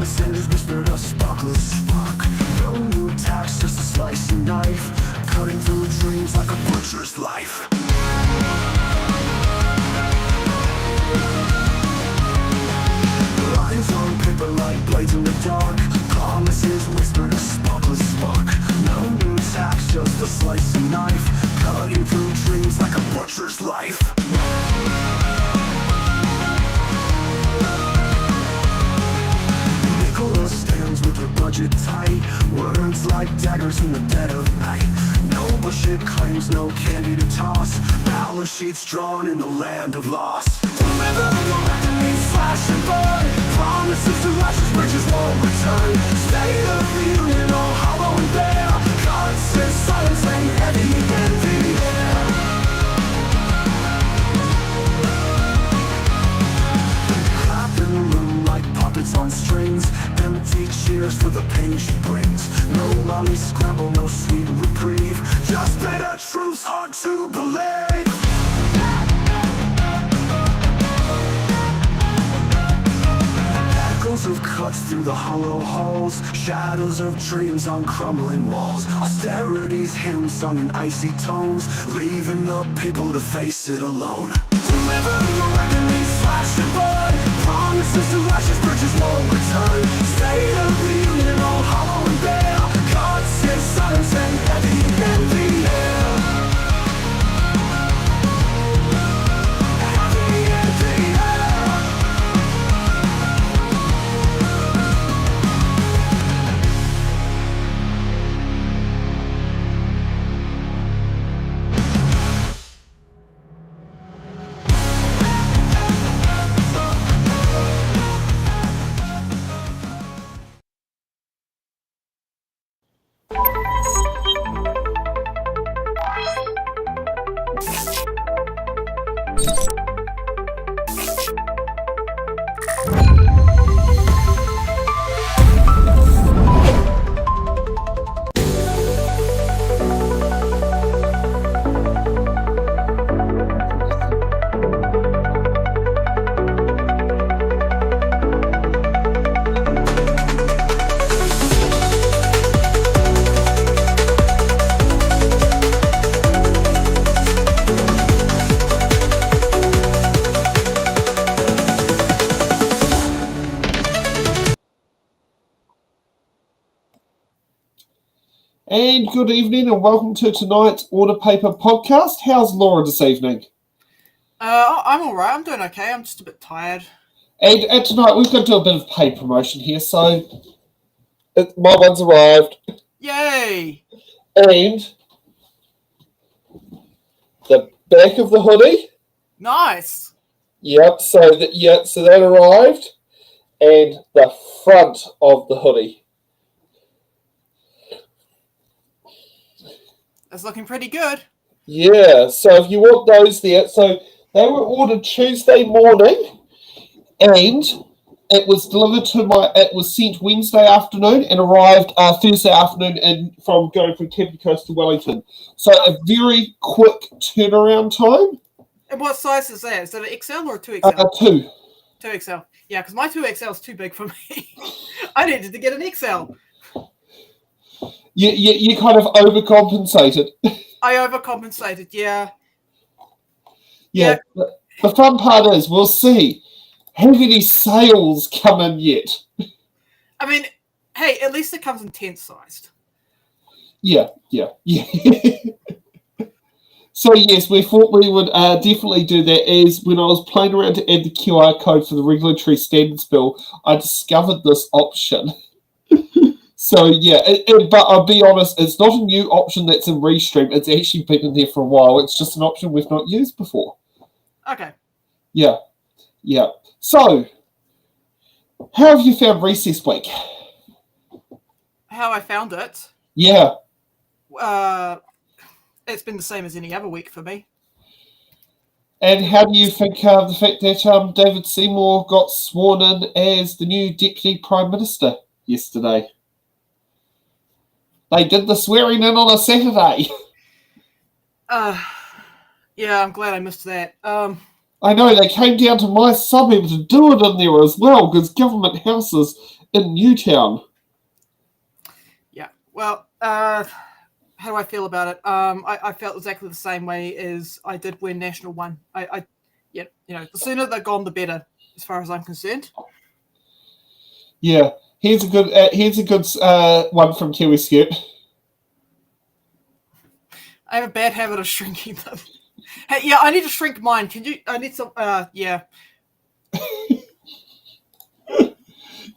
Promises whispered a sparkless spark. No new attacks, just a slicing knife, cutting through dreams like a butcher's life. Lines on paper like blades in the dark. Promises whispered a sparkless spark. No new attacks, just a slicing knife, cutting through dreams like a butcher's life. Stands with her budget tight, words like daggers in the dead of night. No bullshit claims, no candy to toss, balance sheets drawn in the land of loss. Remember your enemies slash and burn, promises to righteous bridges won't return. State of the union all hollow and bare, cards and silence hang heavy in the air. Clap in the room like puppets on strings, empty cheers for the pain she brings. No mommy scramble, no sweet reprieve, just bitter truths hard to believe. Echoes of cuts through the hollow halls, shadows of dreams on crumbling walls. Austerity's hymn sung in icy tones, leaving the people to face it alone. Remember your enemies slash and burn, promises to righteous bridges won't return. State of the union all hollow and bare, God sits silence and heavy in the air. Heavy in the air. And good evening and welcome to tonight's Order Paper podcast. How's Laura this evening? I'm alright, I'm doing okay, I'm just a bit tired. And tonight we've got to do a bit of paid promotion here, so my one's arrived. Yay! And the back of the hoodie. Nice! Yep, so that arrived. And the front of the hoodie. That's looking pretty good. Yeah, so if you want those there, so they were ordered Tuesday morning, and it was delivered it was sent Wednesday afternoon and arrived Thursday afternoon from going from Capital Coast to Wellington. So a very quick turnaround time. And what size is that? Is that an XL or a 2XL? 2. 2XL. Yeah, because my 2XL is too big for me. I needed to get an XL. You kind of overcompensated. I overcompensated, yeah. Yeah. The fun part is we'll see. Have any sales come in yet? I mean, hey, at least it comes in tent-sized. Yeah. So yes, we thought we would definitely do that. As when I was playing around to add the QR code for the Regulatory Standards Bill, I discovered this option. So yeah, but I'll be honest, it's not a new option that's in Restream. It's actually been in there for a while. It's just an option we've not used before. Okay. Yeah. So, how have you found Recess Week? How I found it? Yeah. It's been the same as any other week for me. And how do you think the fact that David Seymour got sworn in as the new Deputy Prime Minister yesterday? They did the swearing in on a Saturday. Yeah, I'm glad I missed that. I know, they came down to my suburb to do it in there as well, because Government House is in Newtown. Yeah. Well, how do I feel about it? I felt exactly the same way as I did when National won. Yeah, the sooner they're gone, the better, as far as I'm concerned. Yeah, here's a good one from Kiwi Skip. I have a bad habit of shrinking them. Hey, yeah, I need to shrink mine. Can you? I need some. Yeah.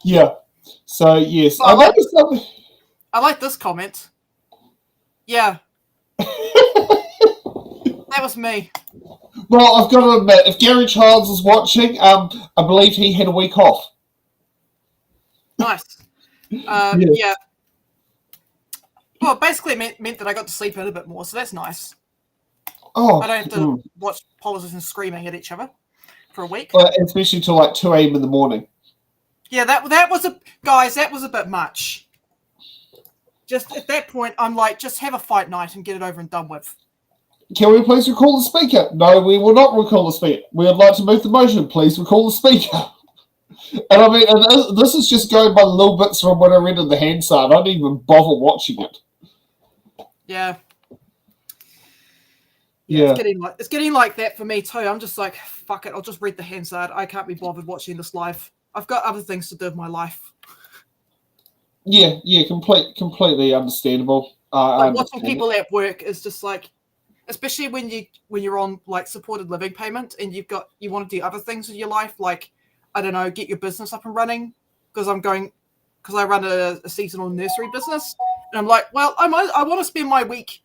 Yeah. So yes, I like this comment. Yeah. That was me. Well, I've got to admit, if Gary Childs is watching, I believe he had a week off. Nice. Yeah. Well, basically it meant that I got to sleep in a bit more, so that's nice. Oh, I don't have to watch politicians screaming at each other for a week. Especially till like 2 a.m. in the morning. Yeah, that was a bit much. Just at that point, I'm like, just have a fight night and get it over and done with. Can we please recall the speaker? No, we will not recall the speaker. We would like to move the motion. Please recall the speaker. And I mean, this is just going by little bits from what I read in the Hansard. I didn't even bother watching it. Yeah. Yeah. It's getting like that for me too. I'm just like, fuck it. I'll just read the Hansard. I can't be bothered watching this live. I've got other things to do with my life. Yeah, completely understandable. Watching people at work is just like, especially when you're on like supported living payment and you want to do other things in your life, like, I don't know, get your business up and running, because I run a seasonal nursery business, and I'm like, well, I want to spend my week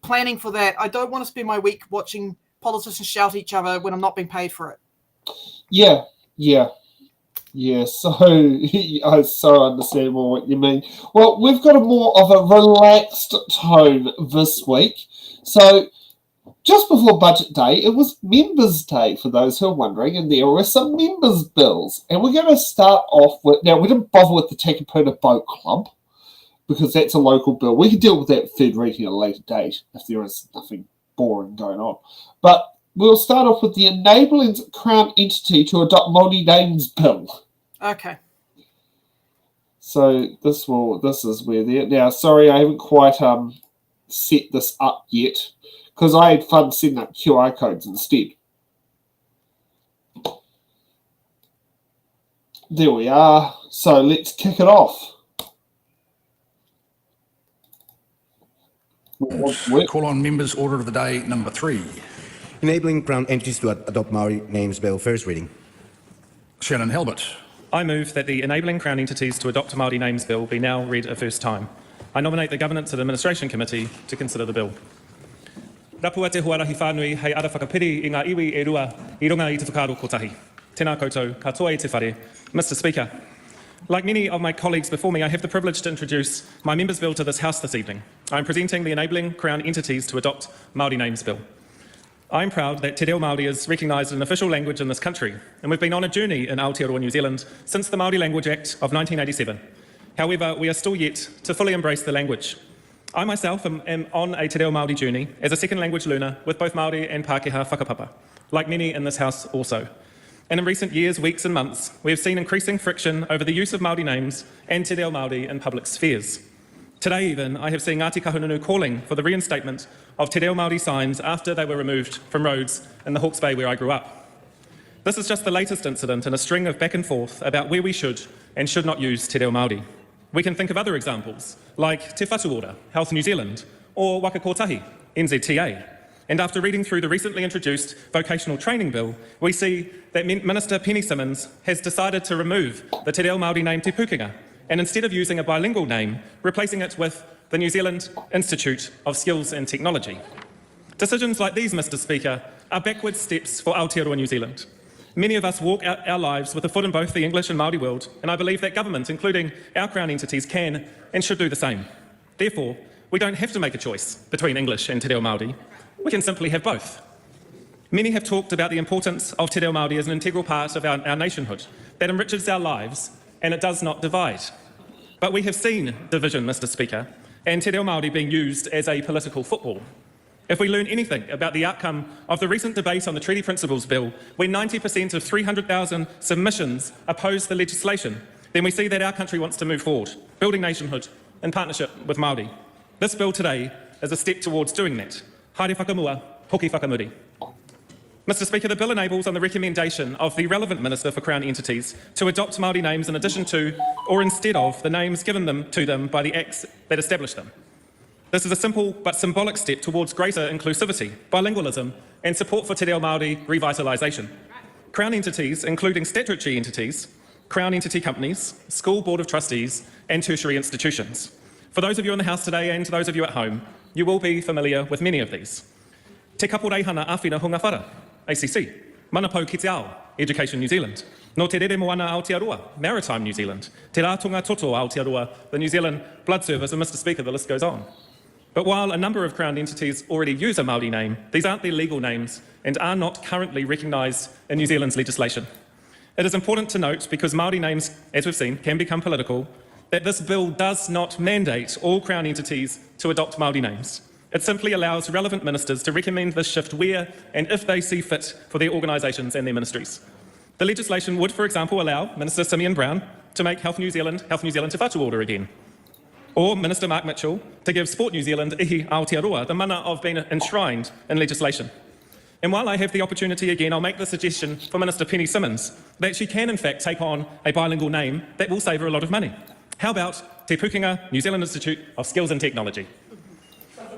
planning for that. I don't want to spend my week watching politicians shout at each other when I'm not being paid for it. Yeah. So it's so understandable what you mean. Well, we've got a more of a relaxed tone this week. So just before Budget Day, it was Members' Day, for those who are wondering, and there were some members' bills. And we're going to start off with... Now, we didn't bother with the Takapuna Boat Club, because that's a local bill. We can deal with that third reading at a later date, if there is nothing boring going on. But we'll start off with the Enabling Crown Entity to Adopt Māori Names Bill. Okay. So this is where they're... Now, sorry, I haven't quite set this up yet, because I had fun setting up QR codes instead. There we are. So let's kick it off. Call on members' order of the day number 3. Enabling Crown entities to adopt Māori Names Bill, first reading. Shannon Halbert. I move that the Enabling Crown entities to adopt Māori Names Bill be now read a first time. I nominate the Governance and Administration Committee to consider the bill. Rapua te huarahi whānui hei ara whakapiri I ngā iwi e rua I runga I te whakaaro kotahi. Tēnā koutou, katoa I te whare. Mr. Speaker, like many of my colleagues before me, I have the privilege to introduce my members' bill to this House this evening. I am presenting the Enabling Crown entities to adopt Māori Names Bill. I am proud that Te Reo Māori is recognised as an official language in this country, and we've been on a journey in Aotearoa, New Zealand, since the Māori Language Act of 1987. However, we are still yet to fully embrace the language. I myself am on a Te Reo Māori journey as a second language learner with both Māori and Pākehā whakapapa, like many in this House also. And in recent years, weeks and months, we have seen increasing friction over the use of Māori names and Te Reo Māori in public spheres. Today even, I have seen Ngāti Kahungunu calling for the reinstatement of Te Reo Māori signs after they were removed from roads in the Hawke's Bay where I grew up. This is just the latest incident in a string of back and forth about where we should and should not use Te Reo Māori. We can think of other examples, like Te Whatu Ora, Health New Zealand, or Waka Kotahi, NZTA. And after reading through the recently introduced vocational training bill, we see that Minister Penny Simmons has decided to remove the Te Reo Māori name Te Pukenga, and instead of using a bilingual name, replacing it with the New Zealand Institute of Skills and Technology. Decisions like these, Mr. Speaker, are backward steps for Aotearoa New Zealand. Many of us walk out our lives with a foot in both the English and Māori world, and I believe that government, including our Crown entities, can and should do the same. Therefore, we don't have to make a choice between English and Te Reo Māori. We can simply have both. Many have talked about the importance of Te Reo Māori as an integral part of our nationhood that enriches our lives and it does not divide. But we have seen division, Mr. Speaker, and Te Reo Māori being used as a political football. If we learn anything about the outcome of the recent debate on the Treaty Principles Bill, when 90% of 300,000 submissions opposed the legislation, then we see that our country wants to move forward, building nationhood in partnership with Māori. This bill today is a step towards doing that. Haere whakamua, hoki whakamuri. Mr Speaker, the bill enables, on the recommendation of the relevant Minister for Crown Entities, to adopt Māori names in addition to, or instead of, the names given to them by the acts that establish them. This is a simple but symbolic step towards greater inclusivity, bilingualism, and support for Te Reo Māori revitalisation. Crown entities, including statutory entities, Crown entity companies, school board of trustees, and tertiary institutions. For those of you in the House today and those of you at home, you will be familiar with many of these. Te kapo reihana āwhina hunga whara, ACC. Manapau ki te ao, Education New Zealand. No te rere moana Aotearoa, Maritime New Zealand. Te rātunga toto Aotearoa, the New Zealand Blood Service, and Mr Speaker, the list goes on. But while a number of Crown entities already use a Māori name, these aren't their legal names and are not currently recognised in New Zealand's legislation. It is important to note, because Māori names, as we've seen, can become political, that this bill does not mandate all Crown entities to adopt Māori names. It simply allows relevant ministers to recommend this shift where and if they see fit for their organisations and their ministries. The legislation would, for example, allow Minister Simeon Brown to make Health New Zealand Te Whatu Order again, or Minister Mark Mitchell to give Sport New Zealand Ihi Aotearoa the mana of being enshrined in legislation. And while I have the opportunity again, I'll make the suggestion for Minister Penny Simmons that she can in fact take on a bilingual name that will save her a lot of money. How about Te Pukenga New Zealand Institute of Skills and Technology?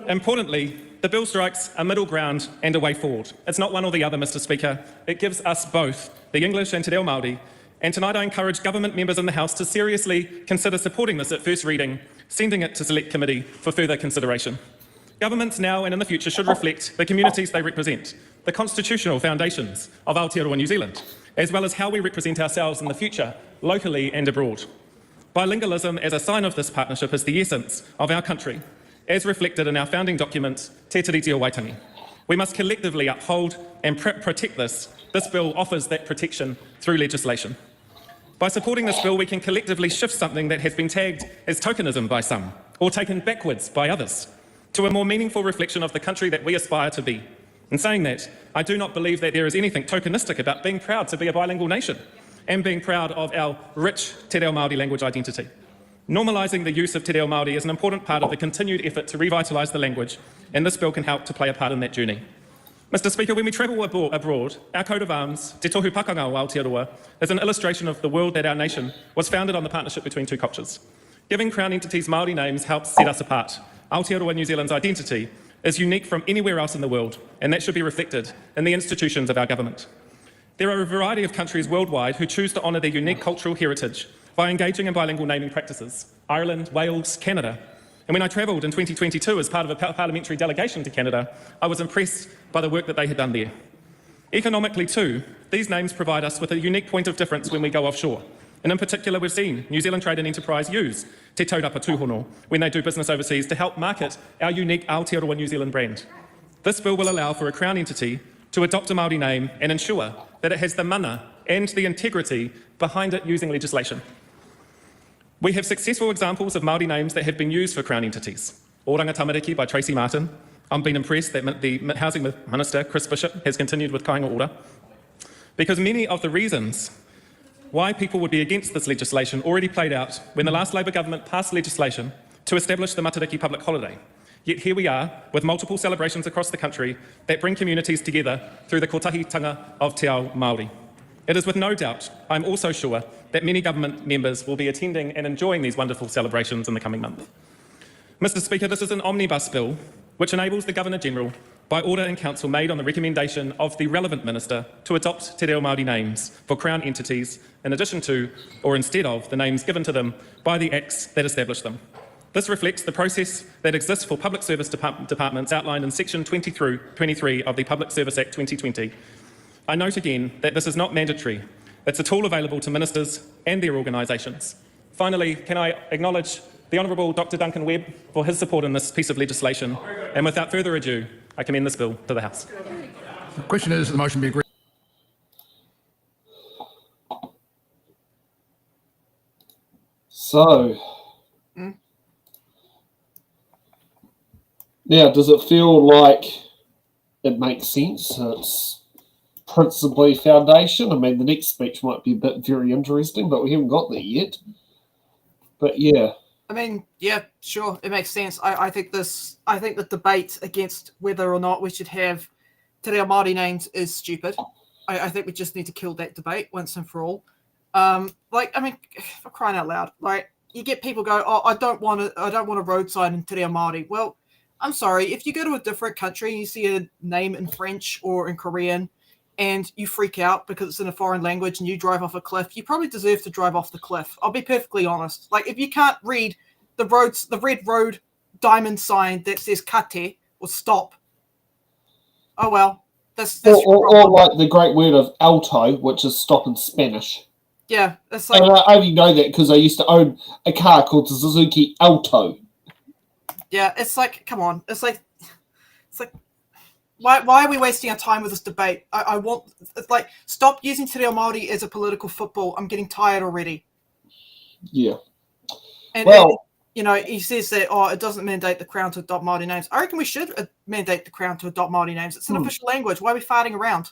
Importantly, the bill strikes a middle ground and a way forward. It's not one or the other, Mr Speaker. It gives us both, the English and Te Reo Māori, and tonight I encourage government members in the House to seriously consider supporting this at first reading, sending it to Select Committee for further consideration. Governments now and in the future should reflect the communities they represent, the constitutional foundations of Aotearoa New Zealand, as well as how we represent ourselves in the future, locally and abroad. Bilingualism as a sign of this partnership is the essence of our country, as reflected in our founding document, Te Tiriti o Waitangi. We must collectively uphold and protect this. This bill offers that protection through legislation. By supporting this bill, we can collectively shift something that has been tagged as tokenism by some, or taken backwards by others, to a more meaningful reflection of the country that we aspire to be. In saying that, I do not believe that there is anything tokenistic about being proud to be a bilingual nation and being proud of our rich Te Reo Māori language identity. Normalising the use of Te Reo Māori is an important part of the continued effort to revitalise the language, and this bill can help to play a part in that journey. Mr Speaker, when we travel abroad, our coat of arms, Te Tohu Pakanga o Aotearoa, is an illustration of the world that our nation was founded on the partnership between two cultures. Giving Crown entities Māori names helps set us apart. Aotearoa New Zealand's identity is unique from anywhere else in the world, and that should be reflected in the institutions of our government. There are a variety of countries worldwide who choose to honour their unique cultural heritage by engaging in bilingual naming practices. Ireland, Wales, Canada. And when I travelled in 2022 as part of a parliamentary delegation to Canada, I was impressed by the work that they had done there. Economically too, these names provide us with a unique point of difference when we go offshore. And in particular, we've seen New Zealand Trade and Enterprise use Te Taurapa Tūhono when they do business overseas to help market our unique Aotearoa New Zealand brand. This bill will allow for a Crown entity to adopt a Māori name and ensure that it has the mana and the integrity behind it using legislation. We have successful examples of Māori names that have been used for Crown entities. Oranga Tamariki by Tracy Martin. I've been impressed that the Housing Minister, Chris Bishop, has continued with Kāinga Ora, because many of the reasons why people would be against this legislation already played out when the last Labour government passed legislation to establish the Matariki public holiday. Yet here we are with multiple celebrations across the country that bring communities together through the kotahitanga of Te Ao Māori. It is with no doubt, I'm also sure, that many government members will be attending and enjoying these wonderful celebrations in the coming month. Mr Speaker, this is an omnibus bill which enables the Governor-General, by order in council made on the recommendation of the relevant minister, to adopt Te Reo Māori names for Crown entities in addition to, or instead of, the names given to them by the acts that establish them. This reflects the process that exists for public service departments outlined in section 23 of the Public Service Act 2020. I note again that this is not mandatory. It's a tool available to ministers and their organisations. Finally, can I acknowledge the Honourable Dr Duncan Webb for his support in this piece of legislation, and without further ado, I commend this bill to the House. The question is that the motion be agreed. So, now, does it feel like it makes sense? It's principally foundation. I mean, the next speech might be a bit very interesting, but we haven't got there yet. But yeah. I mean, yeah, sure, it makes sense. I think the debate against whether or not we should have Te Reo Māori names is stupid. I think we just need to kill that debate once and for all. Like, I mean, for crying out loud, like, you get people go, oh, I don't want a road sign in Te Reo Māori. Well, I'm sorry, if you go to a different country and you see a name in French or in Korean and you freak out because it's in a foreign language and you drive off a cliff, you probably deserve to drive off the cliff. I'll be perfectly honest. Like, if you can't read the red road diamond sign that says kate or stop, oh well. That's or like the great word of alto, which is stop in Spanish. Yeah, it's like, and I only know that because I used to own a car called the Suzuki Alto. Yeah, it's like, come on. It's like why are we wasting our time with this debate? I want, it's like, stop using Te Reo Māori as a political football. I'm getting tired already. Yeah. And, well, and, you know, he says that, oh, it doesn't mandate the Crown to adopt Māori names. I reckon we should mandate the Crown to adopt Māori names. It's an official language. Why are we farting around?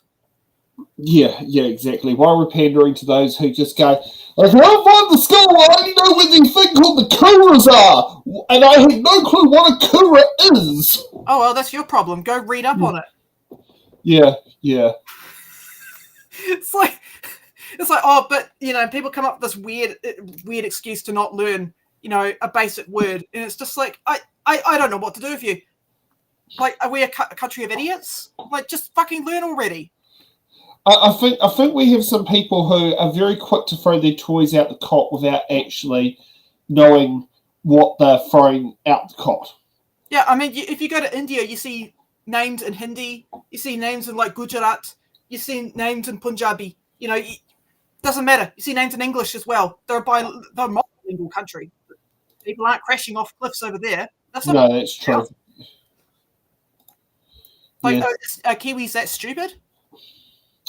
Yeah, exactly. Why we're pandering to those who just go, if I find the skull, I only know where these thing called the kuras are, and I have no clue what a kura is. Oh, well, that's your problem. Go read up on it. Yeah. It's like, oh, but, you know, people come up with this weird excuse to not learn, you know, a basic word, and it's just like, I don't know what to do with you. Like, are we a country of idiots? Like, just fucking learn already. I think we have some people who are very quick to throw their toys out the cot without actually knowing what they're throwing out the cot. Yeah, I mean, if you go to India, you see names in Hindi, you see names in like Gujarat, you see names in Punjabi. You know, doesn't matter. You see names in English as well. They're a multilingual country. People aren't crashing off cliffs over there. That's true. Like, are Kiwis that stupid?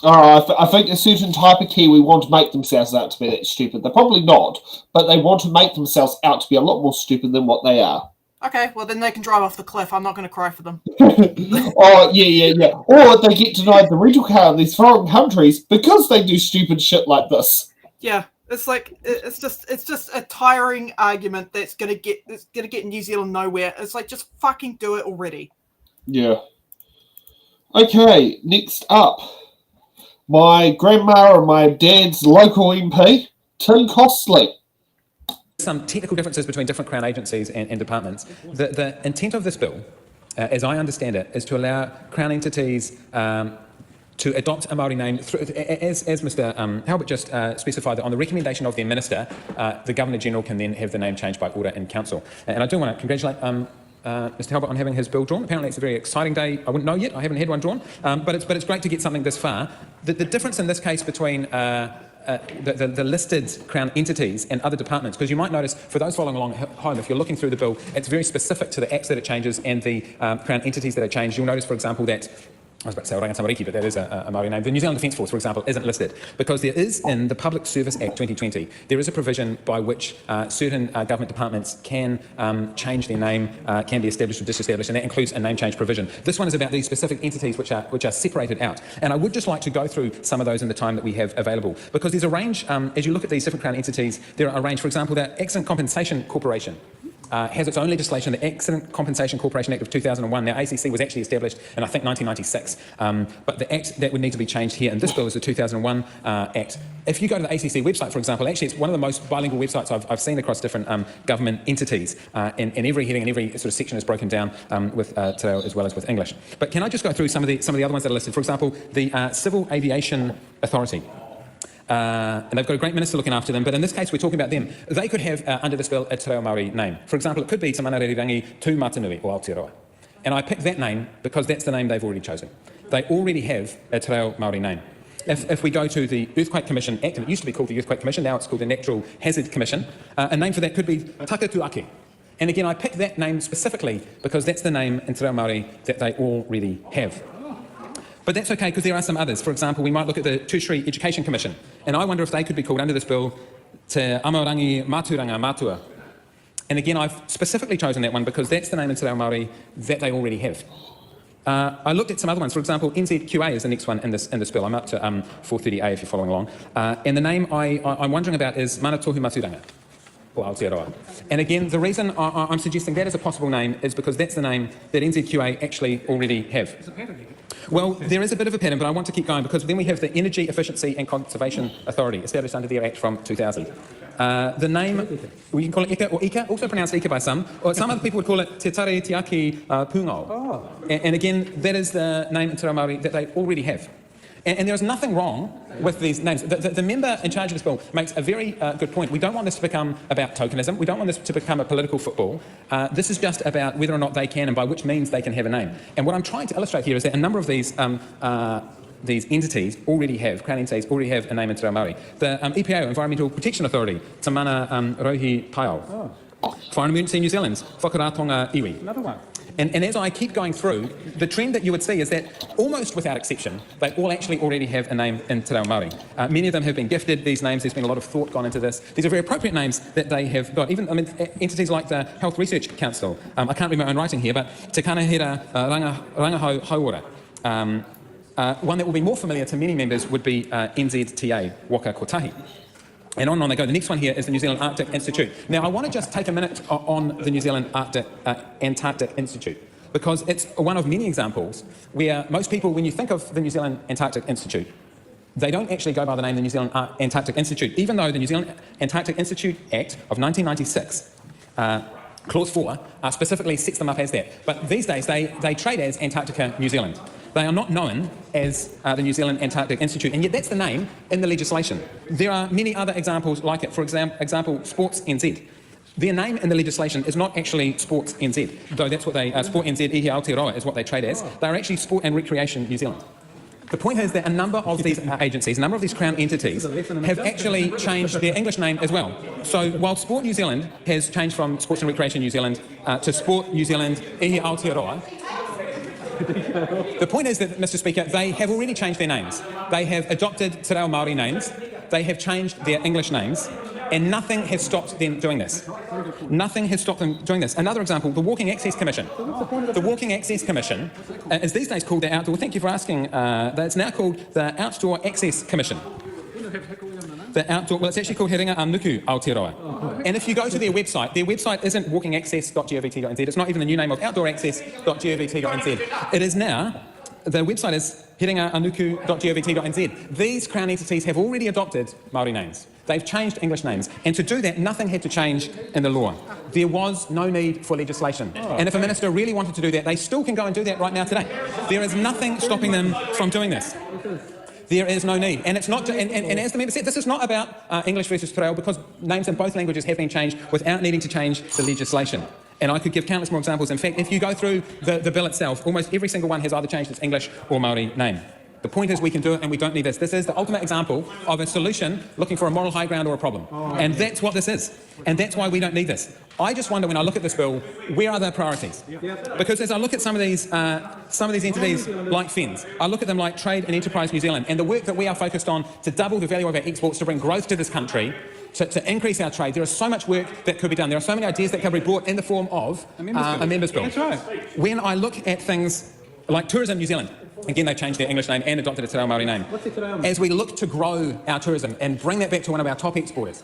I think a certain type of Kiwi want to make themselves out to be that stupid. They're probably not, but they want to make themselves out to be a lot more stupid than what they are. Okay, well then they can drive off the cliff. I'm not going to cry for them. Oh, yeah. Or they get denied the rental car in these foreign countries because they do stupid shit like this. Yeah, it's like it's just a tiring argument that's gonna get New Zealand nowhere. It's like, just fucking do it already. Yeah. Okay, next up. My grandma and my dad's local MP, Tim Costley. Some technical differences between different Crown agencies and departments. The intent of this bill, as I understand it, is to allow Crown entities to adopt a Māori name, as Mr Halbert just specified, that on the recommendation of their minister, the Governor-General can then have the name changed by order in council. And I do want to congratulate Mr Halbert on having his bill drawn. Apparently it's a very exciting day. I wouldn't know yet, I haven't had one drawn, but it's great to get something this far. The difference in this case between the listed Crown entities and other departments, because you might notice, for those following along home, if you're looking through the bill, it's very specific to the acts that it changes and the Crown entities that it changed. You'll notice, for example, that I was about to say Oranga Tamariki, but that is a Māori name. The New Zealand Defence Force, for example, isn't listed because there is, in the Public Service Act 2020, there is a provision by which certain government departments can change their name, can be established or disestablished, and that includes a name change provision. This one is about these specific entities which are separated out. And I would just like to go through some of those in the time that we have available, because there's a range, as you look at these different Crown entities, there are a range. For example, the Accident Compensation Corporation has its own legislation, the Accident Compensation Corporation Act of 2001. Now, ACC was actually established in, I think, 1996, but the act that would need to be changed here in this bill is the 2001 Act. If you go to the ACC website, for example, actually it's one of the most bilingual websites I've seen across different government entities, and every heading and every sort of section is broken down with Te Reo as well as with English. But can I just go through some of the other ones that are listed? For example, the Civil Aviation Authority. And they've got a great minister looking after them, but in this case we're talking about them. They could have, under this bill, a Te Reo Māori name. For example, it could be Te Manarerirangi Tū Matanui or Aotearoa. And I picked that name because that's the name they've already chosen. They already have a Te Reo Māori name. If we go to the Earthquake Commission Act, and it used to be called the Earthquake Commission, now it's called the Natural Hazard Commission, a name for that could be Takatuake. And again, I picked that name specifically because that's the name in Te Reo Māori that they already have. But that's okay, because there are some others. For example, we might look at the Tertiary Education Commission, and I wonder if they could be called under this bill Te Amaorangi Māturanga Mātua. And again, I've specifically chosen that one because that's the name in Te Reo Māori that they already have. I looked at some other ones. For example, NZQA is the next one in this bill. I'm up to 430A if you're following along. And the name I'm wondering about is Mana Tohu Maturanga, or Aotearoa. And again, the reason I'm suggesting that as a possible name is because that's the name that NZQA actually already have. Well, there is a bit of a pattern, but I want to keep going because then we have the Energy Efficiency and Conservation Authority, established under their Act from 2000. The name, we can call it Ika or Ika, also pronounced Ika by some, or some other people would call it Te Tare Te Aki Pungao. And again, that is the name in Te Reo Māori that they already have. And there is nothing wrong with these names. The member in charge of this bill makes a very good point. We don't want this to become about tokenism. We don't want this to become a political football. This is just about whether or not they can and by which means they can have a name. And what I'm trying to illustrate here is that a number of these entities already have, Crown entities already have a name in Te Reo Māori. The EPA, Environmental Protection Authority, Te Mana Rohi Paiao. Fire and Emergency New Zealand's Whakaratonga Iwi. Another one. And as I keep going through, the trend that you would see is that almost without exception, they all actually already have a name in Te Reo Māori. Many of them have been gifted these names. There's been a lot of thought gone into this. These are very appropriate names that they have got. Even, entities like the Health Research Council. I can't read my own writing here, but Te Kanahera Rangahau Hauora. One that will be more familiar to many members would be NZTA Waka Kotahi. And on they go. The next one here is the New Zealand Arctic Institute. Now, I want to just take a minute on the New Zealand Antarctic Institute, because it's one of many examples where most people, when you think of the New Zealand Antarctic Institute, they don't actually go by the name the New Zealand Antarctic Institute, even though the New Zealand Antarctic Institute Act of 1996, Clause 4, specifically sets them up as that. But these days, they trade as Antarctica New Zealand. They are not known as the New Zealand Antarctic Institute, and yet that's the name in the legislation. There are many other examples like it. For example, Sports NZ. Their name in the legislation is not actually Sports NZ, though that's what they, Sport NZ Ihi Aotearoa is what they trade as. They are actually Sport and Recreation New Zealand. The point is that a number of these agencies, a number of these Crown entities, have actually changed their English name as well. So while Sport New Zealand has changed from Sports and Recreation New Zealand to Sport New Zealand Ihi Aotearoa, the point is that, Mr. Speaker, they have already changed their names. They have adopted Te Reo Māori names, they have changed their English names, and nothing has stopped them doing this. Nothing has stopped them doing this. Another example, the Walking Access Commission. The Walking Access Commission is these days called the Outdoor, thank you for asking, it's now called the Outdoor Access Commission. The outdoor, well, it's actually called He Ringa Anuku Aotearoa. And if you go to their website isn't walkingaccess.govt.nz. It's not even the new name of outdooraccess.govt.nz. It is now, the website is He Ringa Anuku.govt.nz. These Crown entities have already adopted Māori names. They've changed English names. And to do that, nothing had to change in the law. There was no need for legislation. And if a minister really wanted to do that, they still can go and do that right now today. There is nothing stopping them from doing this. There is no need. And it's not, and as the member said, this is not about English versus Te Reo, because names in both languages have been changed without needing to change the legislation. And I could give countless more examples. In fact, if you go through the bill itself, almost every single one has either changed its English or Māori name. The point is we can do it and we don't need this. This is the ultimate example of a solution looking for a moral high ground or a problem. And that's what this is. And that's why we don't need this. I just wonder when I look at this bill, where are the priorities? Because as I look at some of these entities like FENZ, I look at them like Trade and Enterprise New Zealand, and the work that we are focused on to double the value of our exports, to bring growth to this country, to increase our trade. There is so much work that could be done. There are so many ideas that can be brought in the form of a members' bill. That's right. When I look at things like Tourism New Zealand, again, they've changed their English name and adopted a Te Reo Māori name. As we look to grow our tourism and bring that back to one of our top exporters,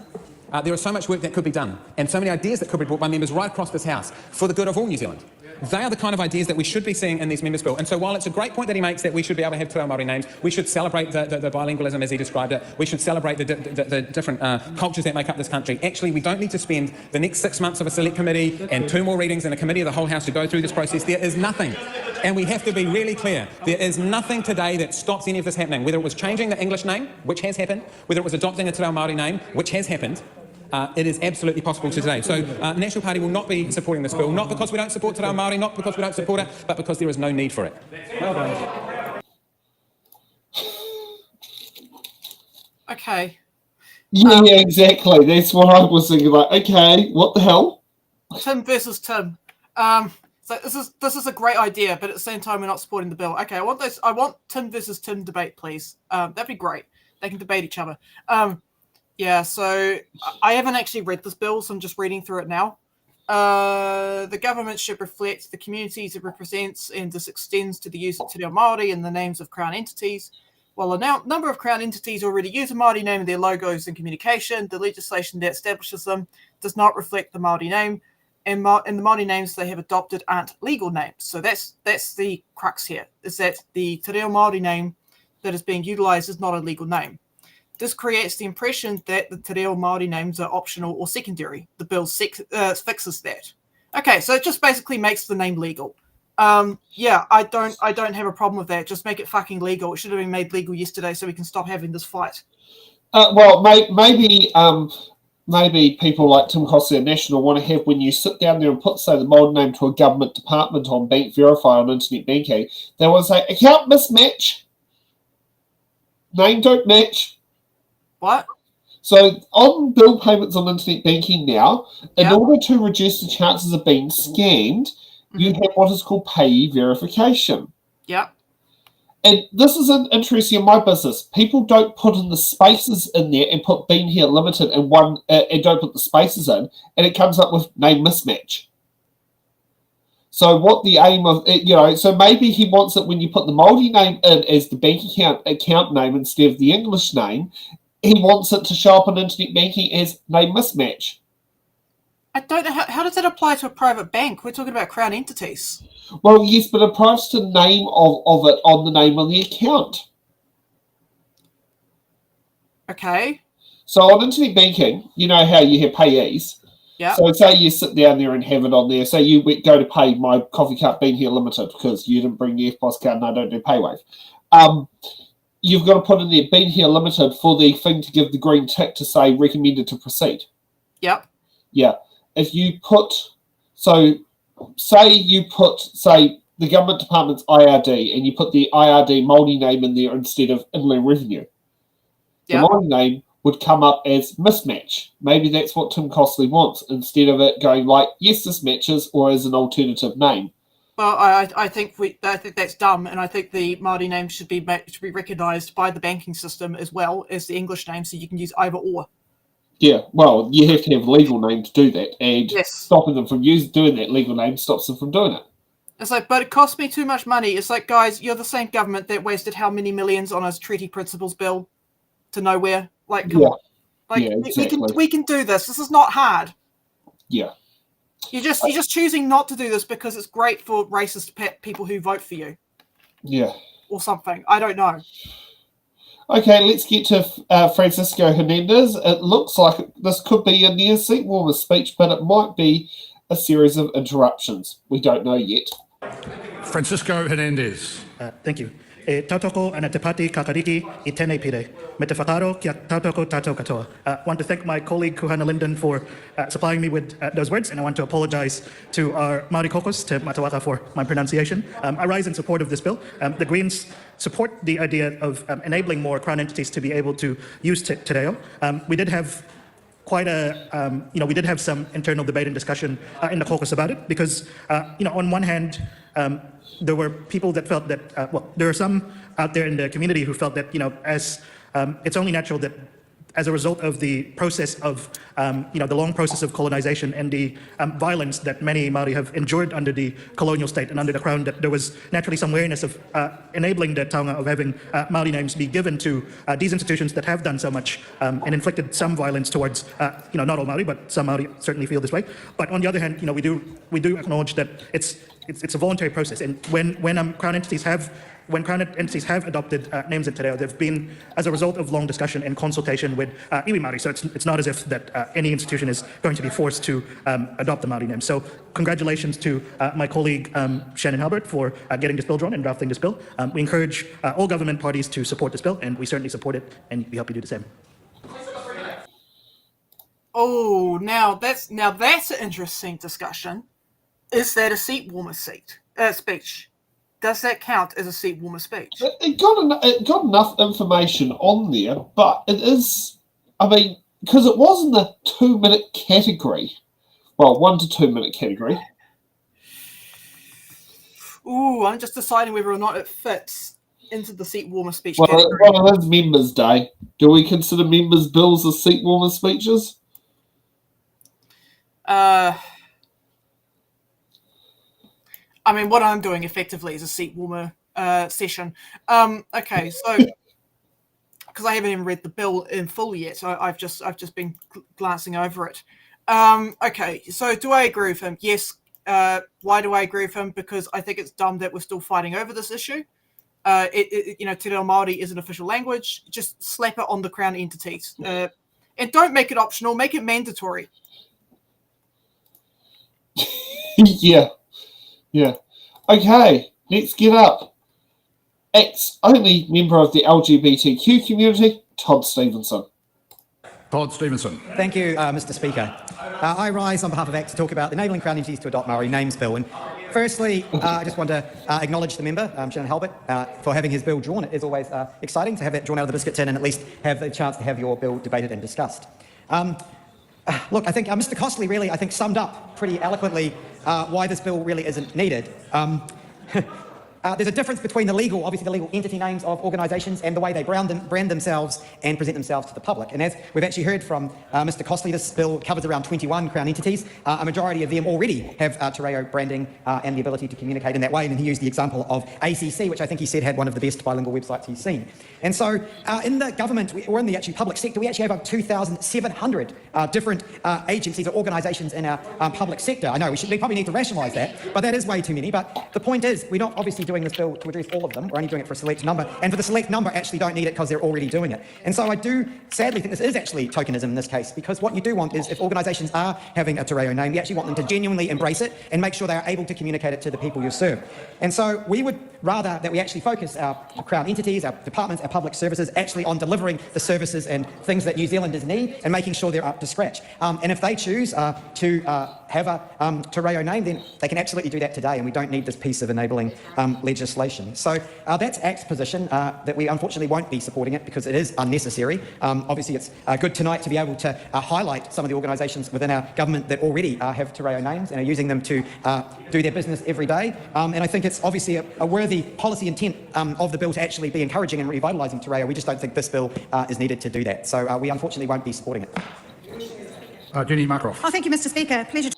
there is so much work that could be done and so many ideas that could be brought by members right across this House for the good of all New Zealand. They are the kind of ideas that we should be seeing in these members' bill. And so while it's a great point that he makes that we should be able to have Te Reo Māori names, we should celebrate the bilingualism as he described it, we should celebrate the different cultures that make up this country. Actually, we don't need to spend the next 6 months of a select committee and 2 more readings in a committee of the whole House to go through this process. There is nothing. And we have to be really clear. There is nothing today that stops any of this happening. Whether it was changing the English name, which has happened, whether it was adopting a Te Reo Māori name, which has happened, it is absolutely possible today. So the National Party will not be supporting this bill, not because we don't support Te Reo Māori, not because we don't support it, but because there is no need for it. Well done. Okay. Yeah, exactly. That's what I was thinking. Like, okay, what the hell? Tim versus Tim. So this is a great idea, but at the same time, we're not supporting the bill. Okay, I want Tim versus Tim debate, please. That'd be great. They can debate each other. Yeah, so I haven't actually read this bill, so I'm just reading through it now. The government should reflect the communities it represents, and this extends to the use of te reo Māori in the names of Crown entities. While a number of Crown entities already use a Māori name in their logos and communication, the legislation that establishes them does not reflect the Māori name, and the Māori names they have adopted aren't legal names. So that's the crux here, is that the te reo Māori name that is being utilised is not a legal name. This creates the impression that the te reo Māori names are optional or secondary. The bill fixes that. Okay, so it just basically makes the name legal. Yeah, I don't have a problem with that. Just make it fucking legal. It should have been made legal yesterday so we can stop having this fight. Well, maybe people like Tim Cosley and National want to have, when you sit down there and put, say, the Māori name to a government department on Bank Verify on internet banking, they want to say, account mismatch. Name don't match. What? So on bill payments on internet banking now, in order to reduce the chances of being scammed, you have what is called payee verification. Yeah. And this is interesting in my business. People don't put in the spaces in there and put Been Here Limited in one, and don't put the spaces in, and it comes up with name mismatch. So what the aim of, so maybe he wants it when you put the Māori name in as the bank account name instead of the English name, he wants it to show up on internet banking as name mismatch. I don't know, how does that apply to a private bank? We're talking about Crown entities. Well, yes, but it applies to the name of it on the name on the account. Okay. So on internet banking, you know how you have payees. Yeah. So say you sit down there and have it on there. Say you go to pay my coffee cup Been Here Limited because you didn't bring the FPOS card and I don't do PayWave. You've got to put in there Been Here Limited for the thing to give the green tick to say recommended to proceed. Yep. Yeah. If you put, say the government department's IRD and you put the IRD Māori name in there instead of Inland Revenue. The Māori name would come up as mismatch. Maybe that's what Tim Cosley wants, instead of it going like, yes, this matches, or as an alternative name. Well, I think that's dumb, and I think the Māori name should be recognised by the banking system as well as the English name, so you can use either or. Yeah, well, you have to have a legal name to do that, and stopping them from doing that legal name stops them from doing it. It's like, but it costs me too much money. It's like, guys, you're the same government that wasted how many millions on a treaty principles bill to nowhere? Like, come on. Like, exactly. we can do this. This is not hard. Yeah. You're just choosing not to do this because it's great for racist people who vote for you. Yeah. Or something. I don't know. Okay, let's get to Francisco Hernandez. It looks like this could be a near seat warmer speech, but it might be a series of interruptions. We don't know yet. Francisco Hernandez. Thank you. E tautoko ana te pati kakariki I tēnei pire. Me te whakaro kia tautoko tātou katoa. I want to thank my colleague Kuhana Linden for supplying me with those words, and I want to apologise to our Māori caucus, to Matawaka, for my pronunciation. I rise in support of this bill. The Greens support the idea of enabling more Crown entities to be able to use te reo. We did have quite we did have some internal debate and discussion in the caucus about it, because, on one hand, there were people that felt that, there are some out there in the community who felt that, as it's only natural that as a result of the process of, the long process of colonization and the violence that many Māori have endured under the colonial state and under the Crown, that there was naturally some wariness of enabling the taonga of having Māori names be given to these institutions that have done so much and inflicted some violence towards, not all Māori, but some Māori certainly feel this way. But on the other hand, we do acknowledge that it's a voluntary process, and when Crown entities have adopted names in te reo, they've been as a result of long discussion and consultation with iwi Māori. So it's not as if that any institution is going to be forced to adopt the Māori name. So congratulations to my colleague Shannon Halbert for getting this bill drawn and drafting this bill. We encourage all government parties to support this bill, and we certainly support it, and we hope you do the same. Oh, now that's an interesting discussion. Is that a seat warmer speech? Does that count as a seat warmer speech? It got enough information on there, but it is, because it was in the 2-minute category. Well, 1 to 2 minute category. Ooh, I'm just deciding whether or not it fits into the seat warmer speech category. Well, it is Members' Day. Do we consider members' bills as seat warmer speeches? I mean, what I'm doing effectively is a seat warmer session. Okay, so because I haven't even read the bill in full yet, so I've just been glancing over it. Okay, so do I agree with him? Yes. Why do I agree with him? Because I think it's dumb that we're still fighting over this issue. Te Reo Māori is an official language. Just slap it on the Crown entities. And don't make it optional, make it mandatory. Yeah. Okay, let's get up. Ex-only member of the LGBTQ community, Todd Stevenson. Todd Stevenson. Thank you, Mr. Speaker. I rise on behalf of ACT to talk about enabling Crown entities to adopt Māori names bill. And firstly, I just want to acknowledge the member, Shannon Halbert, for having his bill drawn. It is always exciting to have that drawn out of the biscuit tin and at least have the chance to have your bill debated and discussed. Look, I think Mr. Costley really, I think, summed up pretty eloquently why this bill really isn't needed. There's a difference between the legal entity names of organisations and the way they brand themselves and present themselves to the public. And as we've actually heard from Mr. Costley, this bill covers around 21 Crown entities. A majority of them already have Te Reo branding and the ability to communicate in that way. And then he used the example of ACC, which I think he said had one of the best bilingual websites he's seen. And so in the government, or in the actually public sector, we actually have over 2,700 different agencies or organisations in our public sector. I know we probably need to rationalise that, but that is way too many. But the point is, we're not obviously doing this bill to address all of them. We're only doing it for a select number. And for the select number, actually don't need it because they're already doing it. And so I do sadly think this is actually tokenism in this case, because what you do want is, if organisations are having a Te Reo name, you actually want them to genuinely embrace it and make sure they are able to communicate it to the people you serve. And so we would rather that we actually focus our Crown entities, our departments, our public services actually on delivering the services and things that New Zealanders need and making sure they're up to scratch. And if they choose to have a Te Reo name, then they can absolutely do that today, and we don't need this piece of enabling legislation. So that's ACT's position, that we unfortunately won't be supporting it because it is unnecessary. Obviously, it's good tonight to be able to highlight some of the organisations within our government that already have Te Reo names and are using them to do their business every day. And I think it's obviously a worthy policy intent of the bill to actually be encouraging and revitalising Te Reo. We just don't think this bill is needed to do that. So we unfortunately won't be supporting it. Jenny Markroft. Oh, thank you, Mr. Speaker. Pleasure.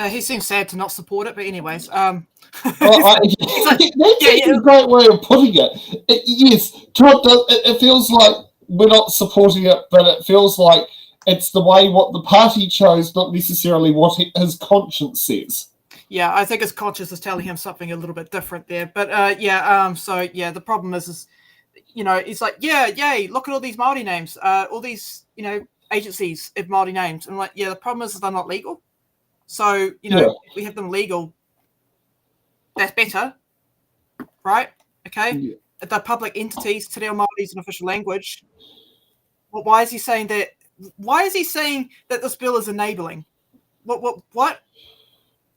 He seems sad to not support it, but anyways. That's a great way of putting it. Yes, Todd, it feels like we're not supporting it, but it feels like it's the way what the party chose, not necessarily what his conscience says. Yeah, I think his conscience is telling him something a little bit different there. But the problem is it's like, yay, look at all these Māori names, all these, agencies of Māori names. And the problem is they're not legal. So, we have them legal. That's better, right? Okay. Yeah. The public entities, Te Reo Māori is an official language. Well, why is he saying that? Why is he saying that this bill is enabling? What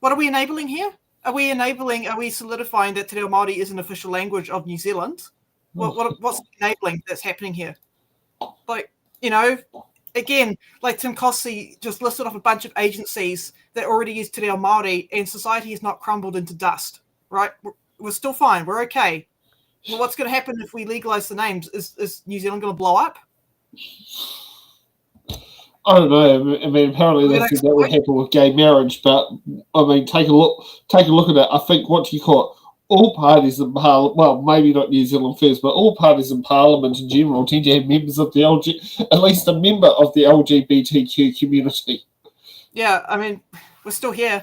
are we enabling here? Are we solidifying that Te Reo Māori is an official language of New Zealand? What's enabling that's happening here? Again, like Tim Costley just listed off a bunch of agencies that already use Te Reo Māori, and society has not crumbled into dust, right? We're still fine. We're okay. Well, what's going to happen if we legalise the names? Is New Zealand going to blow up? I don't know. I mean, apparently they think that would happen with gay marriage, but I mean, take a look at it. I think all parties in Parliament, well, maybe not New Zealand first, but all parties in Parliament in general tend to have members of at least a member of the LGBTQ community. Yeah, I mean, we're still here.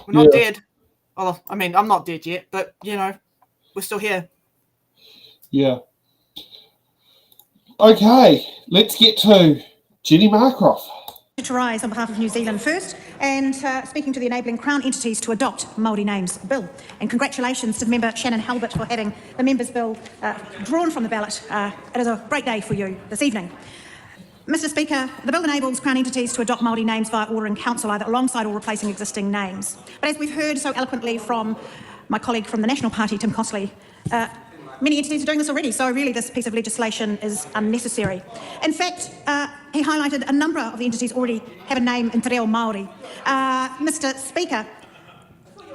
We're not dead. Well, I mean, I'm not dead yet, but, we're still here. Yeah. Okay, let's get to Jenny Markroft. To rise on behalf of New Zealand First and speaking to the enabling Crown entities to adopt Māori names bill. And congratulations to the member Shannon Halbert for having the members bill drawn from the ballot. It is a great day for you this evening. Mr. Speaker, the bill enables Crown entities to adopt Māori names via order in council, either alongside or replacing existing names. But as we've heard so eloquently from my colleague from the National Party, Tim Costley, many entities are doing this already, so really this piece of legislation is unnecessary. In fact, he highlighted a number of the entities already have a name in Te Reo Māori. Mr. Speaker,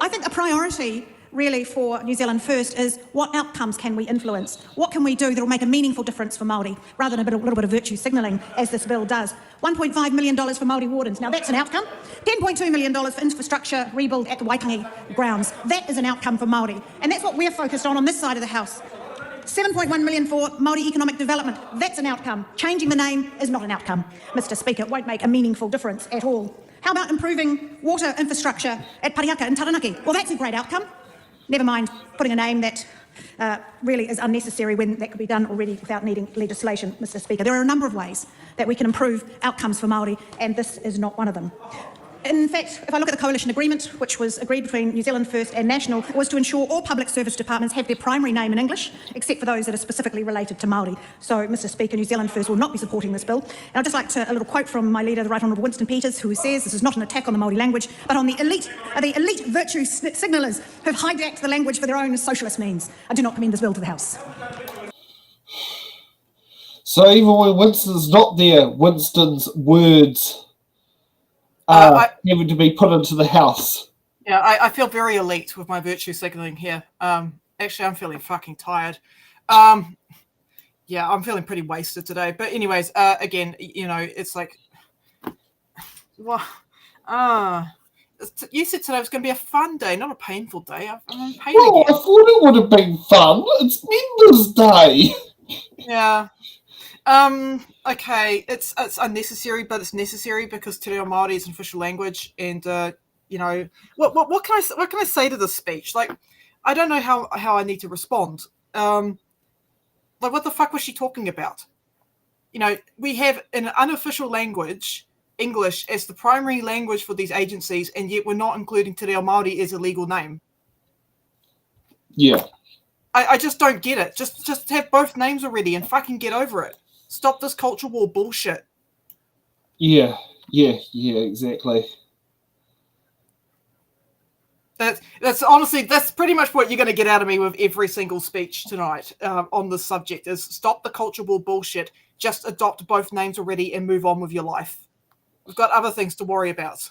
I think a priority really for New Zealand First is what outcomes can we influence? What can we do that will make a meaningful difference for Māori, rather than a little bit of virtue signalling, as this bill does? $1.5 million for Māori wardens. Now that's an outcome. $10.2 million for infrastructure rebuild at the Waitangi grounds. That is an outcome for Māori. And that's what we're focused on this side of the House. $7.1 million for Māori economic development. That's an outcome. Changing the name is not an outcome, Mr. Speaker. It won't make a meaningful difference at all. How about improving water infrastructure at Pariaka in Taranaki? Well, that's a great outcome. Never mind putting a name that really is unnecessary when that could be done already without needing legislation, Mr. Speaker. There are a number of ways that we can improve outcomes for Māori, and this is not one of them. In fact, if I look at the coalition agreement, which was agreed between New Zealand First and National, was to ensure all public service departments have their primary name in English, except for those that are specifically related to Māori. So, Mr. Speaker, New Zealand First will not be supporting this bill. And I'd just like a little quote from my leader, the Right Honourable Winston Peters, who says this is not an attack on the Māori language, but on the elite virtue signallers who've hijacked the language for their own socialist means. I do not commend this bill to the House. So even when Winston's not there, Winston's words having to be put into the House. Yeah, I feel very elite with my virtue signalling here. Actually, I'm feeling fucking tired. Yeah, I'm feeling pretty wasted today. But anyways, again, you know, it's like, well, you said today was going to be a fun day, not a painful day. I'm in pain Well, again. I thought it would have been fun. It's Members' Day. Yeah. Okay, it's unnecessary, but it's necessary because Te Reo Māori is an official language, and you know, what can I say to this speech? Like, I don't know how I need to respond. Like, what the fuck was she talking about? You know, we have an unofficial language, English, as the primary language for these agencies, and yet we're not including Te Reo Māori as a legal name. Yeah. I just don't get it. Just have both names already and fucking get over it. Stop this culture war bullshit. Yeah, exactly. That's honestly, that's pretty much what you're going to get out of me with every single speech tonight on this subject, is stop the culture war bullshit. Just adopt both names already and move on with your life. We've got other things to worry about.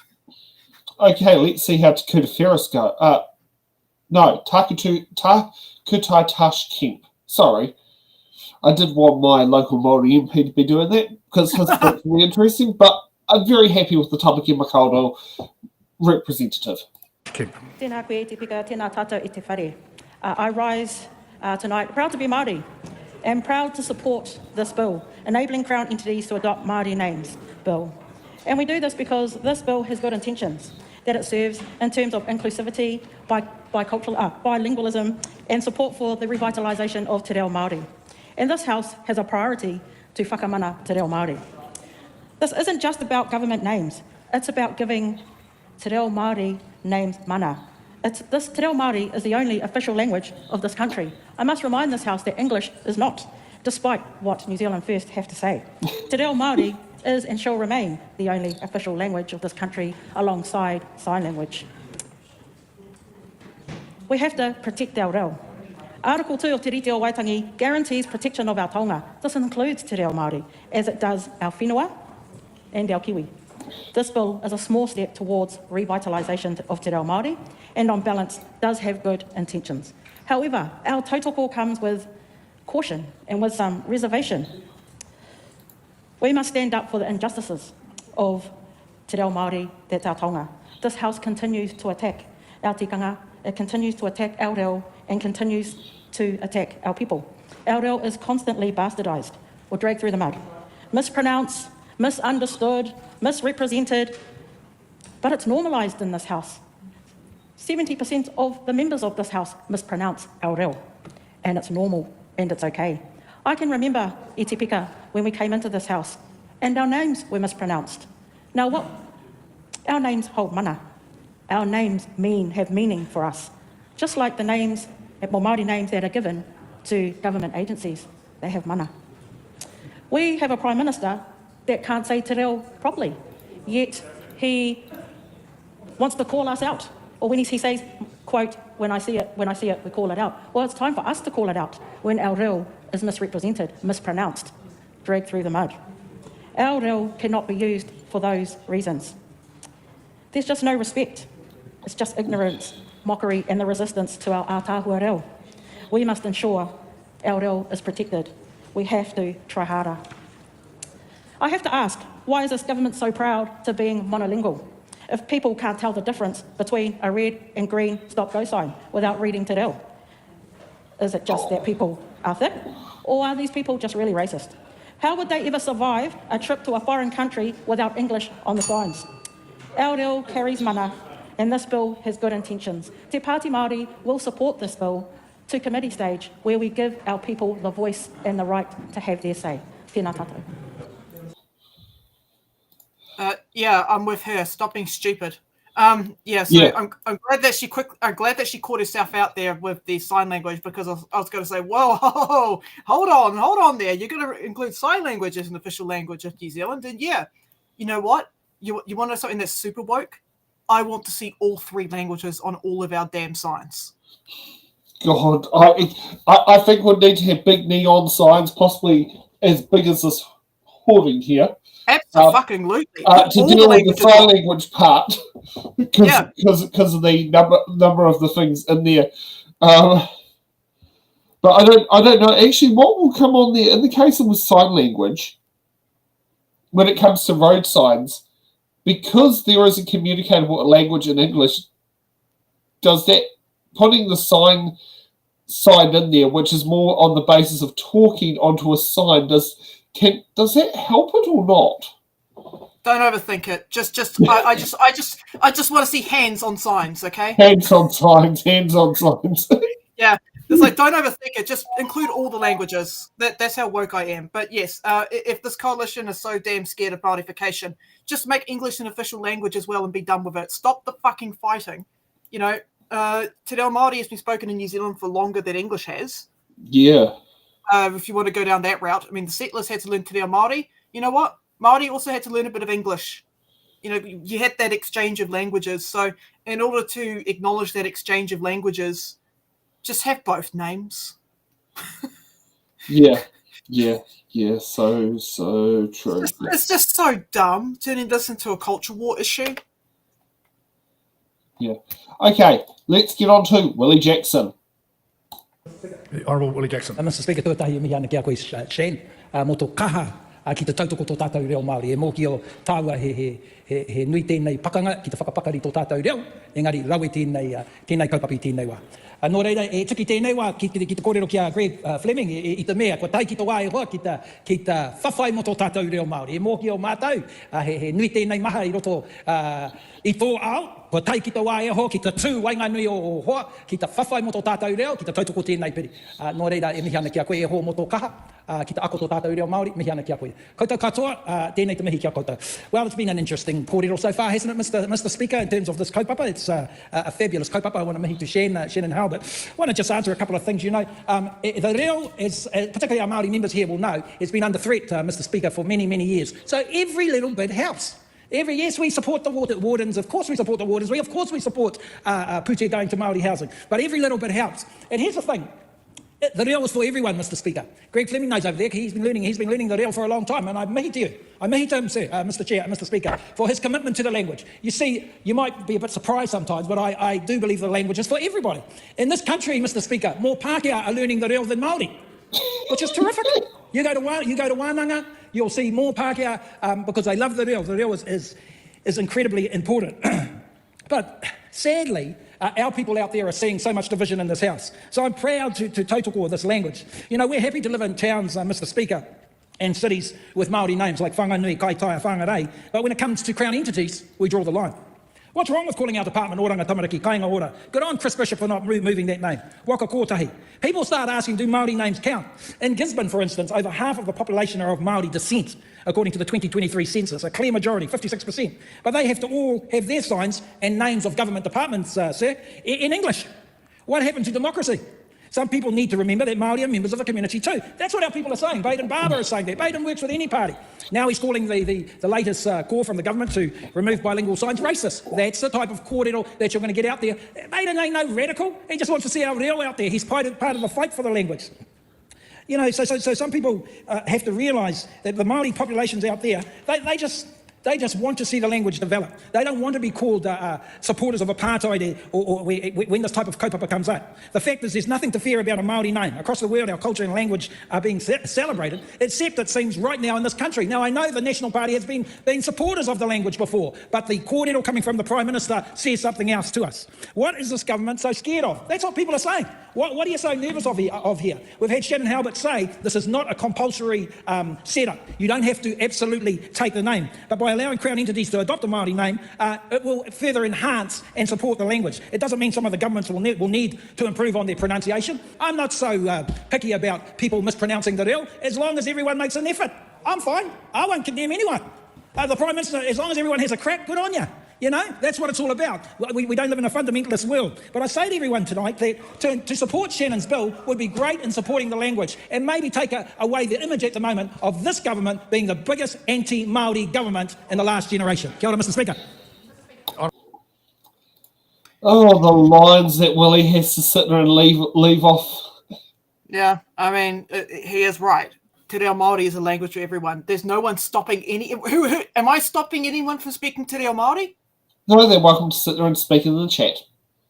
Okay, let's see how Takuta Ferris go. No, Takutai Tash Kemp. Sorry. I did want my local Māori MP to be doing that because his vote's really interesting, but I'm very happy with the Tamaki Makaurau representative. Tēnā koe te pika, tēnā tātou i te whare. I rise tonight proud to be Māori and proud to support this bill, enabling Crown entities to adopt Māori names bill. And we do this because this bill has good intentions that it serves in terms of inclusivity, bilingualism, and support for the revitalisation of Te Reo Māori. And this House has a priority to whakamana Te Reo Māori. This isn't just about government names, it's about giving Te Reo Māori names mana. This Te Reo Māori is the only official language of this country. I must remind this House that English is not, despite what New Zealand First have to say. Te Reo Māori is and shall remain the only official language of this country alongside sign language. We have to protect our reo. Article 2 of Te Rite o Waitangi guarantees protection of our taonga. This includes Te Reo Māori, as it does our whenua and our kiwi. This bill is a small step towards revitalisation of Te Reo Māori, and on balance does have good intentions. However, our tautoko comes with caution and with some reservation. We must stand up for the injustices of Te Reo Māori, that's our taonga. This House continues to attack our tikanga, it continues to attack our reo, and continues to attack our people. Our reo is constantly bastardised or dragged through the mud, mispronounced, misunderstood, misrepresented, but it's normalised in this House. 70% of the members of this House mispronounce our reo, and it's normal and it's okay. I can remember i te pika when we came into this House and our names were mispronounced. Now what? Our names hold mana. Our names have meaning for us, just like the names, Māori names that are given to government agencies. They have mana. We have a Prime Minister that can't say te reo properly, yet he wants to call us out. Or when he says, quote, when I see it, we call it out. Well, it's time for us to call it out when our reo is misrepresented, mispronounced, dragged through the mud. Our reo cannot be used for those reasons. There's just no respect. It's just ignorance mockery and the resistance to our ātāhua reo. We must ensure our reo is protected. We have to try harder. I have to ask, why is this government so proud to being monolingual? If people can't tell the difference between a red and green stop-go sign without reading te reo, is it just that people are thick? Or are these people just really racist? How would they ever survive a trip to a foreign country without English on the signs? Our reo carries mana, and this bill has good intentions. Te Pāti Māori will support this bill to committee stage, where we give our people the voice and the right to have their say. Tēnā tātou. Yeah, I'm with her. Stop being stupid. I'm glad that she caught herself out there with the sign language, because I was going to say, whoa, hold on there. You're going to include sign language as an official language of New Zealand, and yeah, you know what? You want to know something that's super woke? I want to see all 3 languages on all of our damn signs. God, I think we need to have big neon signs, possibly as big as this hoarding here. Absolutely. To deal with the sign language part, because of the number of the things in there. But I don't know. Actually, what will come on there in the case of sign language when it comes to road signs? Because there is a communicable language in English, does that putting the sign in there, which is more on the basis of talking onto a sign, does that help it or not? Don't overthink it. I just want to see hands on signs, okay? Hands on signs. Yeah. It's like, don't overthink it. Just include all the languages. That's how woke I am. But yes, if this coalition is so damn scared of Māorification, just make English an official language as well and be done with it. Stop the fucking fighting. You know, Te Reo Māori has been spoken in New Zealand for longer than English has. Yeah. If you want to go down that route. I mean, the settlers had to learn Te Reo Māori. You know what? Māori also had to learn a bit of English. You know, you had that exchange of languages. So in order to acknowledge that exchange of languages, just have both names. Yeah, so true. It's just so dumb, turning this into a culture war issue. Yeah. Okay, let's get on to Willie Jackson. The Honourable Willie Jackson. Mr. Speaker, tuatahi mihi ana ki a koe Shane, mo tō kaha ki te tautoko tō tātou reo Māori. E mō ki o tāua he nui tēnei pakanga ki te whakapakari tō tātou reo, engari rawe tēnei kaupapi tēnei wā. Nō reira, e tuki tēnei wā ki te kōrero ki a Greg Fleming i te mea, kua tai ki tō wā e hoa ki te whawhai mo tō tātou reo Māori. E mō ki o mātou, he nui tēnei maha i roto i tō ao, kua tai ki tō wā e hoa ki te tū wainga nui o hoa, ki te whawhai mo tō tātou reo, ki te tautoko tēnei piri. Nō reira, e mihi ana ki a koe e hoa mo tō kaha, ki te ako tō tātou reo Māori, mihi ana ki a koe. Koutou katoa, tēnei te mihi ki a koutou. Well, it's been an interesting kōrero so far, hasn't it, Mr. Speaker, in terms of this kaupapa? It's a fabulous kaupapa. I want to mihi to Shannon Halbert. I want to just answer a couple of things. You know, the reo, is, particularly our Māori members here will know, it's been under threat, Mr. Speaker, for many, many years. So every little bit helps. Yes, we support the wardens. Of course we support the wardens. Of course we support pute going to Māori housing. But every little bit helps. And here's the thing. The reo is for everyone, Mr. Speaker. Greg Fleming knows over there. He's been learning the reo for a long time, and I mihi to you. I mihi to him, sir, Mr. Chair, Mr. Speaker, for his commitment to the language. You see, you might be a bit surprised sometimes, but I do believe the language is for everybody. In this country, Mr. Speaker, more Pākehā are learning the reo than Māori, which is terrific. You go to Wānanga, you'll see more Pākehā because they love the reo. The reo is incredibly important. But sadly, our people out there are seeing so much division in this House. So I'm proud to tautoko this language. You know, we're happy to live in towns, Mr. Speaker, and cities with Māori names like Whanganui, Kaitaia, Whangarei. But when it comes to Crown entities, we draw the line. What's wrong with calling our department Oranga Tamariki, Kainga Ora? Good on Chris Bishop for not moving that name. Waka Kotahi. People start asking, do Māori names count? In Gisborne, for instance, over half of the population are of Māori descent, according to the 2023 census, a clear majority, 56%. But they have to all have their signs and names of government departments, sir, in English. What happened to democracy? Some people need to remember that Māori are members of the community too. That's what our people are saying. Baden Barber is saying that. Baden works with any party. Now he's calling the latest call from the government to remove bilingual signs racist. That's the type of kōrero that you're going to get out there. Baden ain't no radical. He just wants to see our reo out there. He's part of the fight for the language. You know, so some people have to realise that the Māori populations out there, they just They just want to see the language develop. They don't want to be called supporters of apartheid or when this type of kaupapa comes up. The fact is there's nothing to fear about a Māori name. Across the world, our culture and language are being celebrated, except it seems right now in this country. Now, I know the National Party has been supporters of the language before, but the kōrero coming from the Prime Minister says something else to us. What is this government so scared of? That's what people are saying. What are you so nervous of here? We've had Shannon Halbert say this is not a compulsory setup. You don't have to absolutely take the name. But by allowing Crown entities to adopt a Māori name, it will further enhance and support the language. It doesn't mean some of the governments will need to improve on their pronunciation. I'm not so picky about people mispronouncing the reo, as long as everyone makes an effort. I'm fine. I won't condemn anyone. The Prime Minister, as long as everyone has a crack, good on you. You know, that's what it's all about. We don't live in a fundamentalist world. But I say to everyone tonight that to support Shannon's bill would be great in supporting the language and maybe take away the image at the moment of this government being the biggest anti-Māori government in the last generation. Kia ora, Mr. Speaker. Oh, the lines that Willie has to sit there and leave off. Yeah, I mean, he is right. Te reo Māori is a language for everyone. There's no one stopping am I stopping anyone from speaking Te reo Māori? No, they're welcome to sit there and speak in the chat.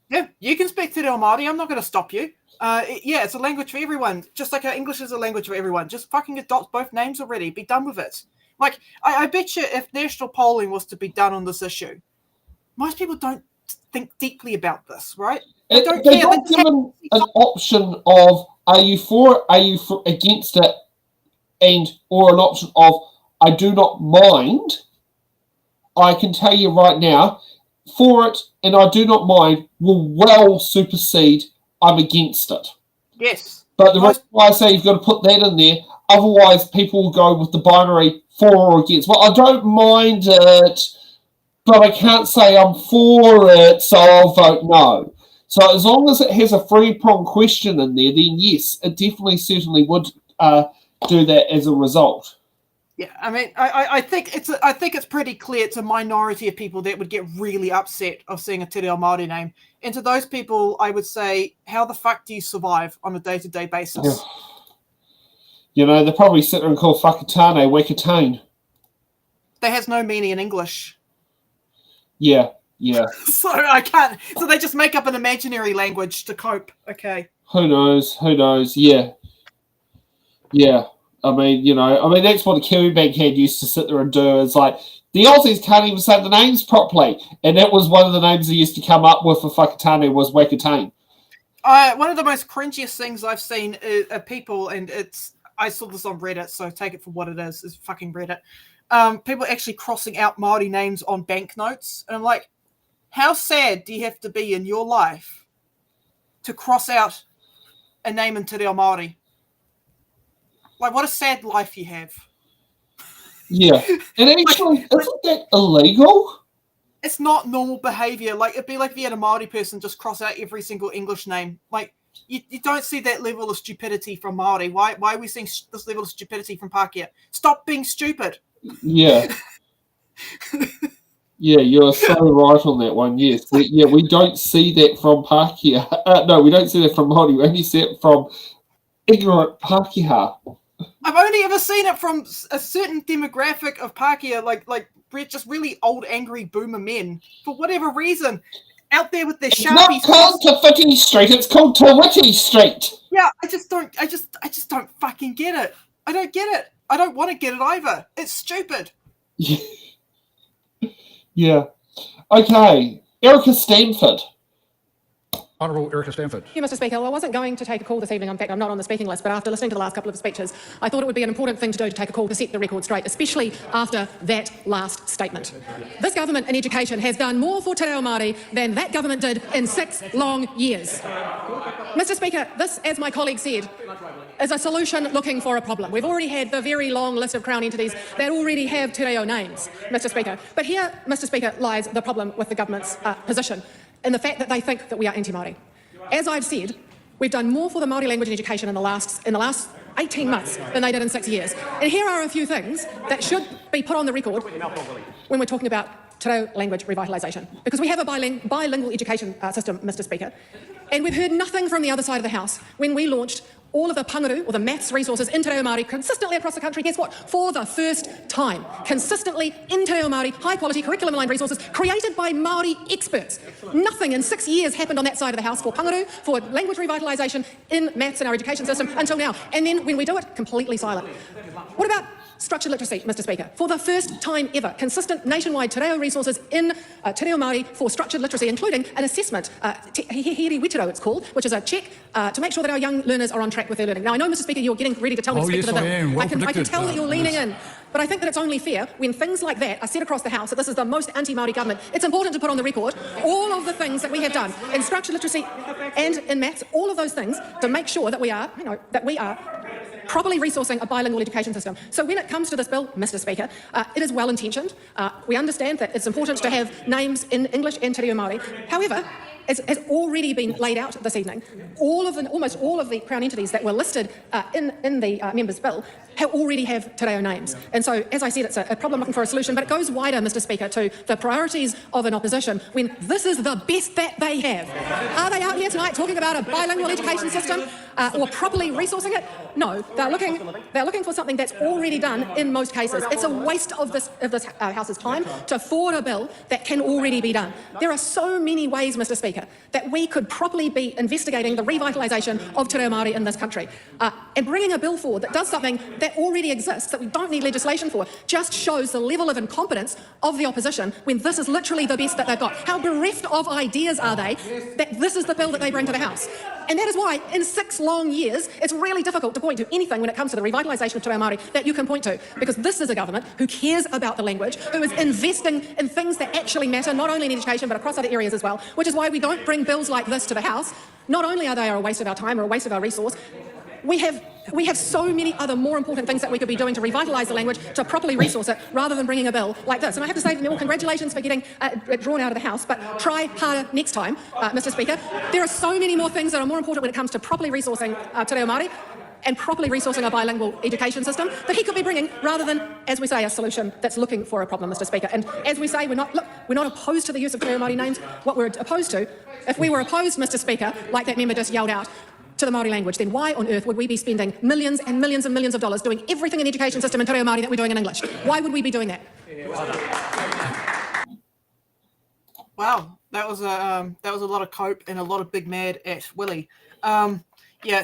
Yeah, you can speak Te reo Māori. I'm not going to stop you. Yeah, it's a language for everyone. Just like how English is a language for everyone. Just fucking adopt both names already. Be done with it. Like, I bet you if national polling was to be done on this issue, most people don't think deeply about this, right? They don't care. They're given an option of are you for against it, or an option of I do not mind. I can tell you right now, for it and I do not mind will well supersede I'm against it. Yes. But the reason why I say you've got to put that in there, otherwise people will go with the binary for or against. Well, I don't mind it, but I can't say I'm for it, so I'll vote no. So as long as it has a three-pronged question in there, then yes, it definitely certainly would do that as a result. Yeah, I mean, I think it's pretty clear it's a minority of people that would get really upset of seeing a Te Reo Māori name. And to those people, I would say, how the fuck do you survive on a day-to-day basis? Yeah. You know, they probably sit there and call whakatane Wakatane. That has no meaning in English. Yeah. So I can't. So they just make up an imaginary language to cope. Okay. Who knows? Yeah. I mean, that's what the Kiwi-Birb had used to sit there and do. It's like, the Aussies can't even say the names properly. And that was one of the names they used to come up with for whakatane was Wakatane. One of the most cringiest things I've seen are people, and I saw this on Reddit, so take it for what it is fucking Reddit. People actually crossing out Māori names on banknotes. And I'm like, how sad do you have to be in your life to cross out a name in Te Reo Māori? Like, what a sad life you have. Yeah. And actually, isn't that illegal? It's not normal behaviour. Like, it'd be like if you had a Māori person just cross out every single English name. Like, you don't see that level of stupidity from Māori. Why are we seeing this level of stupidity from Pākehā? Stop being stupid. Yeah. Yeah, you're so right on that one, yes. We don't see that from Pākehā. No, we don't see that from Māori. We only see it from ignorant Pākehā. I've only ever seen it from a certain demographic of Pākehā, like just really old, angry boomer men, for whatever reason, out there with their Sharpies. It's not called Tawhiti Street, it's called Tawhiti Street. Yeah, I just don't fucking get it. I don't get it. I don't want to get it either. It's stupid. Yeah. Okay, Erica Stanford. Honourable Erica Stanford. Thank you, Mr. Speaker. Well, I wasn't going to take a call this evening. In fact, I'm not on the speaking list, but after listening to the last couple of speeches, I thought it would be an important thing to do to take a call to set the record straight, especially after that last statement. This government in education has done more for Te Reo Māori than that government did in 6 long years. Mr. Speaker, this, as my colleague said, is a solution looking for a problem. We've already had the very long list of Crown entities that already have Te Reo names, Mr. Speaker. But here, Mr. Speaker, lies the problem with the government's position, in the fact that they think that we are anti-Māori. As I've said, we've done more for the Māori language and education in the last 18 months than they did in 6 years. And here are a few things that should be put on the record when we're talking about Te Reo language revitalisation. Because we have a bilingual education system, Mr. Speaker, and we've heard nothing from the other side of the House when we launched all of the pangaru, or the maths resources in Te Reo Māori consistently across the country. Guess what? For the first time, consistently in Te Reo Māori, high-quality curriculum-aligned resources created by Māori experts. Nothing in 6 years happened on that side of the house for pangaru, for language revitalisation in maths in our education system until now. And then when we do it, completely silent. What about structured literacy, Mr. Speaker? For the first time ever, consistent nationwide te reo resources in Te Reo Māori for structured literacy, including an assessment, Here Witiro it's called, which is a check to make sure that our young learners are on track with their learning. Now, I know, Mr. Speaker, you're getting ready to tell me to speak to the bill. Am. Well I can tell that you're leaning in. But I think that it's only fair when things like that are said across the House, that this is the most anti-Māori government. It's important to put on the record all of the things that we have done in structured literacy and in maths, all of those things to make sure that we are, properly resourcing a bilingual education system. So when it comes to this bill, Mr. Speaker, it is well-intentioned. We understand that it's important to have names in English and Te Reo Māori. However, as has already been laid out this evening, almost all of the Crown entities that were listed in the members' bill already have Te Reo names. And so, as I said, it's a problem looking for a solution, but it goes wider, Mr. Speaker, to the priorities of an opposition when this is the best that they have. Are they out here tonight talking about a bilingual education system or properly resourcing it? No, they're looking for something that's already done in most cases. It's a waste of this House's time to forward a bill that can already be done. There are so many ways, Mr. Speaker, that we could properly be investigating the revitalisation of Te Reo Māori in this country. And bringing a bill forward that does something that already exists, that we don't need legislation for, just shows the level of incompetence of the opposition when this is literally the best that they've got. How bereft of ideas are they that this is the bill that they bring to the House? And that is why, in 6 long years, it's really difficult to point to anything when it comes to the revitalisation of Te Reo Māori that you can point to, because this is a government who cares about the language, who is investing in things that actually matter, not only in education but across other areas as well, which is why we don't bring bills like this to the House. Not only are they a waste of our time or a waste of our resource, we have so many other more important things that we could be doing to revitalise the language, to properly resource it, rather than bringing a bill like this. And I have to say to them all, congratulations for getting it drawn out of the House, but try harder next time, Mr. Speaker. There are so many more things that are more important when it comes to properly resourcing Te Reo Māori and properly resourcing a bilingual education system that he could be bringing, rather than, as we say, a solution that's looking for a problem, Mr. Speaker. And as we say, we're not opposed to the use of Te Reo Māori names. What we're opposed to, if we were opposed, Mr. Speaker, like that member just yelled out, to the Māori language, then why on earth would we be spending millions and millions and millions of dollars doing everything in the education system in Te Reo Māori that we're doing in English? Why would we be doing that? Wow, that was a lot of cope and a lot of big mad at Willie.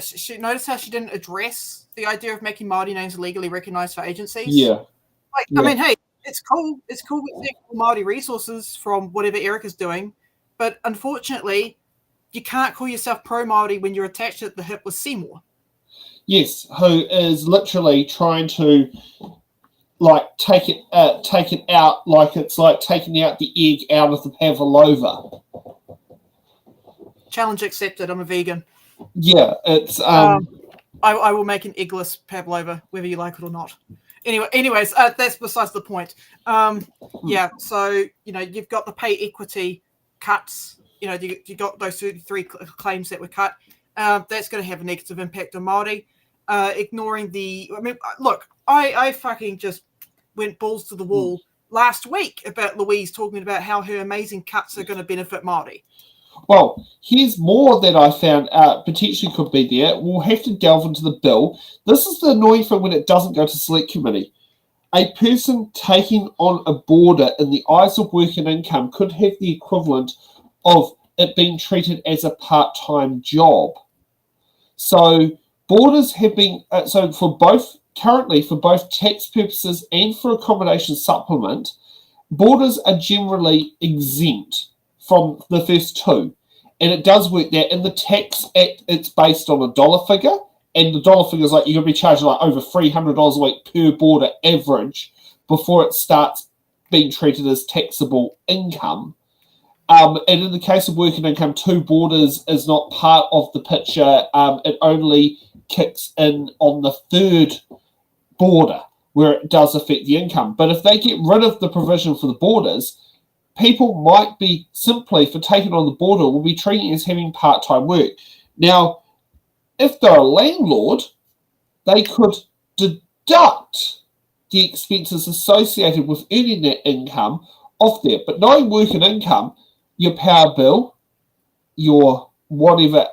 She noticed how she didn't address the idea of making Māori names legally recognised for agencies. Yeah. I mean, hey, it's cool. It's cool with Māori resources from whatever Eric is doing, but unfortunately, you can't call yourself pro-Māori when you're attached at the hip with Seymour. Yes, who is literally trying to take it out like it's like taking out the egg out of the pavlova. Challenge accepted. I'm a vegan. Yeah, it's I will make an eggless pavlova, whether you like it or not. Anyways, that's besides the point. So you've got the pay equity cuts. You got those 33 claims that were cut. That's going to have a negative impact on Māori. Ignoring I fucking just went balls to the wall last week about Louise talking about how her amazing cuts are going to benefit Māori. Well, here's more that I found potentially could be there. We'll have to delve into the bill. This is the annoying thing when it doesn't go to select committee. A person taking on a border in the eyes of work and income could have the equivalent of it being treated as a part-time job. So borders have been for both tax purposes and for accommodation supplement, borders are generally exempt from the first two, and it does work there. In the tax act, it's based on a dollar figure, and the dollar figure is like you're going to be charged like over $300 a week per border average before it starts being treated as taxable income. And in the case of working income, 2 borders is not part of the picture. It only kicks in on the 3rd border where it does affect the income. But if they get rid of the provision for the borders, people might be simply, for taking on the border, will be treating it as having part-time work. Now, if they're a landlord, they could deduct the expenses associated with earning that income off there. But knowing work and income, your power bill, your whatever,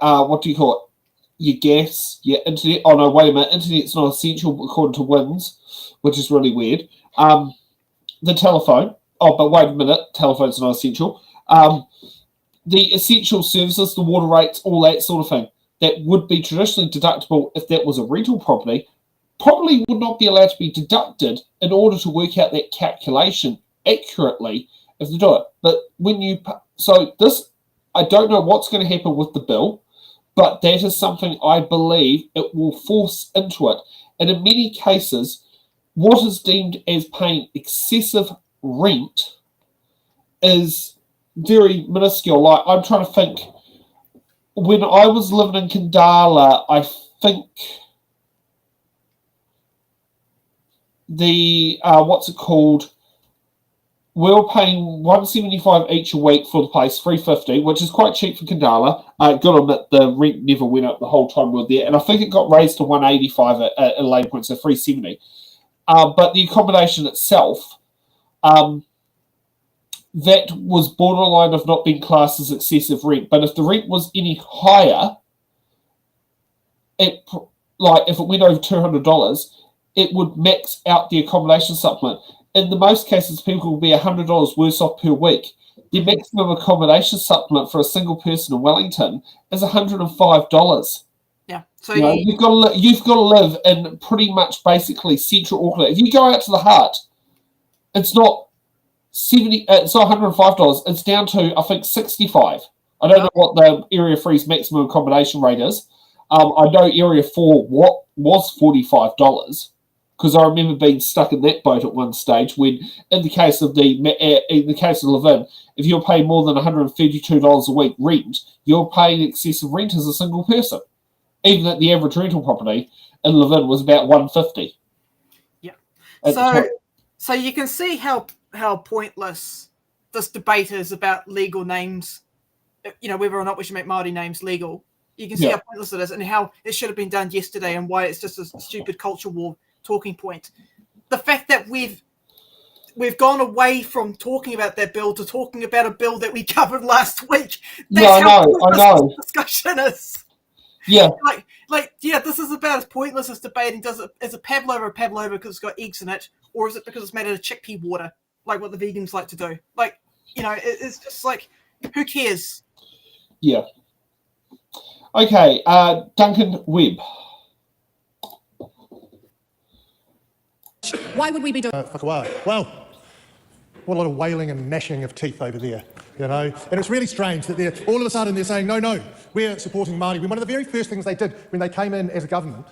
your gas, your internet. Oh no, wait a minute. Internet's not essential according to WINS, which is really weird. The telephone. Oh, but wait a minute. Telephone's not essential. The essential services, the water rates, all that sort of thing, that would be traditionally deductible if that was a rental property, probably would not be allowed to be deducted in order to work out that calculation accurately if they do it. But when you... So this, I don't know what's going to happen with the bill, but that is something I believe it will force into it. And in many cases, what is deemed as paying excessive rent is very minuscule. Like, I'm trying to think, when I was living in Kandala, I think the what's it called? We were paying $175 each a week for the place, $350, which is quite cheap for Kandala. Got to admit, the rent never went up the whole time we were there, and I think it got raised to $185 at a later point, so $370. But the accommodation itself, that was borderline of not being classed as excessive rent. But if the rent was any higher, if it went over $200, it would max out the accommodation supplement. In the most cases, people will be $100 worse off per week. The maximum accommodation supplement for a single person in Wellington is $105. Yeah, so you've got to live in pretty much basically central Auckland. If you go out to the heart, it's not it's not $105. It's down to, I think, $65. I don't know what the Area 3's maximum accommodation rate is. I know Area 4 was $45, because I remember being stuck in that boat at one stage when, in the case of Levin, if you're paying more than $132 a week rent, you're paying excessive rent as a single person. Even that the average rental property in Levin was about $150. Yeah. So you can see how pointless this debate is about legal names. You know, whether or not we should make Māori names legal. You can see how pointless it is, and how it should have been done yesterday, and why it's just a stupid culture war talking point. The fact that we've gone away from talking about that bill to talking about a bill that we covered last week. That's I know. This discussion is. Yeah. This is about as pointless as debating, is a pavlova because it's got eggs in it, or is it because it's made out of chickpea water, like what the vegans like to do? It's just like, who cares? Yeah. Okay, Duncan Webb. Why would we be doing... Well, what a lot of wailing and gnashing of teeth over there, you know. And it's really strange that all of a sudden they're saying, no, we're supporting Māori. When one of the very first things they did when they came in as a government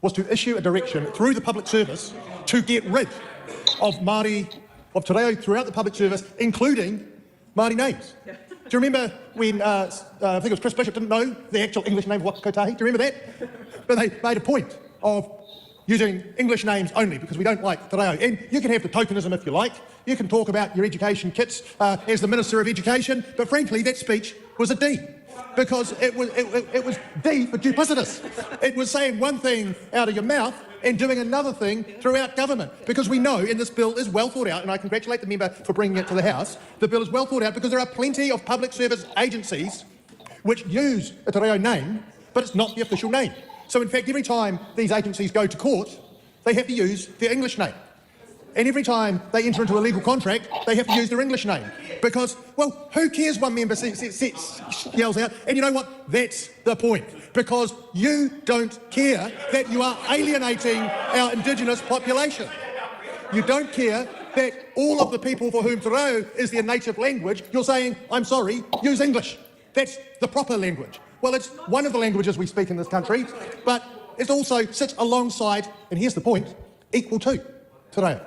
was to issue a direction through the public service to get rid of Māori, of te reo throughout the public service, including Māori names. Yeah. Do you remember when, I think it was Chris Bishop didn't know the actual English name of Waka Kotahi? Do you remember that? But they made a point of using English names only because we don't like te reo. And you can have the tokenism if you like. You can talk about your education kits as the Minister of Education, but frankly, that speech was a D. Because it was D for duplicitous. It was saying one thing out of your mouth and doing another thing throughout government. Because we know, and this bill is well thought out, and I congratulate the member for bringing it to the House, the bill is well thought out because there are plenty of public service agencies which use a te reo name, but it's not the official name. So in fact, every time these agencies go to court, they have to use their English name. And every time they enter into a legal contract, they have to use their English name. Because, well, who cares, one member yells out. And you know what? That's the point. Because you don't care that you are alienating our Indigenous population. You don't care that all of the people for whom te reo is their native language, you're saying, I'm sorry, use English. That's the proper language. Well, it's one of the languages we speak in this country, but it also sits alongside, and here's the point, equal to te reo.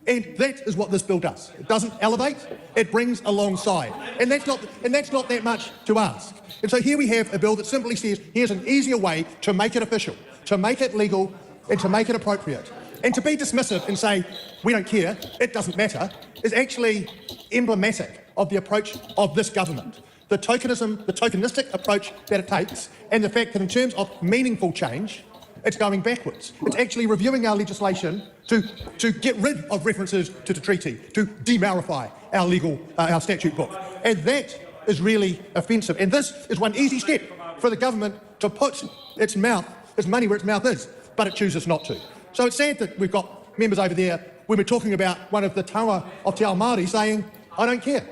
And that is what this bill does. It doesn't elevate, it brings alongside. And that's not that much to ask. And so here we have a bill that simply says, here's an easier way to make it official, to make it legal, and to make it appropriate. And to be dismissive and say, we don't care, it doesn't matter, is actually emblematic of the approach of this government. The tokenistic approach that it takes, and the fact that in terms of meaningful change, it's going backwards. It's actually reviewing our legislation to get rid of references to the treaty, to de-Maorify our statute book. And that is really offensive. And this is one easy step for the government to put its money where its mouth is, but it chooses not to. So it's sad that we've got members over there, when we're talking about one of the taonga of Te Ao Māori, saying, I don't care.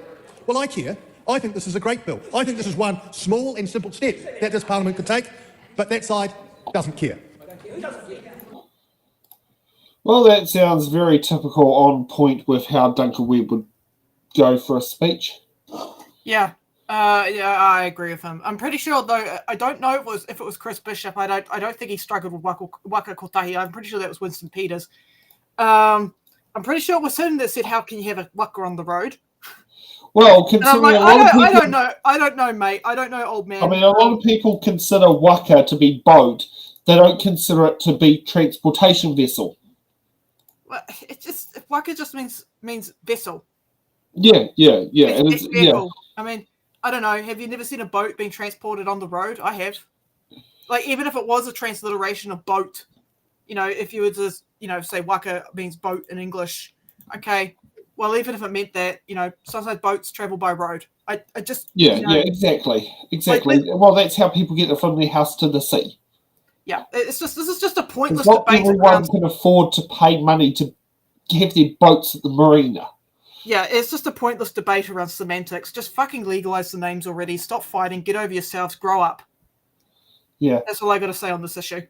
Well, I care. I think this is a great bill. I think this is one small and simple step that this Parliament could take, but that side doesn't care. Well, that sounds very typical, on point with how Duncan Webb would go for a speech. Yeah. I agree with him. I'm pretty sure, though. I don't know if it was Chris Bishop. I don't think he struggled with waka kotahi. I'm pretty sure that was Winston Peters. I'm pretty sure it was him that said, "How can you have a waka on the road?" Well, considering like, a lot of people, I don't know, mate. I don't know, old man. I mean, a lot of people consider waka to be boat. They don't consider it to be transportation vessel. Well, waka just means vessel. Yeah. It's vehicle. I mean, I don't know. Have you never seen a boat being transported on the road? I have. Like, even if it was a transliteration of boat, if you were to, say waka means boat in English, okay. Well, even if it meant that, sometimes boats travel by road. I just exactly. Well, that's how people get from their house to the sea. Yeah, this is just a pointless Not debate. everyone can afford to pay money to have their boats at the marina. Yeah, it's just a pointless debate around semantics. Just fucking legalize the names already. Stop fighting. Get over yourselves. Grow up. Yeah. That's all I got to say on this issue.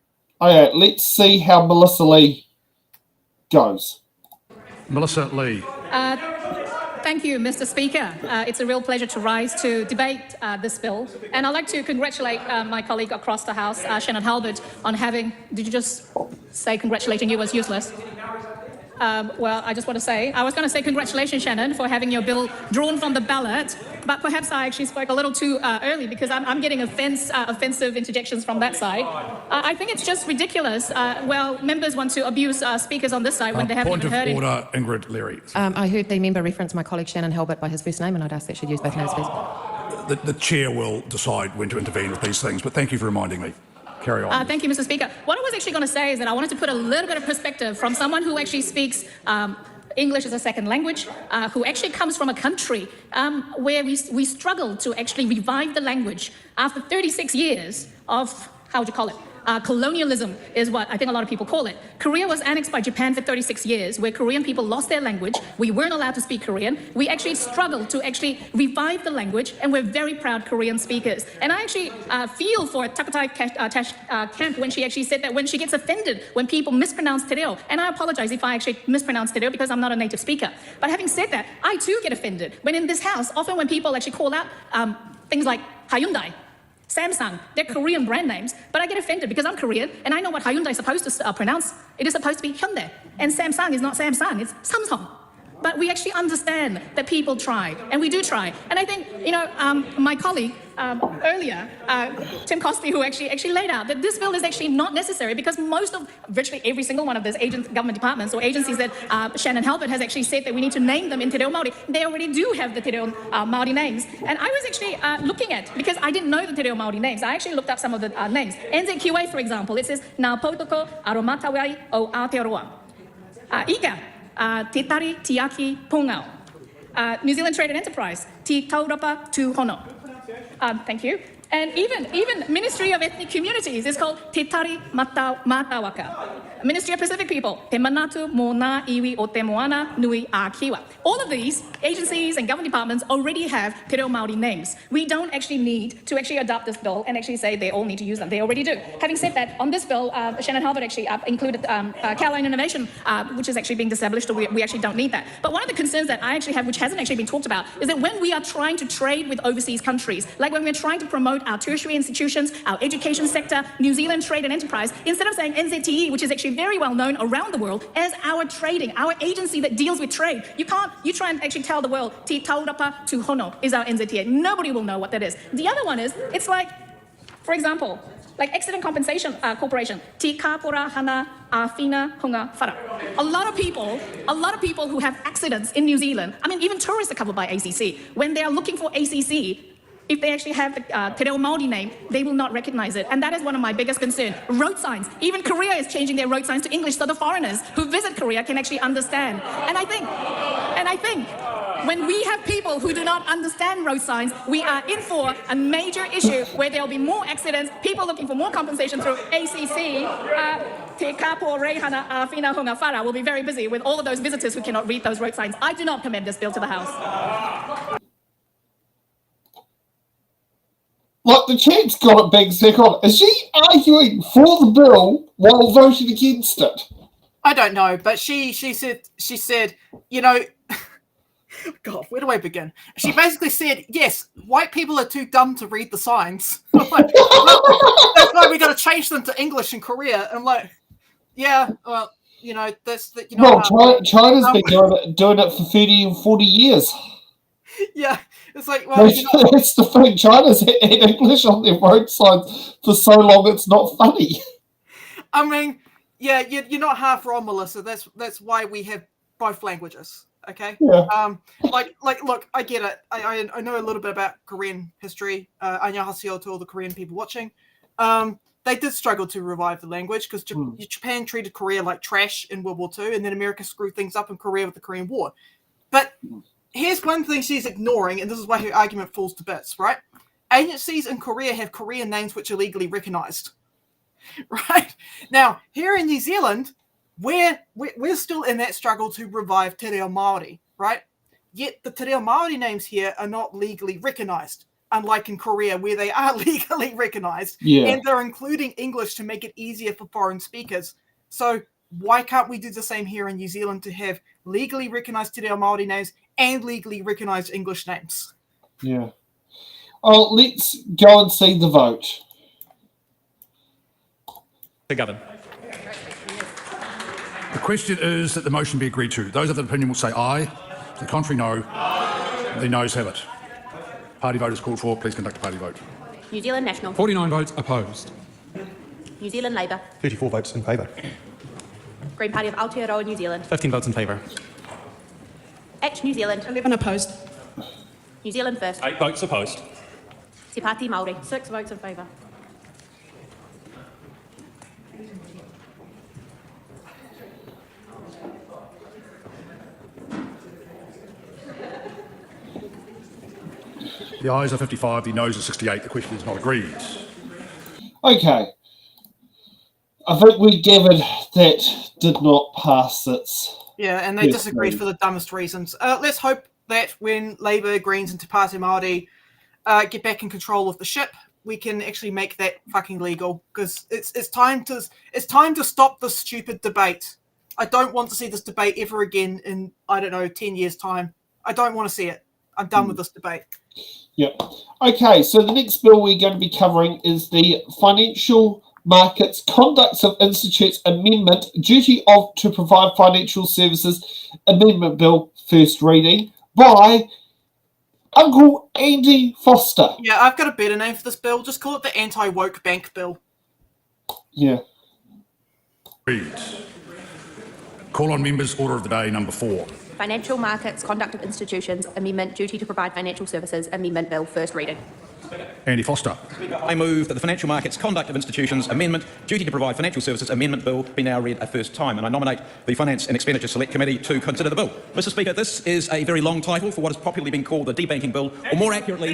Okay, let's see how Melissa Lee goes. Melissa Lee. Thank you, Mr. Speaker. It's a real pleasure to rise to debate this bill. And I'd like to congratulate my colleague across the House, Shannon Halbert, on having... Did you just say congratulating you was useless? Well, I just want to say, I was going to say congratulations, Shannon, for having your bill drawn from the ballot, but perhaps I actually spoke a little too early because I'm getting offensive interjections from that side. I think it's just ridiculous. Members want to abuse speakers on this side when they haven't even heard it. Point of order, Ingrid Leary. I heard the member reference my colleague Shannon Halbert by his first name, and I'd ask that she'd use both names, please. The chair will decide when to intervene with these things, but thank you for reminding me. Carry on. Thank you, Mr. Speaker. What I was actually going to say is that I wanted to put a little bit of perspective from someone who actually speaks English as a second language, who actually comes from a country where we struggled to actually revive the language after 36 years of, how would you call it? Colonialism is what I think a lot of people call it. Korea was annexed by Japan for 36 years, where Korean people lost their language. We weren't allowed to speak Korean. We actually struggled to actually revive the language, and we're very proud Korean speakers. And I actually feel for Takatai Camp when she actually said that when she gets offended when people mispronounce te reo. And I apologize if I actually mispronounce te reo because I'm not a native speaker. But having said that, I too get offended when in this house, often when people actually call out things like Hyundai, Samsung, they're Korean brand names, but I get offended because I'm Korean and I know what Hyundai is supposed to pronounce. It is supposed to be Hyundai, and Samsung is not Samsung, it's Samsung. But we actually understand that people try, and we do try. And I think, my colleague earlier, Tim Cosby, who actually laid out that this bill is actually not necessary because virtually every single one of those government departments or agencies that Shannon Halbert has actually said that we need to name them in Te Reo Māori, they already do have the Te Reo Māori names. And I was actually looking at, because I didn't know the Te Reo Māori names, I actually looked up some of the names. NZQA, for example, it says, Nā Potoko Aromatawai o Aotearoa. Ika. Te Tari Tiaki Pungao. New Zealand Trade and Enterprise, Te Taurapa Tu Hono. Thank you. And even Ministry of Ethnic Communities is called Te Tari Matawaka. Ministry of Pacific People, Te Manatu Mō Nā Iwi o Te Moana Nui a Kiwa. All of these agencies and government departments already have Te Reo Māori names. We don't actually need to actually adopt this bill and actually say they all need to use them. They already do. Having said that, on this bill, Shannon Halbert actually included Caroline Innovation, which is actually being established, so we actually don't need that. But one of the concerns that I actually have, which hasn't actually been talked about, is that when we are trying to trade with overseas countries, like when we're trying to promote our tertiary institutions, our education sector, New Zealand Trade and Enterprise, instead of saying NZTE, which is actually very well known around the world as our trading, our agency that deals with trade, you try and actually tell the world, Te Taurapa Tu Hono is our NZTA. Nobody will know what that is. The other one is, it's like, for example, like Accident Compensation Corporation, Te Kāpora Hana Awhina Hunga Whara. A lot of people who have accidents in New Zealand, I mean, even tourists are covered by ACC. When they are looking for ACC, if they actually have the Te Reo Māori name, they will not recognize it. And that is one of my biggest concerns. Road signs. Even Korea is changing their road signs to English so the foreigners who visit Korea can actually understand. And I I think when we have people who do not understand road signs, we are in for a major issue where there will be more accidents, people looking for more compensation through ACC. Te kapo reihana a whina hunga whara will be very busy with all of those visitors who cannot read those road signs. I do not commend this bill to the House. Like, the chat's got it being sick on. Is she arguing for the bill while voting against it? I don't know, but she said, you know, God, where do I begin? She basically said, yes, white people are too dumb to read the signs. Like, that's why we got to change them to English in Korea. I'm like, yeah, well, you know, that's the, you know. Well, China's been doing it for 30 and 40 years. Yeah, it's like, well, you know, that's the thing. China's had English on their road signs for so long, it's not funny. I mean, yeah, you're not half wrong, Melissa. That's why we have both languages. Okay. Yeah. Like, look, I get it. I know a little bit about Korean history. Annyeonghaseyo to all the Korean people watching. They did struggle to revive the language because Japan treated Korea like trash in World War II, and then America screwed things up in Korea with the Korean War. But here's one thing she's ignoring, and this is why her argument falls to bits, right? Agencies in Korea have Korean names which are legally recognized. Right? Now, here in New Zealand, we're still in that struggle to revive Te Reo Māori, right? Yet the Te Reo Māori names here are not legally recognized, unlike in Korea where they are legally recognized. Yeah. And they're including English to make it easier for foreign speakers. So why can't we do the same here in New Zealand to have legally recognized Te Reo Māori names and legally recognized English names? Yeah. Oh, let's go and see the vote. To govern. The question is that the motion be agreed to. Those of the opinion will say aye. The contrary, no. The noes have it. Party vote is called for. Please conduct a party vote. New Zealand National. 49 votes opposed. New Zealand Labour. 34 votes in favour. Green Party of Aotearoa New Zealand. 15 votes in favour. Act New Zealand. 11 opposed. New Zealand First. 8 votes opposed. Te Pāti Māori. 6 votes in favour. The ayes are 55, the noes are 68. The question is not agreed. Okay. I think we gathered that did not pass its... Yeah, and they disagreed for the dumbest reasons. Let's hope that when Labour, Greens and Te Pāti Māori get back in control of the ship, we can actually make that fucking legal, because it's time to stop this stupid debate. I don't want to see this debate ever again in, I don't know, 10 years' time. I don't want to see it. I'm done with this debate. Yep. Okay, so the next bill we're going to be covering is the Financial Markets Conduct of Institutes Amendment, Duty to Provide Financial Services Amendment Bill, first reading, by Uncle Andy Foster. Yeah, I've got a better name for this bill. Just call it the Anti-Woke Bank Bill. Yeah. Agreed. Call on members, order of the day, number 4. Financial Markets Conduct of Institutions Amendment, Duty to Provide Financial Services Amendment Bill, first reading. Andy Foster. I move that the Financial Markets Conduct of Institutions Amendment, Duty to Provide Financial Services Amendment Bill be now read a first time, and I nominate the Finance and Expenditure Select Committee to consider the bill. Mr Speaker, this is a very long title for what has popularly been called the Debanking Bill, or more accurately,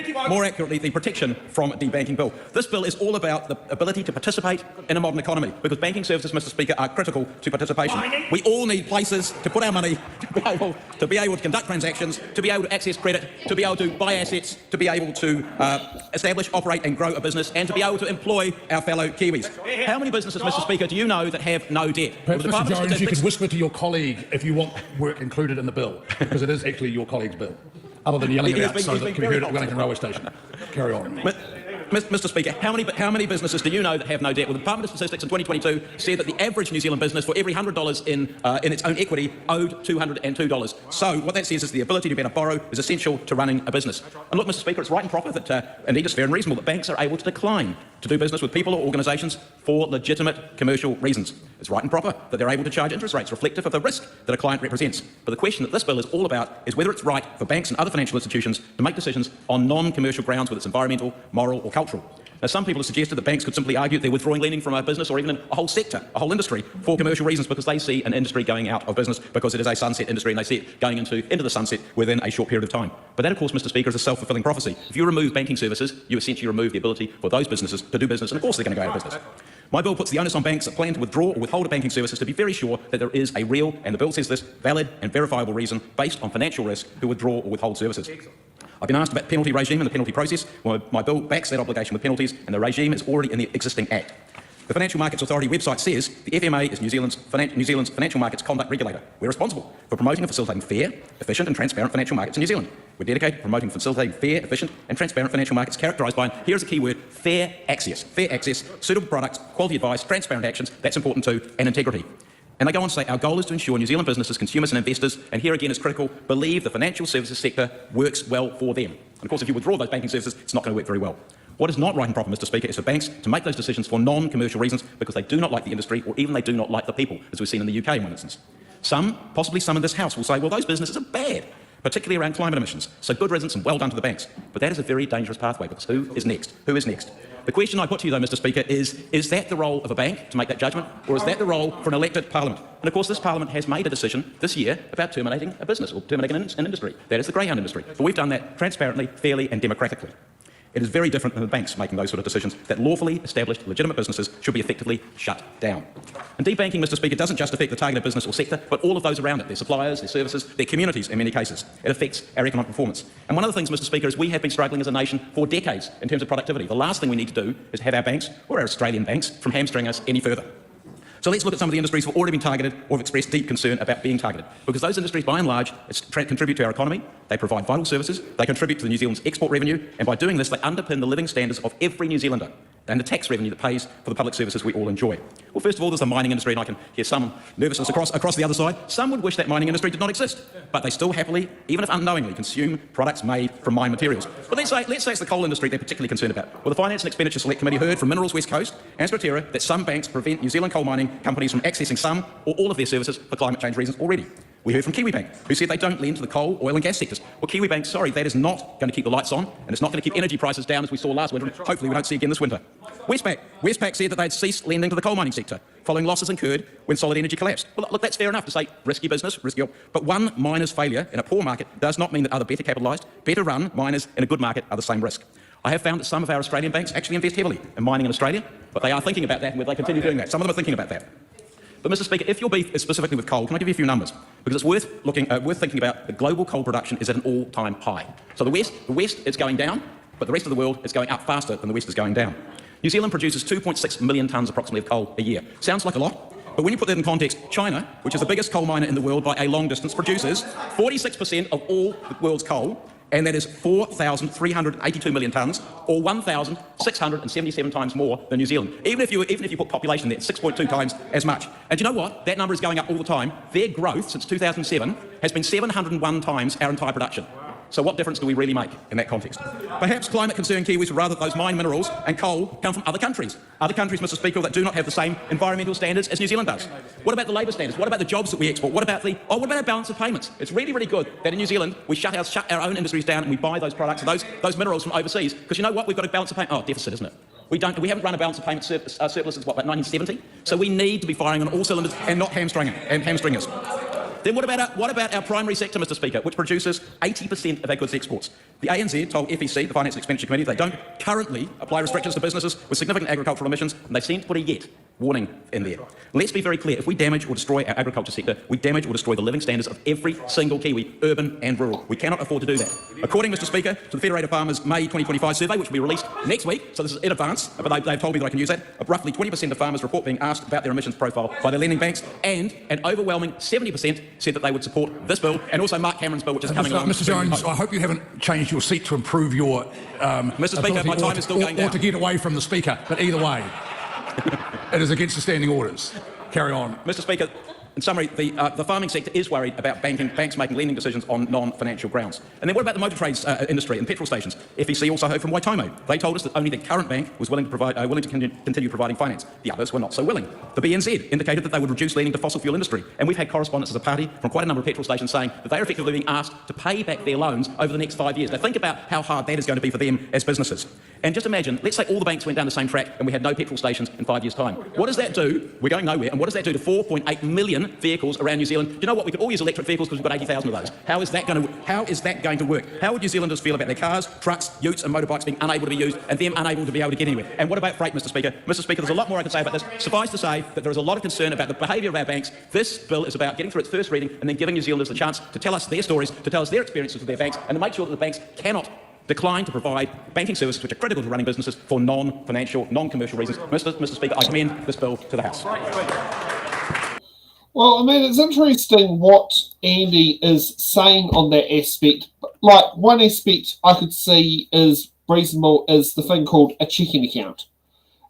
the Protection from Debanking Bill. This bill is all about the ability to participate in a modern economy, because banking services, Mr Speaker, are critical to participation. We all need places to put our money, to be able to conduct transactions, to be able to access credit, to be able to buy assets, to be able to establish, operate and grow a business, and to be able to employ our fellow Kiwis. How many businesses, Mr Speaker, do you know that have no debt? Perhaps, Mr Jones, you could whisper to your colleague if you want work included in the bill, because it is actually your colleague's bill, other than yelling about so that it can be heard at Wellington Railway Station. Carry on. Mr Speaker, how many businesses do you know that have no debt? Well, the Department of Statistics in 2022 said that the average New Zealand business, for every $100 in its own equity, owed $202. So what that says is the ability to be able to borrow is essential to running a business. And look, Mr Speaker, it's right and proper that, indeed it's fair and reasonable that banks are able to decline to do business with people or organisations for legitimate commercial reasons. It's right and proper that they're able to charge interest rates reflective of the risk that a client represents. But the question that this bill is all about is whether it's right for banks and other financial institutions to make decisions on non-commercial grounds, whether it's environmental, moral or cultural. Now, some people have suggested that banks could simply argue they're withdrawing lending from a business or even a whole sector, a whole industry, for commercial reasons because they see an industry going out of business because it is a sunset industry and they see it going into the sunset within a short period of time. But that, of course, Mr. Speaker, is a self-fulfilling prophecy. If you remove banking services, you essentially remove the ability for those businesses to do business, and of course they're going to go out of business. My bill puts the onus on banks that plan to withdraw or withhold banking services to be very sure that there is a real, and the bill says this, valid and verifiable reason based on financial risk to withdraw or withhold services. I've been asked about the penalty regime and the penalty process. Well, my bill backs that obligation with penalties, and the regime is already in the existing Act. The Financial Markets Authority website says the FMA is New Zealand's financial markets conduct regulator. We're responsible for promoting and facilitating fair, efficient and transparent financial markets in New Zealand. We're dedicated to promoting and facilitating fair, efficient and transparent financial markets characterised by, here's a key word, fair access, suitable products, quality advice, transparent actions, that's important too, and integrity. And they go on to say, our goal is to ensure New Zealand businesses, consumers and investors, and here again is critical, believe the financial services sector works well for them. And of course, if you withdraw those banking services, it's not going to work very well. What is not right and proper, Mr. Speaker, is for banks to make those decisions for non-commercial reasons because they do not like the industry or even they do not like the people, as we've seen in the UK in one instance. Possibly some in this House will say, well, those businesses are bad, particularly around climate emissions. So good riddance and well done to the banks. But that is a very dangerous pathway because who is next? Who is next? The question I put to you, though, Mr. Speaker, is that the role of a bank to make that judgment, or is that the role for an elected Parliament? And of course, this Parliament has made a decision this year about terminating a business or terminating an industry. That is the greyhound industry. But we've done that transparently, fairly and democratically. It is very different than the banks making those sort of decisions that lawfully established legitimate businesses should be effectively shut down. And debanking, Mr. Speaker, doesn't just affect the targeted business or sector, but all of those around it, their suppliers, their services, their communities in many cases. It affects our economic performance. And one of the things, Mr. Speaker, is we have been struggling as a nation for decades in terms of productivity. The last thing we need to do is have our banks, or our Australian banks, from hamstring us any further. So let's look at some of the industries that have already been targeted or have expressed deep concern about being targeted. Because those industries, by and large, contribute to our economy, they provide vital services, they contribute to New Zealand's export revenue, and by doing this, they underpin the living standards of every New Zealander and the tax revenue that pays for the public services we all enjoy. Well, first of all, there's the mining industry, and I can hear some nervousness across the other side. Some would wish that mining industry did not exist, but they still happily, even if unknowingly, consume products made from mine materials. But let's say it's the coal industry they're particularly concerned about. Well, the Finance and Expenditure Select Committee heard from Minerals West Coast and Straterra that some banks prevent New Zealand coal mining companies from accessing some or all of their services for climate change reasons already. We heard from Kiwi-Birb, who said they don't lend to the coal, oil and gas sectors. Well, Kiwi-Birb, sorry, that is not going to keep the lights on, and it's not going to keep energy prices down as we saw last winter, and hopefully we don't see again this winter. Westpac said that they'd ceased lending to the coal mining sector, following losses incurred when Solid Energy collapsed. Well, look, that's fair enough to say risky business, but one miner's failure in a poor market does not mean that other better capitalised, better run miners in a good market are the same risk. I have found that some of our Australian banks actually invest heavily in mining in Australia, but they are thinking about that and will they continue doing that. Some of them are thinking about that. But, Mr. Speaker, if your beef is specifically with coal, can I give you a few numbers? Because it's worth thinking about. The global coal production is at an all-time high. So the West is going down, but the rest of the world is going up faster than the West is going down. New Zealand produces 2.6 million tonnes approximately of coal a year. Sounds like a lot, but when you put that in context, China, which is the biggest coal miner in the world by a long distance, produces 46% of all the world's coal, and that is 4,382 million tonnes, or 1,677 times more than New Zealand. Even if you put population there, it's 6.2 times as much. And do you know what? That number is going up all the time. Their growth since 2007 has been 701 times our entire production. So what difference do we really make in that context? Perhaps climate-concerned Kiwis would rather that those mine minerals and coal come from other countries. Other countries, Mr. Speaker, that do not have the same environmental standards as New Zealand does. What about the labour standards? What about the jobs that we export? What about our balance of payments? It's really, really good that in New Zealand we shut our own industries down and we buy those products and those minerals from overseas. Because you know what? We've got a balance of payment. Oh, deficit, isn't it? We haven't run a balance of payment surplus since what, about 1970? So we need to be firing on all cylinders and not hamstring us. Then what about our primary sector, Mr. Speaker, which produces 80% of our goods exports? The ANZ told FEC, the Finance and Expenditure Committee, they don't currently apply restrictions to businesses with significant agricultural emissions, and they seem to put a yet warning in there. Let's be very clear. If we damage or destroy our agriculture sector, we damage or destroy the living standards of every single Kiwi, urban and rural. We cannot afford to do that. According, Mr. Speaker, to the Federated Farmers' May 2025 survey, which will be released next week, so this is in advance, but they've told me that I can use that, roughly 20% of farmers report being asked about their emissions profile by their lending banks, and an overwhelming 70% said that they would support this bill, and also Mark Cameron's bill, which is coming along. Mr. Jones, I hope you haven't changed your seat to improve your Mr. Speaker, my time is still going down. Or to get away from the Speaker, but either way, it is against the standing orders. Carry on. Mr. Speaker, In summary, the farming sector is worried about banks making lending decisions on non-financial grounds. And then what about the motor trades industry and petrol stations? FEC also heard from Waitomo. They told us that only the current bank was willing to continue providing finance. The others were not so willing. The BNZ indicated that they would reduce lending to fossil fuel industry. And we've had correspondence as a party from quite a number of petrol stations saying that they are effectively being asked to pay back their loans over the next 5 years. Now think about how hard that is going to be for them as businesses. And just imagine, let's say all the banks went down the same track and we had no petrol stations in 5 years' time. What does that do? We're going nowhere. And what does that do to 4.8 million vehicles around New Zealand? Do you know what? We could all use electric vehicles because we've got 80,000 of those. How is that going to work? How would New Zealanders feel about their cars, trucks, utes and motorbikes being unable to be used and them unable to be able to get anywhere? And what about freight, Mr Speaker? Mr Speaker, there's a lot more I can say about this. Suffice to say that there is a lot of concern about the behaviour of our banks. This bill is about getting through its first reading and then giving New Zealanders the chance to tell us their stories, to tell us their experiences with their banks and to make sure that the banks cannot decline to provide banking services which are critical to running businesses for non-financial, non-commercial reasons. Mr Speaker, I commend this bill to the House. Well, I mean, it's interesting what Andy is saying on that aspect. Like, one aspect I could see is reasonable is the thing called a checking account.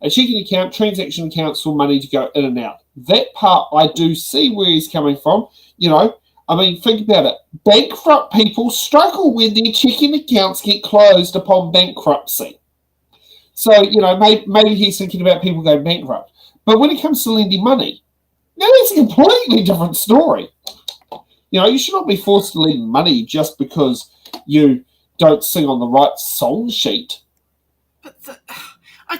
A checking account, transaction accounts for money to go in and out. That part I do see where he's coming from. You know, I mean, think about it. Bankrupt people struggle when their checking accounts get closed upon bankruptcy. So, you know, maybe he's thinking about people going bankrupt. But when it comes to lending money, now that's a completely different story. You know, you should not be forced to lend money just because you don't sing on the right song sheet. But I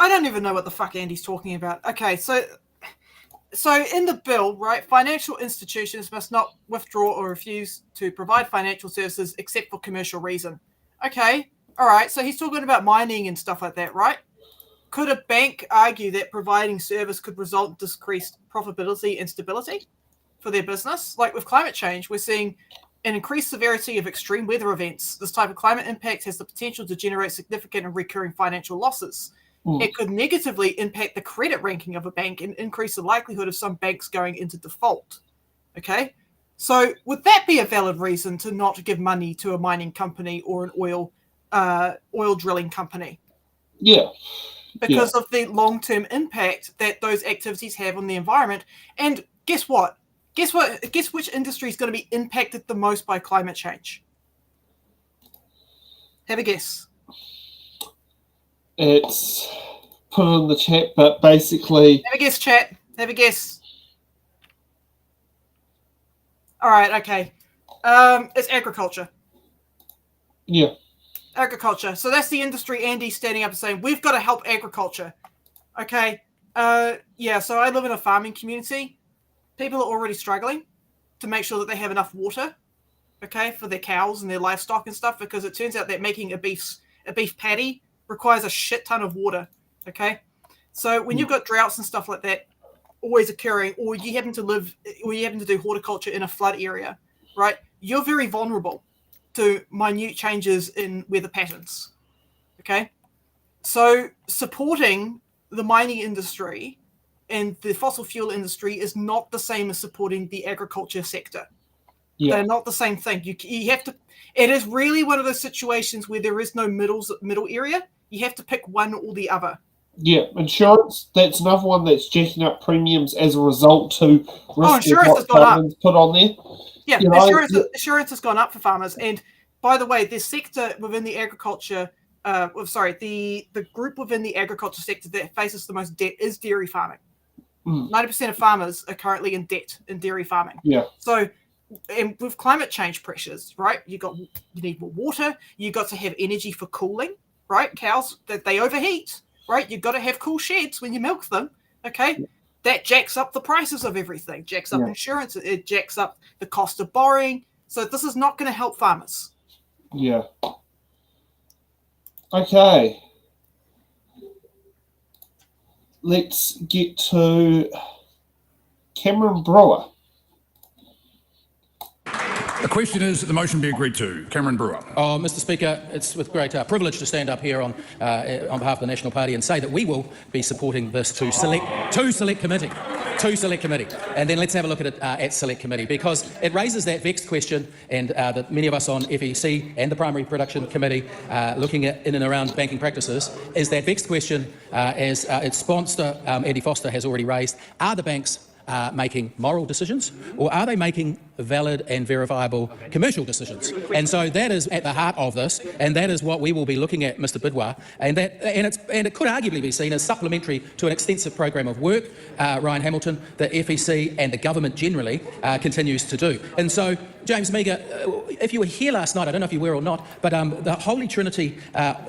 don't even know what the fuck Andy's talking about. Okay, so in the bill, right, financial institutions must not withdraw or refuse to provide financial services except for commercial reason. Okay, all right, so he's talking about mining and stuff like that, right? Could a bank argue that providing service could result in decreased profitability and stability for their business? Like with climate change, we're seeing an increased severity of extreme weather events. This type of climate impact has the potential to generate significant and recurring financial losses. It could negatively impact the credit ranking of a bank and increase the likelihood of some banks going into default. Okay? So would that be a valid reason to not give money to a mining company or an oil drilling company? Yeah. Because of the long-term impact that those activities have on the environment. And guess what? Guess which industry is going to be impacted the most by climate change? Have a guess. It's put it in the chat, but basically... Have a guess, chat. Have a guess. All right, okay. It's agriculture. Yeah. Agriculture. So that's the industry Andy's standing up and saying, we've got to help agriculture. Okay. Yeah, so I live in a farming community. People are already struggling to make sure that they have enough water, okay, for their cows and their livestock and stuff, because it turns out that making a beef patty requires a shit ton of water, okay? So when you've got droughts and stuff like that always occurring, or you happen to do horticulture in a flood area, right, you're very vulnerable to minute changes in weather patterns, okay? So supporting the mining industry and the fossil fuel industry is not the same as supporting the agriculture sector. Yeah. They're not the same thing. You have to. It is really one of those situations where there is no middle area. You have to pick one or the other. Yeah, insurance. That's another one that's jacking up premiums as a result to risk insurance has gone up. Put on there. Yeah, insurance has gone up for farmers. And by the way, the sector within the agriculture, the group within the agriculture sector that faces the most debt is dairy farming. 90% of farmers are currently in debt in dairy farming. Yeah. So, and with climate change pressures, right? You need more water. You got to have energy for cooling, right? Cows they overheat, right? You've got to have cool sheds when you milk them. Okay, that jacks up the prices of everything. Jacks up insurance. It jacks up the cost of borrowing. So this is not going to help farmers. Yeah. Okay. Let's get to Cameron Brewer. The question is that the motion be agreed to. Cameron Brewer. Oh, Mr Speaker, it's with great privilege to stand up here on behalf of the National Party and say that we will be supporting this to select committee. And then let's have a look at it at select committee, because it raises that vexed question, and that many of us on FEC and the Primary Production Committee looking at in and around banking practices, is that vexed question as its sponsor, Andy Foster, has already raised. Are the banks making moral decisions, or are they making valid and verifiable commercial decisions? And so that is at the heart of this, and that is what we will be looking at, Mr. Bidwar, and it could arguably be seen as supplementary to an extensive program of work, Ryan Hamilton, the FEC and the government generally continues to do. And so, James Meagher, if you were here last night, I don't know if you were or not, but the Holy Trinity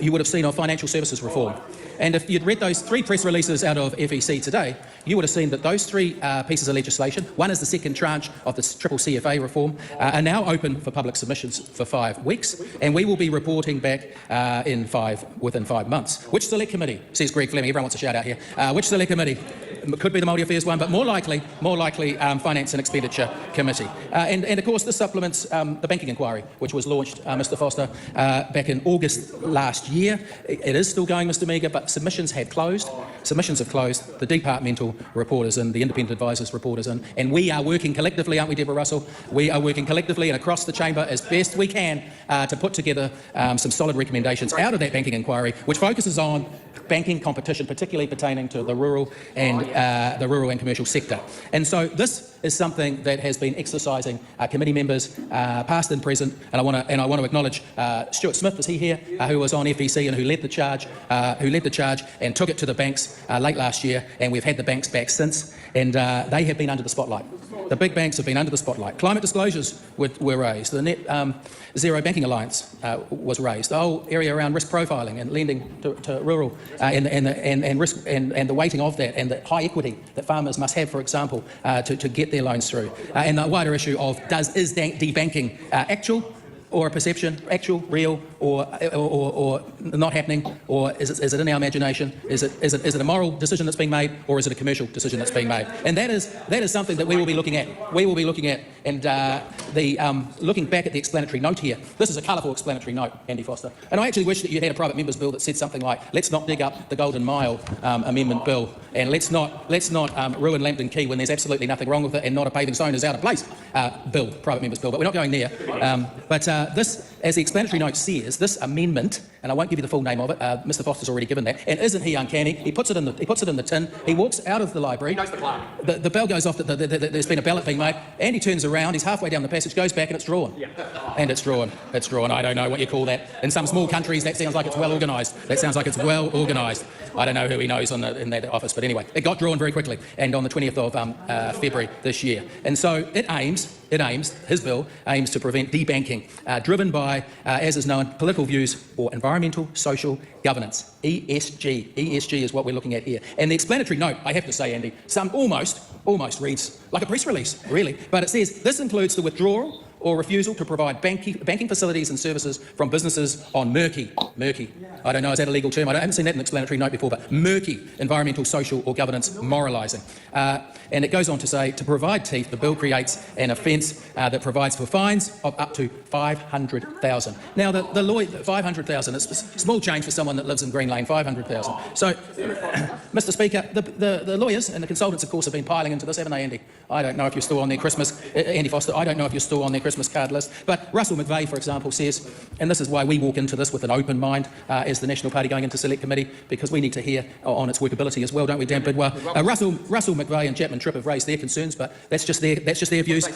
you would have seen of financial services reform. And if you'd read those 3 press releases out of FEC today, you would have seen that those 3 pieces of legislation, one is the second tranche of the triple CFA reform, are now open for public submissions for 5 weeks, and we will be reporting back within 5 months. Which select committee? Says Greg Fleming. Everyone wants a shout out here. Which select committee? Could be the Māori Affairs one, but more likely Finance and Expenditure Committee. And of course, this supplements the banking inquiry, which was launched, Mr. Foster, back in August last year. It is still going, Mr. Meagher, but submissions have closed. Submissions have closed. The departmental report is in, the independent advisors report is in, and we are working collectively, aren't we, Deborah Russell? We are working collectively and across the chamber as best we can to put together some solid recommendations out of that banking inquiry, which focuses on banking competition, particularly pertaining to the rural and commercial sector. And so this is something that has been exercising committee members, past and present, and I want to acknowledge Stuart Smith, is he here, who was on FEC and who led the charge and took it to the banks late last year, and we've had the banks back since, and they have been under the spotlight. The big banks have been under the spotlight. Climate disclosures were raised. The Net Zero Banking Alliance was raised. The whole area around risk profiling and lending to rural and risk and the weighting of that, and the high equity that farmers must have, for example, to get their loans through, and the wider issue of is debanking actual or a perception, actual, real, or not happening, or is it in our imagination? Is it a moral decision that's being made, or is it a commercial decision that's being made? And that is something that we will be looking at. We will be looking at, and looking back at the explanatory note here. This is a colourful explanatory note, Andy Foster. And I actually wish that you had a private member's bill that said something like, "Let's not dig up the Golden Mile Amendment Bill, and let's not ruin Lambton Quay when there's absolutely nothing wrong with it, and not a paving stone is out of place." Private member's bill, but we're not going there. This, as the explanatory note says, this amendment, and I won't give you the full name of it, Mr. Foster's already given that, and isn't he uncanny? He puts it in the tin, he walks out of the library, the bell goes off, there's been a ballot being made, and he turns around, he's halfway down the passage, goes back, and it's drawn. And it's drawn. I don't know what you call that. In some small countries, that sounds like it's well organised. I don't know who he knows in that office, but anyway, it got drawn very quickly, and on the 20th of February this year. And so his bill aims to prevent debanking, driven by, as is known, political views for environmental, social governance, ESG. ESG is what we're looking at here. And the explanatory note, I have to say, Andy, almost reads like a press release, really. But it says, this includes the withdrawal or refusal to provide banking facilities and services from businesses on murky, I don't know, is that a legal term? I haven't seen that in the explanatory note before, but murky environmental, social or governance moralising. And it goes on to say, to provide teeth, the bill creates an offence that provides for fines of up to $500,000. Now, the lawyer, $500,000, it's small change for someone that lives in Green Lane, $500,000. So, Mr. Speaker, the lawyers and the consultants, of course, have been piling into this, haven't they, Andy? I don't know if you're still on their Christmas, Andy Foster, I don't know if you're still on their Christmas card list, but Russell McVeigh, for example, says, and this is why we walk into this with an open mind as the National Party going into Select Committee, because we need to hear on its workability as well, don't we, Dan Bidwar? Russell McVeigh and Chapman Tripp have raised their concerns, but that's just their views.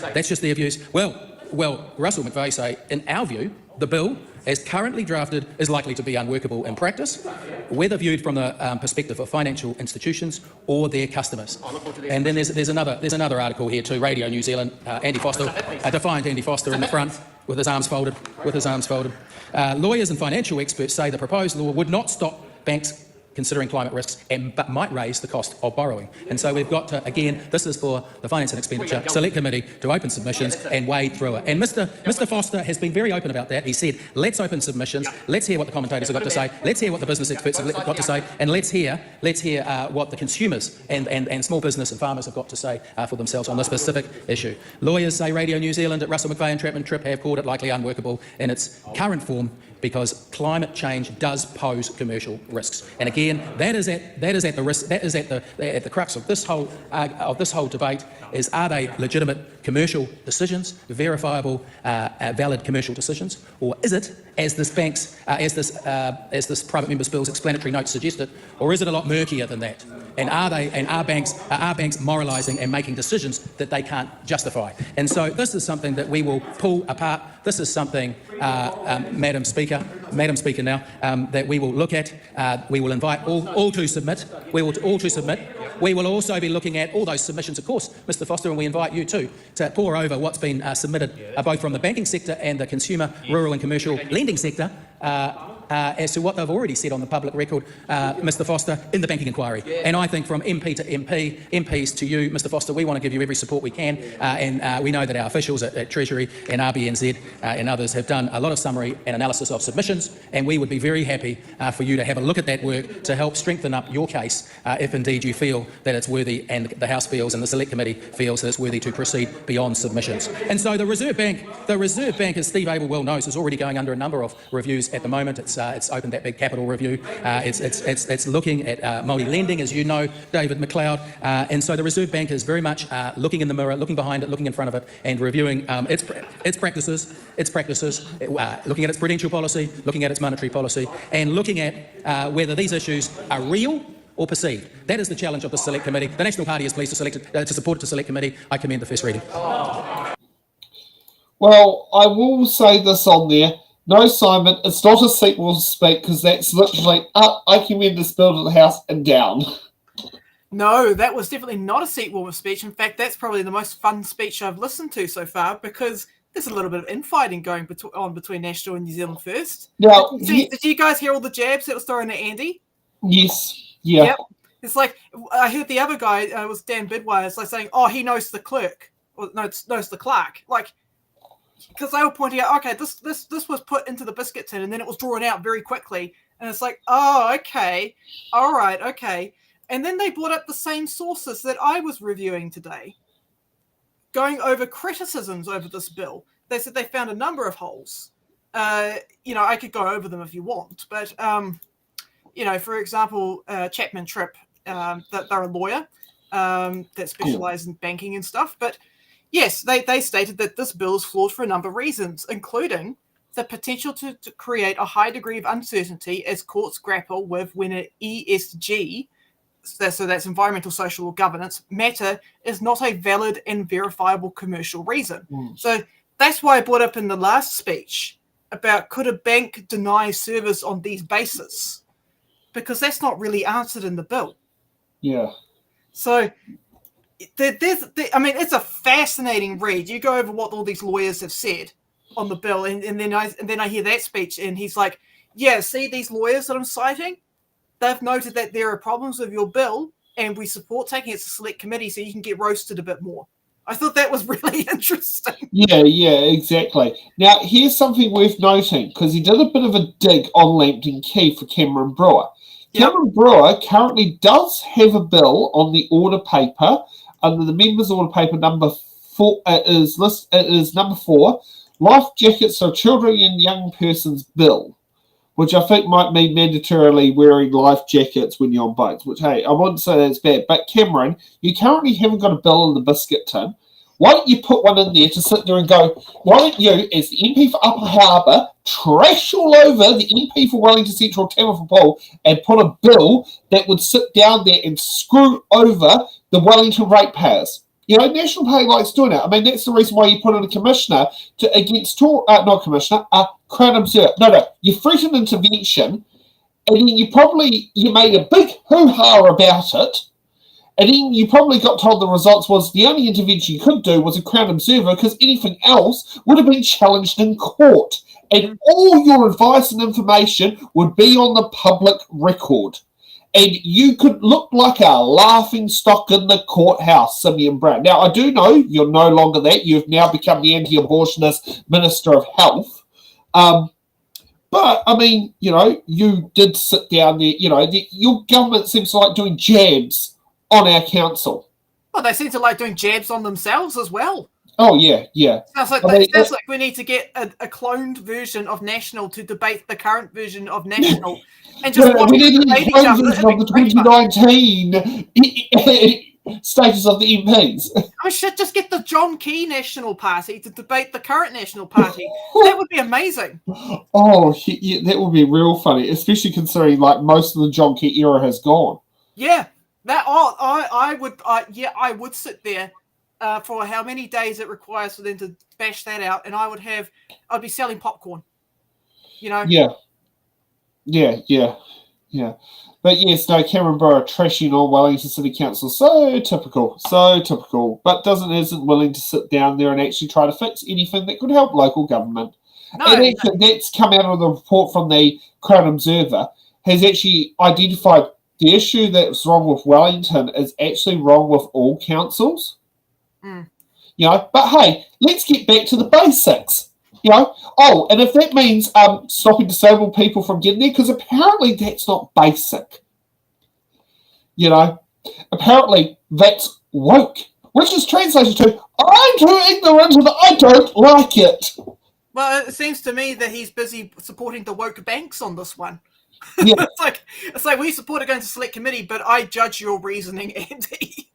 Well, Russell McVeigh say, in our view, the bill, as currently drafted, is likely to be unworkable in practice, whether viewed from the perspective of financial institutions or their customers. And then there's another article here too, Radio New Zealand, Andy Foster, a defiant Andy Foster in the front, with his arms folded. Lawyers and financial experts say the proposed law would not stop banks considering climate risks, but might raise the cost of borrowing. And so we've got to, again, this is for the Finance and Expenditure Select Committee to open submissions and wade through it. And Mr. Foster has been very open about that. He said, let's open submissions, let's hear what the commentators have got to say, let's hear what the business experts have got to say, and let's hear what the consumers and small business and farmers have got to say for themselves on this specific issue. Lawyers say Radio New Zealand at Russell McVeigh and Chapman Tripp have called it likely unworkable in its current form because climate change does pose commercial risks. And again, that is at the crux of this whole debate: is, are they legitimate commercial decisions, verifiable, valid commercial decisions, or is it as this private member's bill's explanatory note suggested, or is it a lot murkier than that? And are banks moralising and making decisions that they can't justify? And so this is something that we will pull apart. This is something, Madam Speaker now, that we will look at. We will invite all to submit. We will all to submit. We will also be looking at all those submissions, of course, Mr Foster, and we invite you too to pore over what's been submitted both from the banking sector and the consumer, rural and commercial lending sector as to what they've already said on the public record, Mr Foster, in the banking inquiry. And I think from MP to MP, MPs to you, Mr Foster, we want to give you every support we can, and we know that our officials at Treasury and RBNZ and others have done a lot of summary and analysis of submissions, and we would be very happy for you to have a look at that work to help strengthen up your case if indeed you feel that it's worthy, and the House feels and the Select Committee feels that it's worthy to proceed beyond submissions. And so the Reserve Bank, as Steve Abel well knows, is already going under a number of reviews at the moment. It's opened that big capital review. It's looking at Māori lending, as you know, David McLeod. And so the Reserve Bank is very much looking in the mirror, looking behind it, looking in front of it, and reviewing its practices, looking at its prudential policy, looking at its monetary policy, and looking at whether these issues are real or perceived. That is the challenge of the Select Committee. The National Party is pleased to support it to Select Committee. I commend the first reading. Well, I will say this on there. No, Simon, it's not a sequel speak, because that's literally up, I commend this bill to the House, and down. No, that was definitely not a seat warmer speech. In fact, that's probably the most fun speech I've listened to so far, because there's a little bit of infighting going on between National and New Zealand First. Now, did you guys hear all the jabs that was thrown at Andy? Yes. Yeah. Yep. It's like, I heard the other guy, it was Dan Bidwire, it's like saying, oh, he knows the clerk. Or no, knows the clerk. Like, because they were pointing out, okay, this was put into the biscuit tin and then it was drawn out very quickly. And it's like, oh, okay. All right, okay. And then they brought up the same sources that I was reviewing today, going over criticisms over this bill. They said they found a number of holes. I could go over them if you want, but for example, Chapman Tripp, that they're a lawyer that specialises in banking and stuff. But yes, they stated that this bill is flawed for a number of reasons, including the potential to create a high degree of uncertainty as courts grapple with when an ESG, so that's environmental, social, or governance matter, is not a valid and verifiable commercial reason. So that's why I brought up in the last speech about could a bank deny service on these bases, because that's not really answered in the bill. Yeah. So it's a fascinating read. You go over what all these lawyers have said on the bill, and then I hear that speech, and he's like, yeah, see these lawyers that I'm citing? They've noted that there are problems with your bill, and we support taking it to Select Committee so you can get roasted a bit more. I thought that was really interesting. Yeah, exactly. Now, here's something worth noting, because he did a bit of a dig on Lambton Key for Cameron Brewer. Cameron Brewer currently does have a bill on the order paper, under the members' order paper number 4, it is number 4, Life Jackets for Children and Young Persons Bill, which I think might mean mandatorily wearing life jackets when you're on boats, which, hey, I wouldn't say that's bad. But Cameron, you currently haven't got a bill in the biscuit tin. Why don't you put one in there to sit there and go, why don't you, as the MP for Upper Harbour, trash all over the MP for Wellington Central Tamworth Pool and put a bill that would sit down there and screw over the Wellington ratepayers? National Party likes doing it. I mean, that's the reason why you put in a commissioner Crown Observer. No, you threatened intervention, and then you made a big hoo-ha about it, and then you probably got told the results was the only intervention you could do was a Crown Observer, because anything else would have been challenged in court, and all your advice and information would be on the public record. And you could look like a laughing stock in the courthouse, Simeon Brown. Now, I do know you're no longer that. You've now become the anti-abortionist Minister of Health. But, I mean, you did sit down there. Your government seems to like doing jabs on our council. Well, they seem to like doing jabs on themselves as well. Oh, yeah. Sounds like we need to get a cloned version of National to debate the current version of National. And just we need a cloned version of the 2019 status of the MPs. I should just get the John Key National Party to debate the current National Party. That would be amazing. Oh, yeah, that would be real funny, especially considering like most of the John Key era has gone. Yeah, I would sit there for how many days it requires for them to bash that out, and I'd be selling popcorn. You know. Yeah. But yes, no, Cameron Borough trashing on Wellington City Council. So typical. But isn't willing to sit down there and actually try to fix anything that could help local government. And that's come out of the report from the Crown Observer, has actually identified the issue that's wrong with Wellington is actually wrong with all councils. Mm. You know, but hey, let's get back to the basics. You know, and if that means stopping disabled people from getting there, because apparently that's not basic. You know, apparently that's woke, which is translated to, I'm too ignorant and I don't like it. Well, it seems to me that he's busy supporting the woke banks on this one. Yeah. it's like we support it going to select committee, but I judge your reasoning, Andy.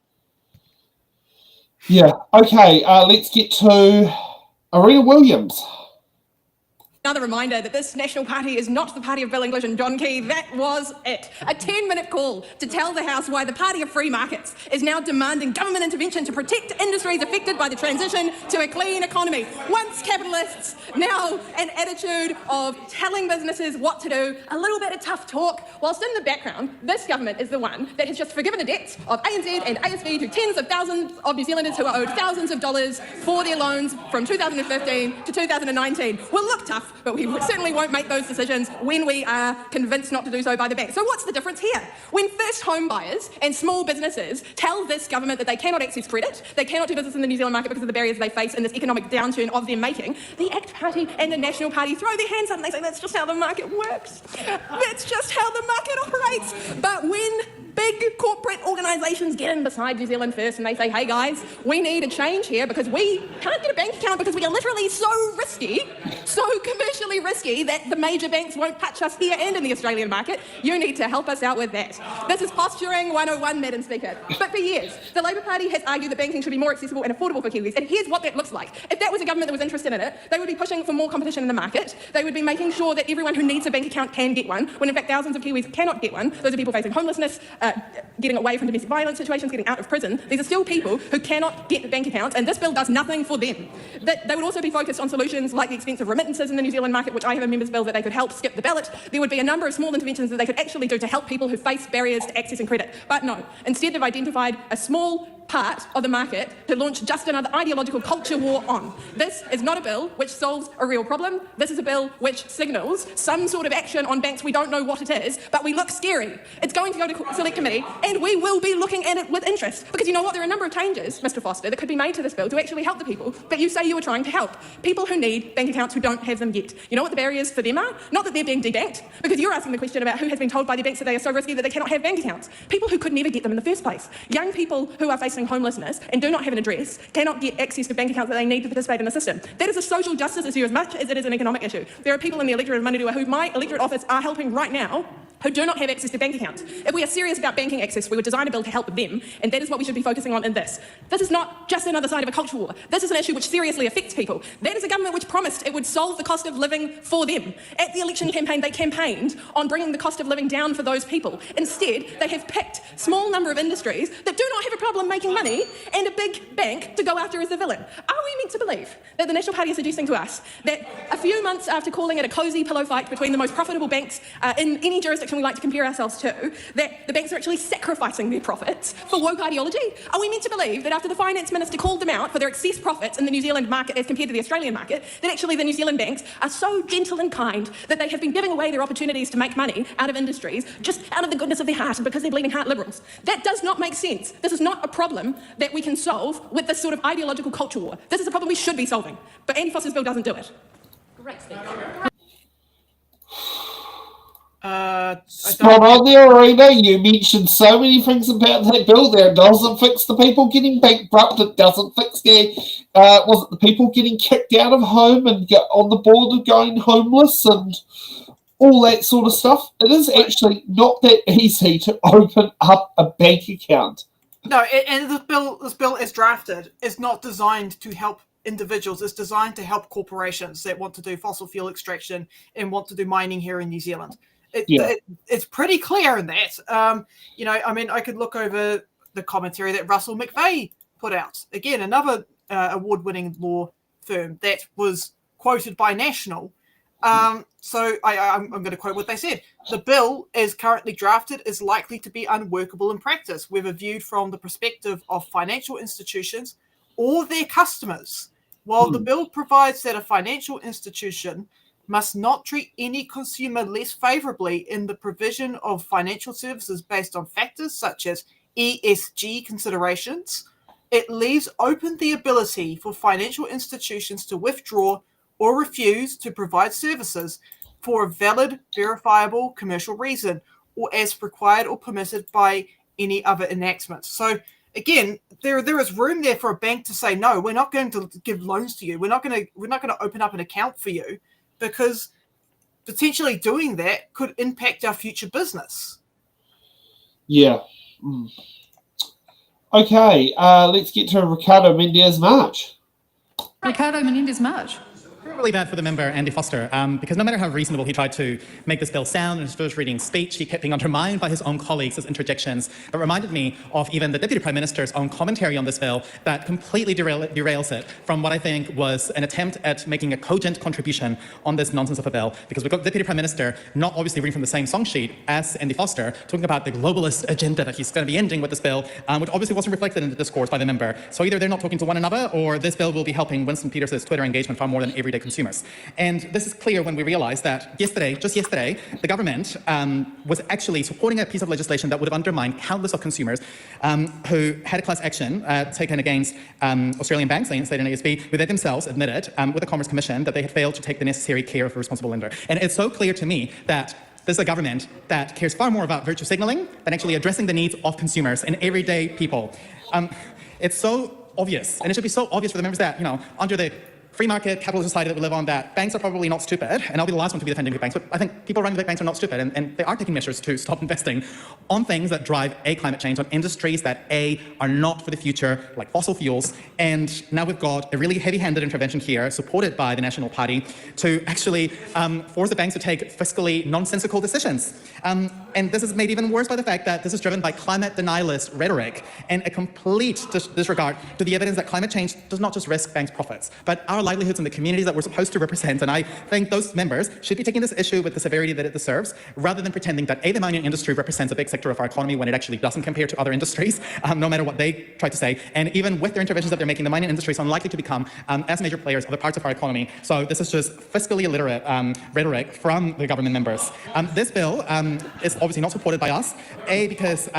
Yeah, okay, let's get to Arena Williams. Another reminder that this National Party is not the party of Bill English and John Key. That was it. A 10-minute call to tell the House why the party of free markets is now demanding government intervention to protect industries affected by the transition to a clean economy. Once capitalists, now an attitude of telling businesses what to do, a little bit of tough talk, whilst in the background, this government is the one that has just forgiven the debts of ANZ and ASB to tens of thousands of New Zealanders who are owed thousands of dollars for their loans from 2015 to 2019. We'll look tough, but we certainly won't make those decisions when we are convinced not to do so by the bank. So what's the difference here? When first home buyers and small businesses tell this government that they cannot access credit, they cannot do business in the New Zealand market because of the barriers they face in this economic downturn of their making, the ACT Party and the National Party throw their hands up and they say that's just how the market works. That's just how the market operates. But when big corporate organisations get in beside New Zealand First and they say, hey guys, we need a change here because we can't get a bank account because we are literally so risky, so commercially risky that the major banks won't touch us here and in the Australian market. You need to help us out with that. This is posturing 101, Madam Speaker. But for years, the Labour Party has argued that banking should be more accessible and affordable for Kiwis. And here's what that looks like. If that was a government that was interested in it, they would be pushing for more competition in the market. They would be making sure that everyone who needs a bank account can get one, when in fact thousands of Kiwis cannot get one. Those are people facing homelessness, getting away from domestic violence situations, getting out of prison. These are still people who cannot get bank accounts, and this bill does nothing for them. They would also be focused on solutions like the expense of remittances in the New Zealand market, which I have a members' bill that they could help skip the ballot. There would be a number of small interventions that they could actually do to help people who face barriers to accessing credit. But no, instead they've identified a small part of the market to launch just another ideological culture war on. This is not a bill which solves a real problem. This is a bill which signals some sort of action on banks. We don't know what it is, but we look scary. It's going to go to Select Committee, and we will be looking at it with interest. Because you know what? There are a number of changes, Mr. Foster, that could be made to this bill to actually help the people, but you say you were trying to help people who need bank accounts who don't have them yet. You know what the barriers for them are? Not that they're being debanked, because you're asking the question about who has been told by their banks that they are so risky that they cannot have bank accounts. People who could never get them in the first place. Young people who are facing homelessness and do not have an address cannot get access to bank accounts that they need to participate in the system. That is a social justice issue as much as it is an economic issue. There are people in the electorate of Manurua who my electorate office are helping right now who do not have access to bank accounts. If we are serious about banking access, we would design a bill to help them, and that is what we should be focusing on in this. This is not just another side of a culture war. This is an issue which seriously affects people. That is a government which promised it would solve the cost of living for them. At the election campaign, they campaigned on bringing the cost of living down for those people. Instead, they have picked a small number of industries that do not have a problem making money and a big bank to go after as the villain. Are we meant to believe that the National Party is suggesting to us that a few months after calling it a cosy pillow fight between the most profitable banks in any jurisdiction we like to compare ourselves to, that the banks are actually sacrificing their profits for woke ideology? Are we meant to believe that after the Finance Minister called them out for their excess profits in the New Zealand market as compared to the Australian market, that actually the New Zealand banks are so gentle and kind that they have been giving away their opportunities to make money out of industries just out of the goodness of their heart and because they're bleeding heart liberals? That does not make sense. This is not a problem that we can solve with this sort of ideological culture war. This is a problem we should be solving, but Andy Foster's bill doesn't do it. Great speaker. Spot on the Arena. You mentioned so many things about that bill there. It doesn't fix the people getting bankrupt. It doesn't fix was it the people getting kicked out of home and get on the board of going homeless and all that sort of stuff. It is actually not that easy to open up a bank account. No, and this bill is drafted is not designed to help individuals. It's designed to help corporations that want to do fossil fuel extraction and want to do mining here in New Zealand. It's pretty clear in that. You know, I mean, I could look over the commentary that Russell McVeigh put out. Again, another award-winning law firm that was quoted by National. So I'm going to quote what they said. The bill, as currently drafted, is likely to be unworkable in practice, whether viewed from the perspective of financial institutions or their customers. While the bill provides that a financial institution must not treat any consumer less favorably in the provision of financial services based on factors such as ESG considerations, it leaves open the ability for financial institutions to withdraw or refuse to provide services for a valid, verifiable commercial reason, or as required or permitted by any other enactment. So again, there is room there for a bank to say, no, we're not going to give loans to you. We're not going to open up an account for you, because potentially doing that could impact our future business. Yeah. Okay, let's get to Ricardo Mendes-March. Ricardo Menendez-March. Really bad for the member, Andy Foster, because no matter how reasonable he tried to make this bill sound in his first reading speech, he kept being undermined by his own colleagues as interjections. It reminded me of even the Deputy Prime Minister's own commentary on this bill that completely derails it from what I think was an attempt at making a cogent contribution on this nonsense of a bill, because we've got the Deputy Prime Minister not obviously reading from the same song sheet as Andy Foster, talking about the globalist agenda that he's going to be ending with this bill, which obviously wasn't reflected in the discourse by the member. So either they're not talking to one another, or this bill will be helping Winston Peters' Twitter engagement far more than everyday consumers. And this is clear when we realise that just yesterday, the government was actually supporting a piece of legislation that would have undermined countless of consumers who had a class action taken against Australian banks, state and ASB, who they themselves admitted with the Commerce Commission that they had failed to take the necessary care of a responsible lender. And it's so clear to me that this is a government that cares far more about virtue signalling than actually addressing the needs of consumers and everyday people. It's so obvious, and it should be so obvious for the members that, you know, under the free market capitalist society that we live on, that banks are probably not stupid, and I'll be the last one to be defending big banks, but I think people running big banks are not stupid, and they are taking measures to stop investing on things that drive climate change, on industries that are not for the future, like fossil fuels. And now we've got a really heavy-handed intervention here, supported by the National Party, to actually force the banks to take fiscally nonsensical decisions. And this is made even worse by the fact that this is driven by climate denialist rhetoric and a complete disregard to the evidence that climate change does not just risk banks' profits, but our livelihoods in the communities that we're supposed to represent. And I think those members should be taking this issue with the severity that it deserves, rather than pretending that the mining industry represents a big sector of our economy when it actually doesn't compare to other industries, no matter what they try to say. And even with their interventions that they're making, the mining industry is unlikely to become as major players of other parts of our economy. So this is just fiscally illiterate rhetoric from the government members. This bill is obviously not supported by us, because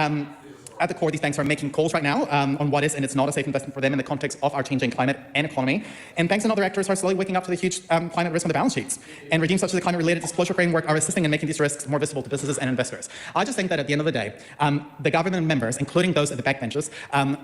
at the core, these banks are making calls right now on what is and it's not a safe investment for them in the context of our changing climate and economy. And banks and other actors are slowly waking up to the huge climate risk on the balance sheets. And regimes such as the climate-related disclosure framework are assisting in making these risks more visible to businesses and investors. I just think that at the end of the day, the government members, including those at the backbenches,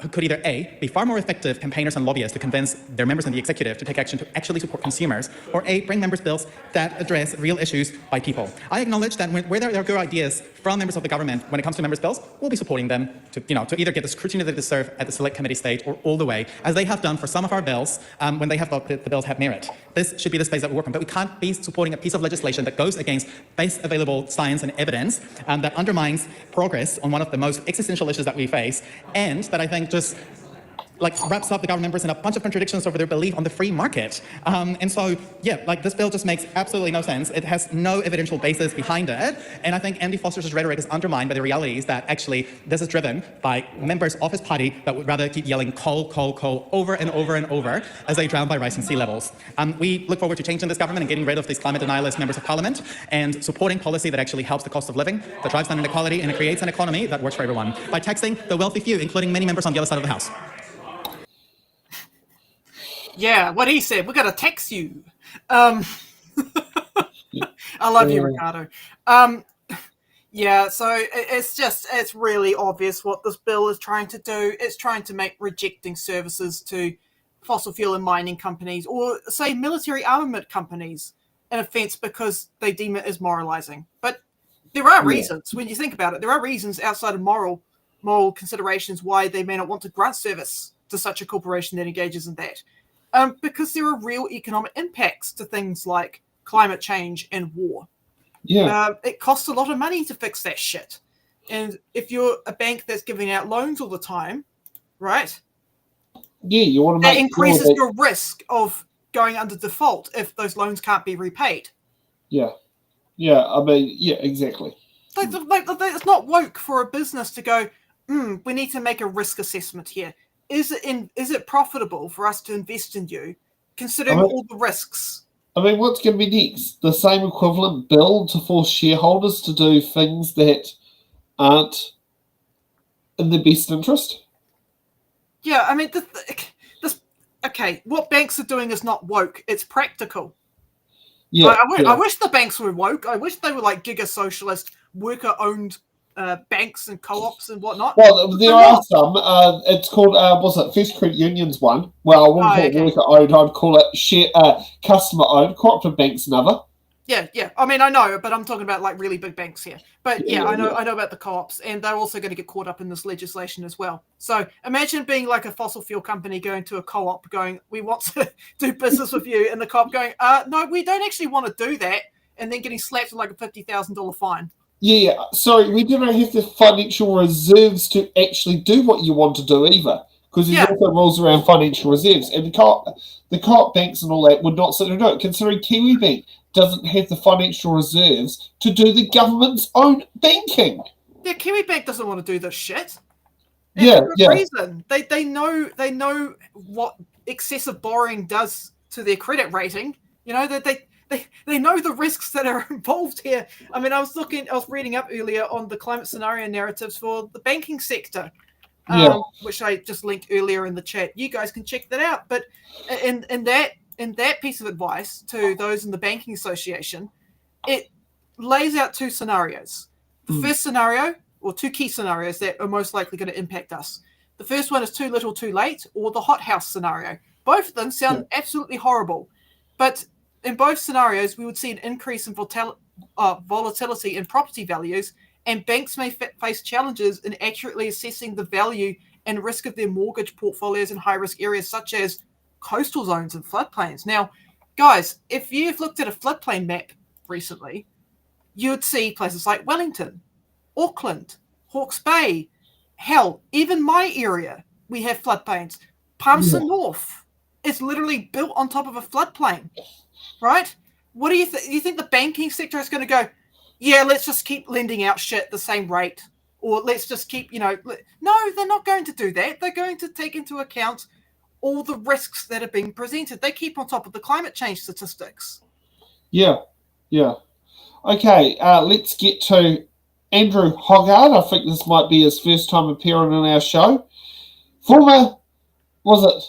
who could either A, be far more effective campaigners and lobbyists to convince their members in the executive to take action to actually support consumers, or A, bring members' bills that address real issues by people. I acknowledge that where there are good ideas from members of the government when it comes to members' bills, we'll be supporting them to either get the scrutiny that they deserve at the select committee stage, or all the way, as they have done for some of our bills when they have thought that the bills have merit. This should be the space that we work on, but we can't be supporting a piece of legislation that goes against base available science and evidence, that undermines progress on one of the most existential issues that we face, and that I think just wraps up the government members in a bunch of contradictions over their belief on the free market. And so, yeah, this bill just makes absolutely no sense. It has no evidential basis behind it. And I think Andy Foster's rhetoric is undermined by the realities that actually this is driven by members of his party that would rather keep yelling coal, coal, coal over and over and over as they drown by rising sea levels. We look forward to changing this government and getting rid of these climate denialist members of parliament and supporting policy that actually helps the cost of living, that drives down inequality, and it creates an economy that works for everyone by taxing the wealthy few, including many members on the other side of the House. Yeah, what he said, we're going to tax you. I love you, Ricardo. Yeah, so it's really obvious what this bill is trying to do. It's trying to make rejecting services to fossil fuel and mining companies, or say military armament companies, an offence because they deem it as moralising. But there are reasons, when you think about it, there are reasons outside of moral moral considerations why they may not want to grant service to such a corporation that engages in that. Because there are real economic impacts to things like climate change and war. Yeah. It costs a lot of money to fix that shit. And if you're a bank that's giving out loans all the time, right? Yeah, you want to that make increases sure that, your risk of going under default if those loans can't be repaid. Yeah. Yeah, I mean, yeah, exactly. It's not woke for a business to go, we need to make a risk assessment here. Is it profitable for us to invest in you, considering all the risks? I mean, what's going to be next? The same equivalent bill to force shareholders to do things that aren't in their best interest? Yeah, I mean, okay, what banks are doing is not woke. It's practical. Yeah, I wish the banks were woke. I wish they were like giga-socialist, worker-owned banks and co-ops and whatnot. Well, there are some. It's called, what's it, First Credit Union's one. Well, I wouldn't call it worker-owned. I'd call it customer-owned. Cooperative bank's another. Yeah. I mean, I know, but I'm talking about like really big banks here. But I know about the co-ops, and they're also going to get caught up in this legislation as well. So imagine being like a fossil fuel company going to a co-op going, we want to do business with you, and the co-op going, no, we don't actually want to do that, and then getting slapped with like a $50,000 fine. Yeah, sorry, we do not have the financial reserves to actually do what you want to do either, because there's also rules around financial reserves, and the co-op banks and all that would not sit and do it, considering Kiwi-Birb doesn't have the financial reserves to do the government's own banking. Yeah, Kiwi-Birb doesn't want to do this shit. Yeah. Reason. They know what excessive borrowing does to their credit rating. You know, they know the risks that are involved here. I mean, I was reading up earlier on the climate scenario narratives for the banking sector, which I just linked earlier in the chat. You guys can check that out. But in that piece of advice to those in the Banking Association, it lays out two scenarios. The first scenario, or two key scenarios that are most likely going to impact us. The first one is too little, too late, or the hothouse scenario. Both of them sound absolutely horrible, but in both scenarios, we would see an increase in volatility in property values, and banks may face challenges in accurately assessing the value and risk of their mortgage portfolios in high-risk areas such as coastal zones and floodplains. Now, guys, if you've looked at a floodplain map recently, you would see places like Wellington, Auckland, Hawke's Bay, hell, even my area, we have floodplains. Palmerston North is literally built on top of a floodplain. Right? What do you think? You think the banking sector is going to go, yeah, let's just keep lending out shit at the same rate, or let's just keep, no, they're not going to do that. They're going to take into account all the risks that are being presented. They keep on top of the climate change statistics. Yeah. Okay, let's get to Andrew Hoggard. I think this might be his first time appearing on our show. Former, president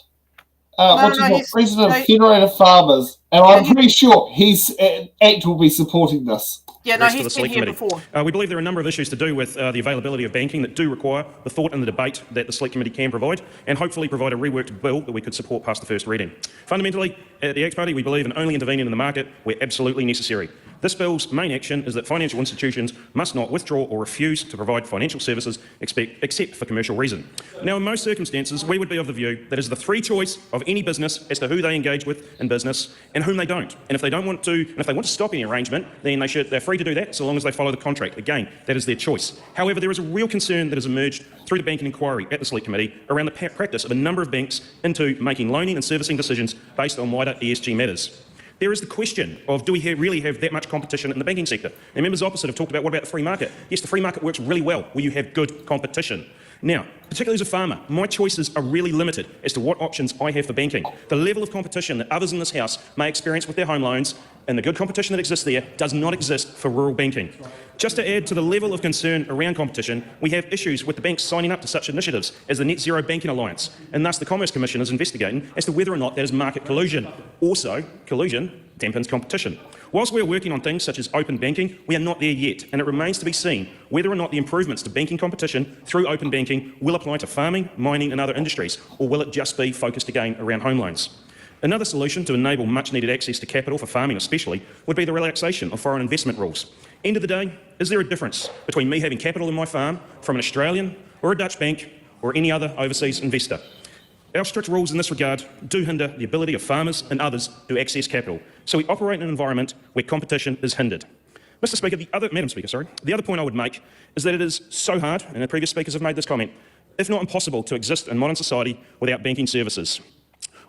of Federated Farmers, and I'm pretty sure his act will be supporting this. Yeah, no, he's been here before. We believe there are a number of issues to do with the availability of banking that do require the thought and the debate that the Select Committee can provide, and hopefully provide a reworked bill that we could support past the first reading. Fundamentally, at the Axe Party, we believe in only intervening in the market where absolutely necessary. This bill's main action is that financial institutions must not withdraw or refuse to provide financial services except for commercial reason. Now, in most circumstances, we would be of the view that it is the free choice of any business as to who they engage with in business and whom they don't. And if they want to stop any arrangement, then they're free to do that so long as they follow the contract. Again, that is their choice. However, there is a real concern that has emerged through the banking inquiry at the Select Committee around the practice of a number of banks into making loaning and servicing decisions based on wider ESG matters. There is the question of, do we really have that much competition in the banking sector? And members opposite have talked about, what about the free market? Yes, the free market works really well where you have good competition. Now, particularly as a farmer, my choices are really limited as to what options I have for banking. The level of competition that others in this House may experience with their home loans and the good competition that exists there does not exist for rural banking. Just to add to the level of concern around competition, we have issues with the banks signing up to such initiatives as the Net Zero Banking Alliance, and thus the Commerce Commission is investigating as to whether or not that is market collusion. Also, collusion dampens competition. Whilst we are working on things such as open banking, we are not there yet, and it remains to be seen whether or not the improvements to banking competition through open banking will apply to farming, mining and other industries, or will it just be focused again around home loans. Another solution to enable much needed access to capital for farming especially would be the relaxation of foreign investment rules. End of the day, is there a difference between me having capital in my farm from an Australian or a Dutch bank or any other overseas investor? Our strict rules in this regard do hinder the ability of farmers and others to access capital, so we operate in an environment where competition is hindered. Madam Speaker, the other point I would make is that it is so hard, and the previous speakers have made this comment, if not impossible, to exist in modern society without banking services.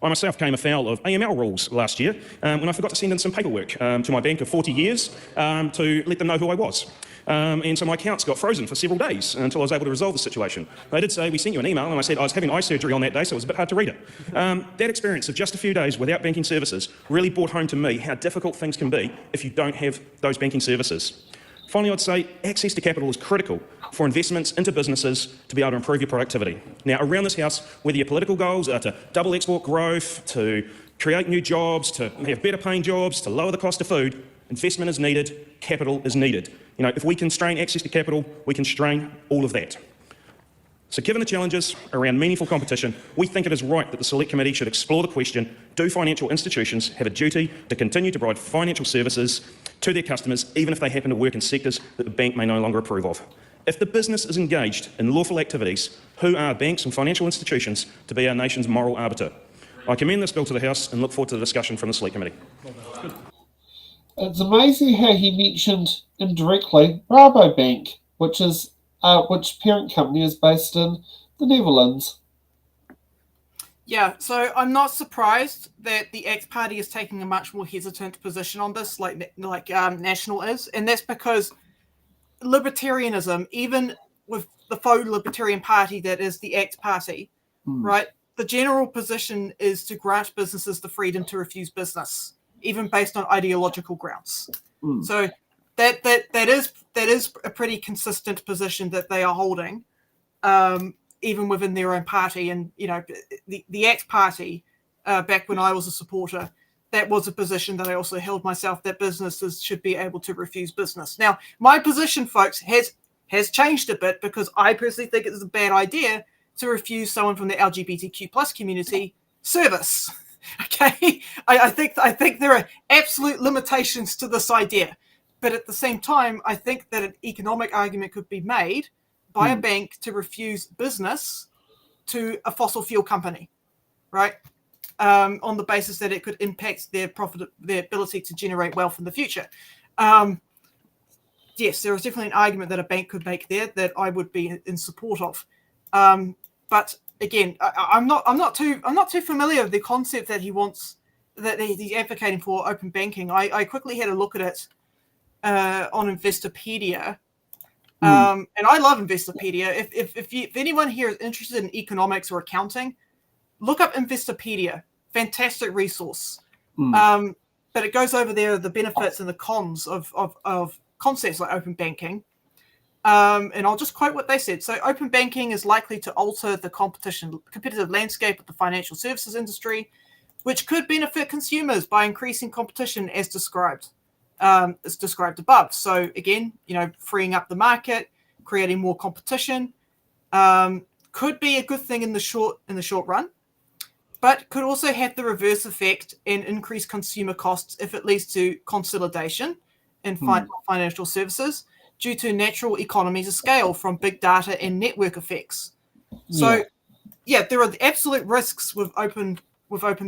I myself came afoul of AML rules last year when I forgot to send in some paperwork to my bank of 40 years to let them know who I was. And so my accounts got frozen for several days until I was able to resolve the situation. They did say, we sent you an email, and I said I was having eye surgery on that day, so it was a bit hard to read it. That experience of just a few days without banking services really brought home to me how difficult things can be if you don't have those banking services. Finally, I'd say access to capital is critical for investments into businesses to be able to improve your productivity. Now, around this House, whether your political goals are to double export growth, to create new jobs, to have better paying jobs, to lower the cost of food, investment is needed, capital is needed. You know, if we constrain access to capital, we constrain all of that. So given the challenges around meaningful competition, we think it is right that the Select Committee should explore the question, do financial institutions have a duty to continue to provide financial services to their customers, even if they happen to work in sectors that the bank may no longer approve of? If the business is engaged in lawful activities, who are banks and financial institutions to be our nation's moral arbiter? I commend this bill to the House and look forward to the discussion from the Select Committee. It's amazing how he mentioned indirectly Rabobank, which parent company is based in the Netherlands. Yeah, so I'm not surprised that the X Party is taking a much more hesitant position on this, like National is, and that's because libertarianism, even with the faux libertarian party that is the X Party, right? The general position is to grant businesses the freedom to refuse business, even based on ideological grounds. So that is a pretty consistent position that they are holding, even within their own party. And you know, the X Party, back when I was a supporter, that was a position that I also held myself, that businesses should be able to refuse business. Now, my position, folks, has changed a bit, because I personally think it's a bad idea to refuse someone from the LGBTQ plus community service. Okay, I think there are absolute limitations to this idea, but at the same time, I think that an economic argument could be made by a bank to refuse business to a fossil fuel company, right? On the basis that it could impact their ability to generate wealth in the future. Yes, there is definitely an argument that a bank could make there that I would be in support of. But again, I'm not too familiar with the concept that he's advocating for open banking. I quickly had a look at it on Investopedia, and I love Investopedia. If anyone here is interested in economics or accounting, look up Investopedia. Fantastic resource. But it goes over there the benefits and the cons of concepts like open banking. And I'll just quote what they said. So open banking is likely to alter the competitive landscape of the financial services industry, which could benefit consumers by increasing competition as described above. So again, you know, freeing up the market, creating more competition, could be a good thing in the short run, but could also have the reverse effect and increase consumer costs if it leads to consolidation in financial services, due to natural economies of scale from big data and network effects. So, yeah, there are absolute risks with open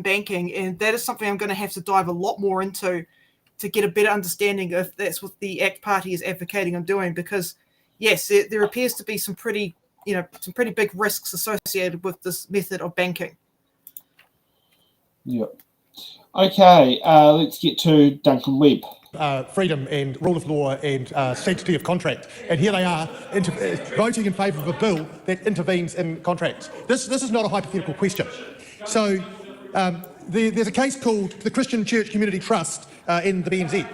banking, and that is something I'm going to have to dive a lot more into to get a better understanding if that's what the ACT Party is advocating on doing. Because, yes, there appears to be some pretty big risks associated with this method of banking. Yeah. Okay, let's get to Duncan Webb. Freedom and rule of law and sanctity of contract. And here they are voting in favour of a bill that intervenes in contracts. This is not a hypothetical question. So there's a case called the Christian Church Community Trust in the BNZ.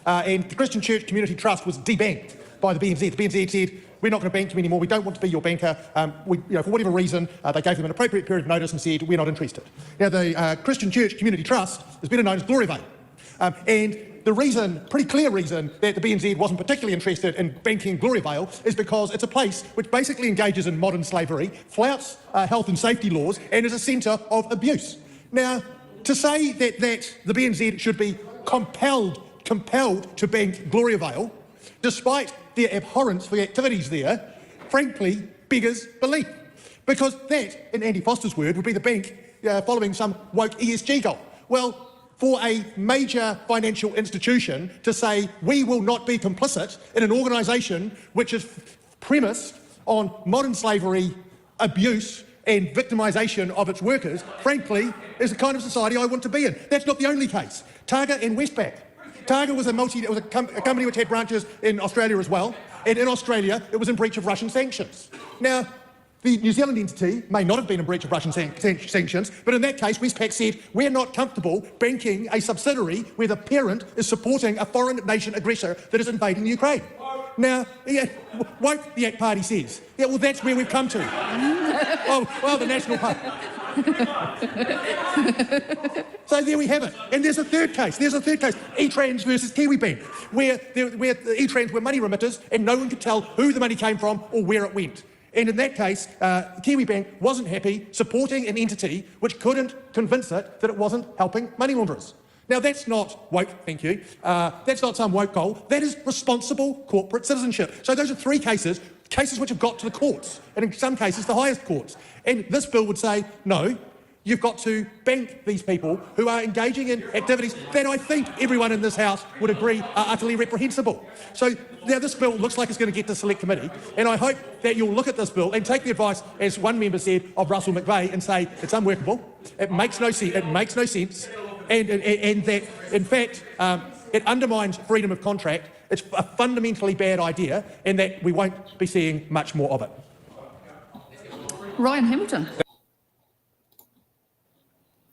And the Christian Church Community Trust was debanked by the BNZ. The BNZ said, we're not going to bank you anymore. We don't want to be your banker. For whatever reason, they gave them an appropriate period of notice and said, we're not interested. Now, the Christian Church Community Trust is better known as Gloriavale. And the reason, pretty clear reason, that the BNZ wasn't particularly interested in banking Gloriavale is because it's a place which basically engages in modern slavery, flouts health and safety laws, and is a centre of abuse. Now, to say that the BNZ should be compelled to bank Gloriavale despite their abhorrence for the activities there, frankly beggars belief. Because that, in Andy Foster's word, would be the bank following some woke ESG goal. Well, for a major financial institution to say we will not be complicit in an organisation which is premised on modern slavery, abuse and victimisation of its workers, frankly, is the kind of society I want to be in. That's not the only case. Targa and Westpac. Targa was a company which had branches in Australia as well, and in Australia it was in breach of Russian sanctions. Now, the New Zealand entity may not have been in breach of Russian sanctions, but in that case, Westpac said, we're not comfortable banking a subsidiary where the parent is supporting a foreign nation aggressor that is invading Ukraine. Now, woke, the ACT Party says. Yeah, well, that's where we've come to. well, the National Party. So there we have it. And there's a third case. E-Trans versus Kiwi-Birb, where the E-Trans were money remitters and no one could tell who the money came from or where it went. And in that case, Kiwi-Birb wasn't happy supporting an entity which couldn't convince it that it wasn't helping money launderers. Now, that's not woke, thank you. That's not some woke goal. That is responsible corporate citizenship. So those are three cases which have got to the courts, and in some cases, the highest courts. And this bill would say, no, you've got to bank these people who are engaging in activities that I think everyone in this House would agree are utterly reprehensible. So now this bill looks like it's going to get to Select Committee, and I hope that you'll look at this bill and take the advice, as one member said, of Russell McVeigh and say it's unworkable, it makes no sense, and that, in fact, it undermines freedom of contract, it's a fundamentally bad idea, and that we won't be seeing much more of it. Ryan Hamilton.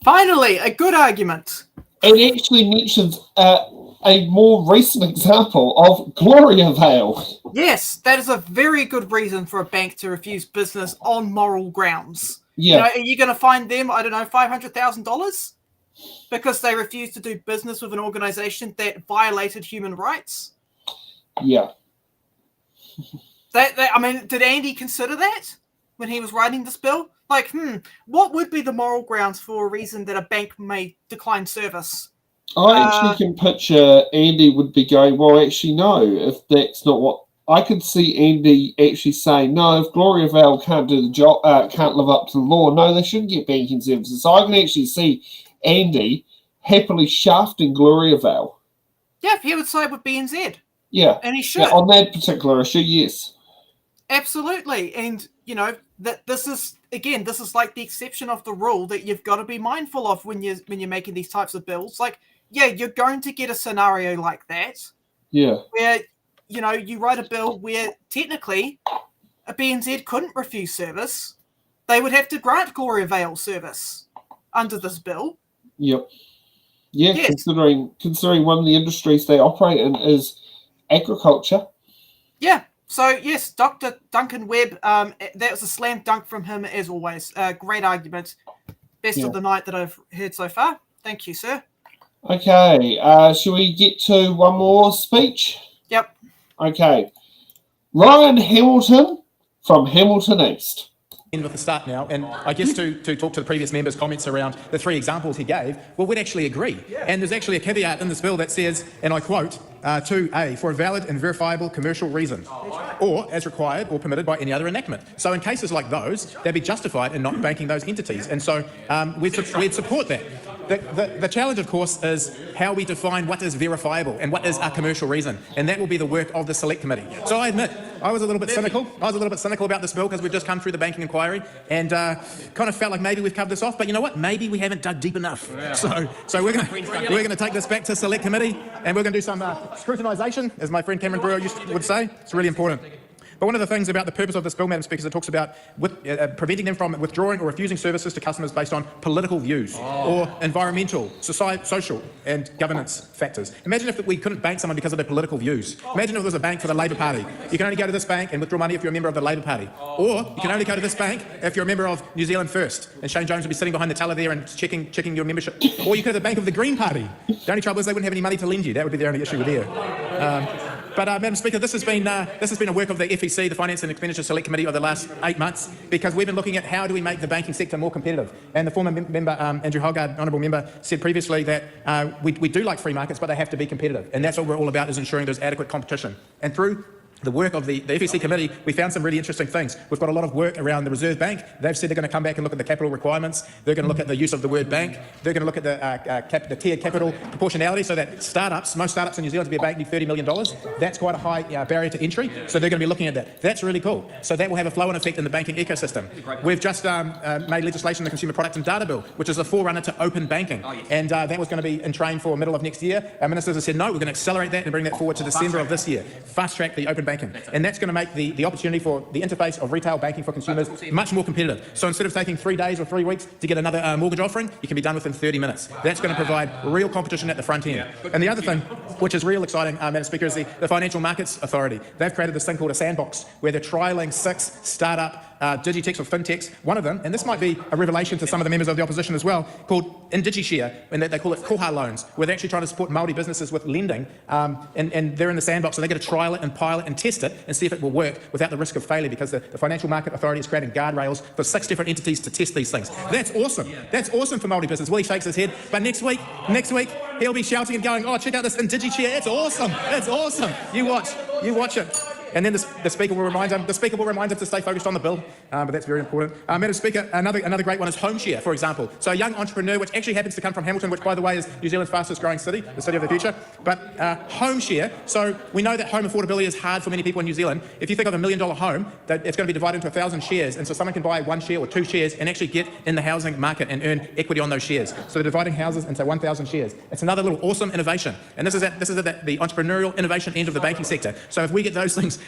Finally, a good argument. It actually mentions a more recent example of Gloria Vale. Yes, that is a very good reason for a bank to refuse business on moral grounds. Yeah. You know, are you going to find them, I don't know, $500,000? Because they refused to do business with an organisation that violated human rights? Yeah. I mean, did Andy consider that when he was writing this bill? Like, what would be the moral grounds for a reason that a bank may decline service? I actually can picture Andy would be going, well, actually, no, if that's not what... I could see Andy actually saying, no, if Gloria Vale can't do the job, can't live up to the law, no, they shouldn't get banking services. So I can actually see Andy happily shafting Gloria Vale. Yeah, if he would side with BNZ. Yeah. And he should. Yeah, on that particular issue, yes. Absolutely. And, you know, that this is like the exception of the rule that you've got to be mindful of when you're making these types of bills. Like, yeah, you're going to get a scenario like that. Yeah. Where, you know, you write a bill where technically a BNZ couldn't refuse service. They would have to grant Gloria Vale service under this bill. Yep. Yeah, yes. Considering one of the industries they operate in is agriculture. Yeah. So, yes, Dr. Duncan Webb, that was a slam dunk from him as always. Great argument. Best of the night that I've heard so far. Thank you, sir. Okay. Shall we get to one more speech? Yep. Okay. Ryan Hamilton from Hamilton East. End with the start now, and I guess to talk to the previous members' comments around the three examples he gave, well, we'd actually agree. Yeah. And there's actually a caveat in this bill that says, and I quote, 2A, for a valid and verifiable commercial reason, or as required or permitted by any other enactment. So in cases like those, they'd be justified in not banking those entities, and so we'd support that. The challenge, of course, is how we define what is verifiable and what is a commercial reason, and that will be the work of the Select Committee. So I admit, I was a little bit cynical. About this bill because we've just come through the banking inquiry and kind of felt like maybe we've covered this off, but you know what? Maybe we haven't dug deep enough. Yeah. So we're going to take this back to Select Committee and we're going to do some scrutinisation, as my friend Cameron Brewer would say. It's really important. But one of the things about the purpose of this bill, Madam Speaker, is it talks about preventing them from withdrawing or refusing services to customers based on political views or environmental, social and governance factors. Imagine if we couldn't bank someone because of their political views. Imagine if there was a bank for the Labour Party. You can only go to this bank and withdraw money if you're a member of the Labour Party. Or you can only go to this bank if you're a member of New Zealand First. And Shane Jones would be sitting behind the teller there and checking your membership. Or you could have the bank of the Green Party. The only trouble is they wouldn't have any money to lend you. That would be the only issue with there. But Madam Speaker, this has been a work of the FEC, the Finance and Expenditure Select Committee, over the last 8 months, because we've been looking at how do we make the banking sector more competitive. And the former member, Andrew Holgard, honourable member, said previously that we do like free markets, but they have to be competitive. And that's what we're all about, is ensuring there's adequate competition. And through the work of the FEC committee, we found some really interesting things. We've got a lot of work around the Reserve Bank. They've said they're going to come back and look at the capital requirements. They're going to look at the use of the word bank. They're going to look at the tiered capital proportionality, so that most startups in New Zealand to be a bank need $30 million. That's quite a high barrier to entry. So they're going to be looking at that. That's really cool. So that will have a flow-on effect in the banking ecosystem. We've just made legislation in the Consumer Products and Data Bill, which is a forerunner to open banking. And that was going to be in train for middle of next year. Our ministers have said, no, we're going to accelerate that and bring that forward to December of this year. Fast-track the open banking. And that's going to make the opportunity for the interface of retail banking for consumers much more competitive. So instead of taking 3 days or 3 weeks to get another mortgage offering, you can be done within 30 minutes. That's going to provide real competition at the front end. And the other thing, which is real exciting, Madam Speaker, is the Financial Markets Authority. They've created this thing called a sandbox, where they're trialling 6 startup digitechs or fintechs. One of them, and this might be a revelation to some of the members of the opposition as well, called IndigiShare, and they call it koha loans, where they're actually trying to support Māori businesses with lending, and they're in the sandbox, so they're going to trial it and pilot and test it and see if it will work without the risk of failure, because the Financial Market Authority is creating guardrails for 6 different entities to test these things. That's awesome. That's awesome for Māori business. Willie shakes his head, but next week, he'll be shouting and going, oh, check out this IndigiShare. It's awesome. It's awesome. You watch it. And then the Speaker will remind him to stay focused on the bill, but that's very important. Madam Speaker, another great one is HomeShare, for example. So a young entrepreneur, which actually happens to come from Hamilton, which, by the way, is New Zealand's fastest growing city, the city of the future. But HomeShare, so we know that home affordability is hard for many people in New Zealand. If you think of $1 million home, that it's going to be divided into 1,000 shares, and so someone can buy 1 share or 2 shares and actually get in the housing market and earn equity on those shares. So they're dividing houses into 1,000 shares. It's another little awesome innovation, and this is at the entrepreneurial innovation end of the banking sector. So if we get those things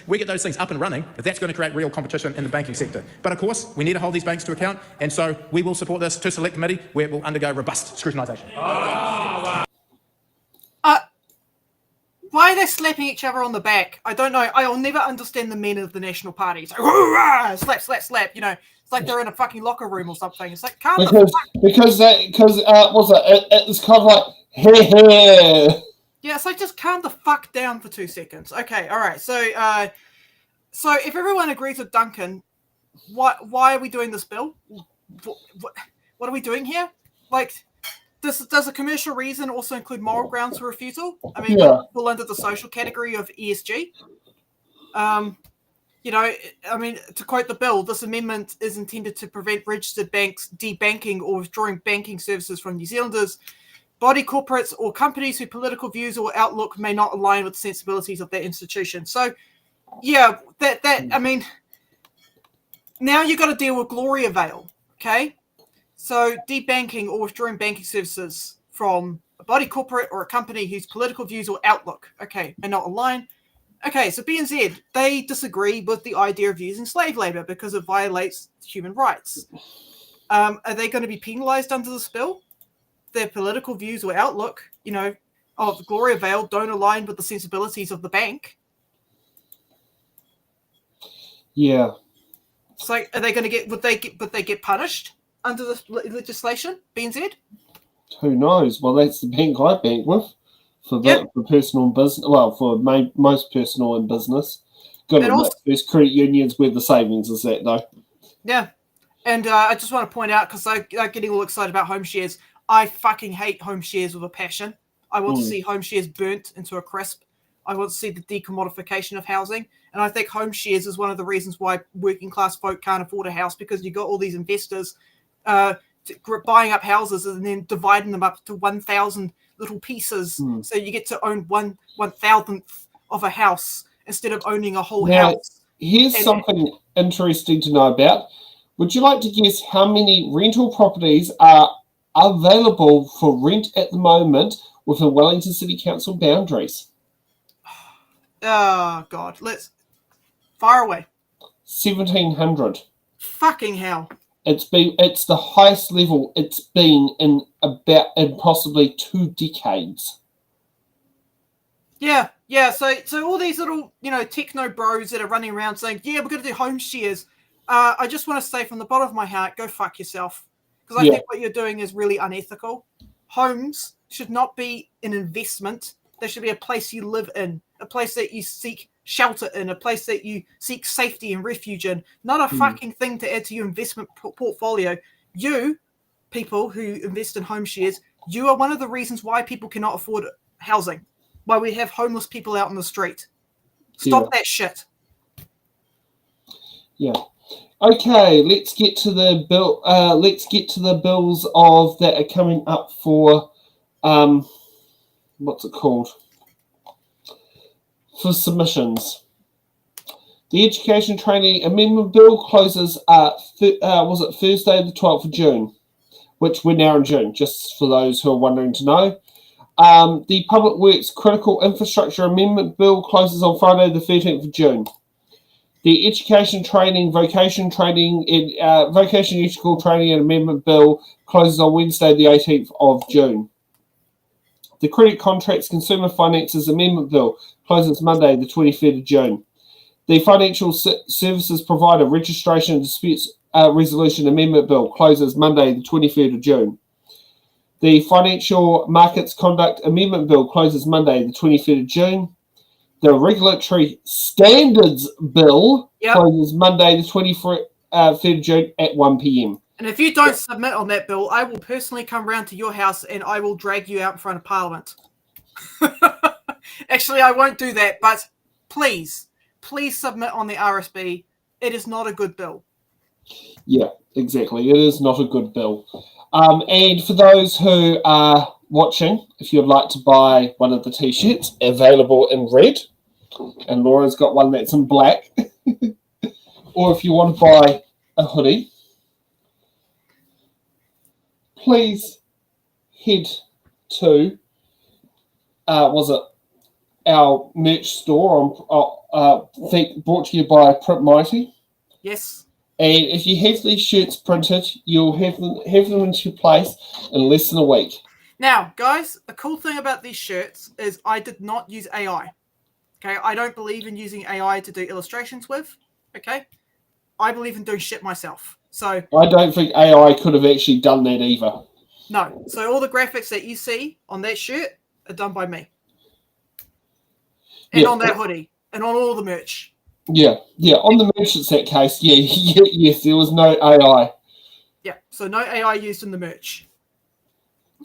up and running, that's going to create real competition in the banking sector. But of course, we need to hold these banks to account, and so we will support this to Select Committee, where it will undergo robust scrutinisation. Why are they slapping each other on the back? I don't know. I'll never understand the men of the National Party. It's like, slap, slap, slap. You know, it's like they're in a fucking locker room or something. It's like, because it's kind of like, hey. Yeah, it's like, just calm the fuck down for 2 seconds. Okay, all right. So if everyone agrees with Duncan, why are we doing this bill? What are we doing here? Like, does a commercial reason also include moral grounds for refusal? I mean, we fall under the social category of ESG. You know, I mean, to quote the bill, this amendment is intended to prevent registered banks debanking or withdrawing banking services from New Zealanders, body corporates or companies whose political views or outlook may not align with the sensibilities of their institution. So, yeah, I mean, now you've got to deal with Gloria Vale, okay? So debanking or withdrawing banking services from a body corporate or a company whose political views or outlook, okay, may not align. Okay, so BNZ, they disagree with the idea of using slave labour because it violates human rights. Are they going to be penalised under this bill? Their political views or outlook, you know, of Gloria Vale don't align with the sensibilities of the bank. Yeah. It's like, are they going to would they get punished under this legislation, BNZ? Who knows? Well, that's the bank I bank with for personal and business. Well, for most personal and business. Got to admit, there's credit unions where the savings is at, though. Yeah. And I just want to point out, because I'm getting all excited about home shares, I fucking hate home shares with a passion. I want to see home shares burnt into a crisp. I want to see the decommodification of housing. And I think home shares is one of the reasons why working class folk can't afford a house, because you've got all these investors buying up houses and then dividing them up to 1,000 little pieces. So you get to own 1,000th of a house instead of owning a whole house. Here's something interesting to know about. Would you like to guess how many rental properties are available for rent at the moment within Wellington City Council boundaries? Oh, God. Far away. 1,700. Fucking hell. It's the highest level it's been in possibly 2 decades. Yeah. So all these little, techno bros that are running around saying, yeah, we're going to do home shares. I just want to say from the bottom of my heart, go fuck yourself. Because I think what you're doing is really unethical. Homes should not be an investment. They should be a place you live in, a place that you seek shelter in, a place that you seek safety and refuge in, not a fucking thing to add to your investment portfolio. You, people who invest in home shares, you are one of the reasons why people cannot afford housing, why we have homeless people out on the street. Stop that shit. Yeah. Okay, let's get to the bill. Let's get to the bills of that are coming up for what's it called? For submissions. The Education Training Amendment Bill closes was it Thursday the 12th of June, which we're now in June, just for those who are wondering to know. The Public Works Critical Infrastructure Amendment Bill closes on Friday the 13th of June. The Education Training, Vocation Training, and Vocation Ethical Training and Amendment Bill closes on Wednesday the 18th of June. The Credit Contracts Consumer Finances Amendment Bill closes Monday the 23rd of June. The Financial Services Provider Registration and Disputes Resolution Amendment Bill closes Monday the 23rd of June. The Financial Markets Conduct Amendment Bill closes Monday the 23rd of June. The Regulatory Standards Bill closes Monday the 23rd of June at 1 p.m. And if you don't submit on that bill, I will personally come round to your house and I will drag you out in front of Parliament. Actually, I won't do that, but please submit on the RSB. It is not a good bill. Yeah, exactly. It is not a good bill. And for those who are watching, if you'd like to buy one of the t-shirts, available in red, and Laura's got one that's in black, or if you want to buy a hoodie, please head to our merch store brought to you by Print Mighty. Yes. And if you have these shirts printed, you'll have them into your place in less than a week. Now, guys, the cool thing about these shirts is I did not use AI. Okay, I don't believe in using AI to do illustrations with. Okay, I believe in doing shit myself. So I don't think AI could have actually done that either. No. So all the graphics that you see on that shirt are done by me. And on that hoodie. And on all the merch. Yeah. On the merch, it's that case. Yes, there was no AI. Yeah, so no AI used in the merch.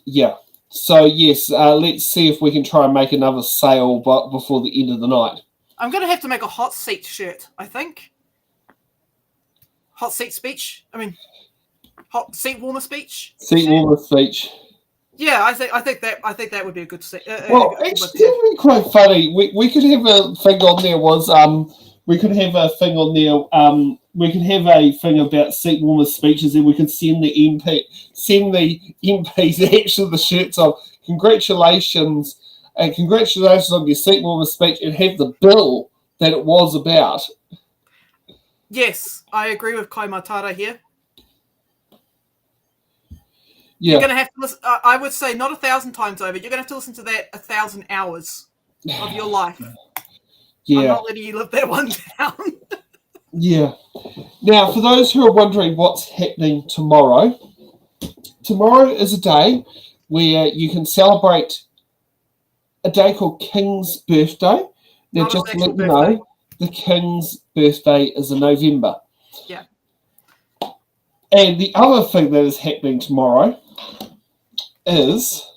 Yeah. So, yes, let's see if we can try and make another sale before the end of the night. I'm going to have to make a hot seat shirt, I think. Hot seat speech? I mean, hot seat warmer speech? Seat warmer speech. Yeah, I think that would be a good seat. Well, actually, it would be quite funny. We could have a thing on there we could have a thing on there. We could have a thing about seat warmer speeches, and we could send the MPs actually the shirts of congratulations on your seat warmer speech, and have the bill that it was about. Yes, I agree with Kai Matara here. Yeah. You're going to have to listen. I would say not 1,000 times over. You're going to have to listen to that 1,000 hours of your life. Yeah. I'm not letting you live that one down. Yeah. Now, for those who are wondering what's happening tomorrow is a day where you can celebrate a day called King's Birthday. Now, Not just an to let actual you know, birthday. the King's Birthday is in November. Yeah. And the other thing that is happening tomorrow is,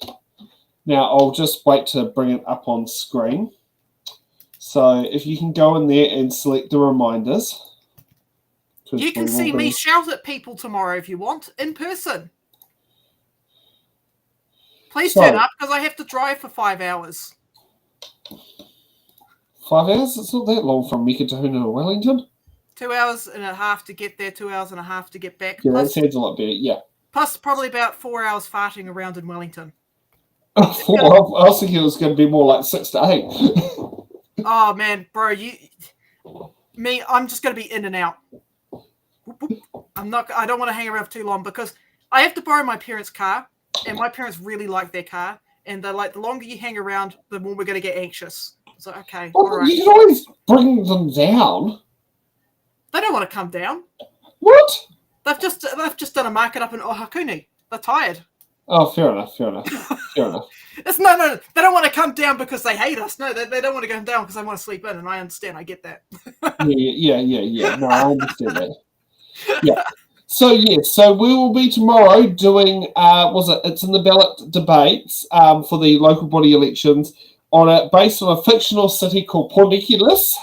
now I'll just wait to bring it up on screen. So if you can go in there and select the reminders. You can see me shout at people tomorrow if you want, in person. Please turn up, because I have to drive for 5 hours. 5 hours? It's not that long from Mikitahuna to Wellington. 2 hours and a half to get there, 2 hours and a half to get back. Yeah, that sounds a lot better, yeah. Plus probably about 4 hours farting around in Wellington. I was thinking it was going to be more like 6 to 8. Oh, man, bro, I'm just going to be in and out. I don't want to hang around for too long because I have to borrow my parents' car, and my parents really like their car, and they're like, the longer you hang around, the more we're going to get anxious. So, okay, Well, all right. you can always bring them down. They don't want to come down. What? They've just done a market up in Ohakuni. They're tired. Oh, fair enough. It's no. They don't want to come down because they hate us. No, they don't want to come down because they want to sleep in, and I understand. I get that. Yeah. No, I understand that. Yeah. So we will be tomorrow doing it's in the ballot debates for the local body elections based on a fictional city called Porniculus,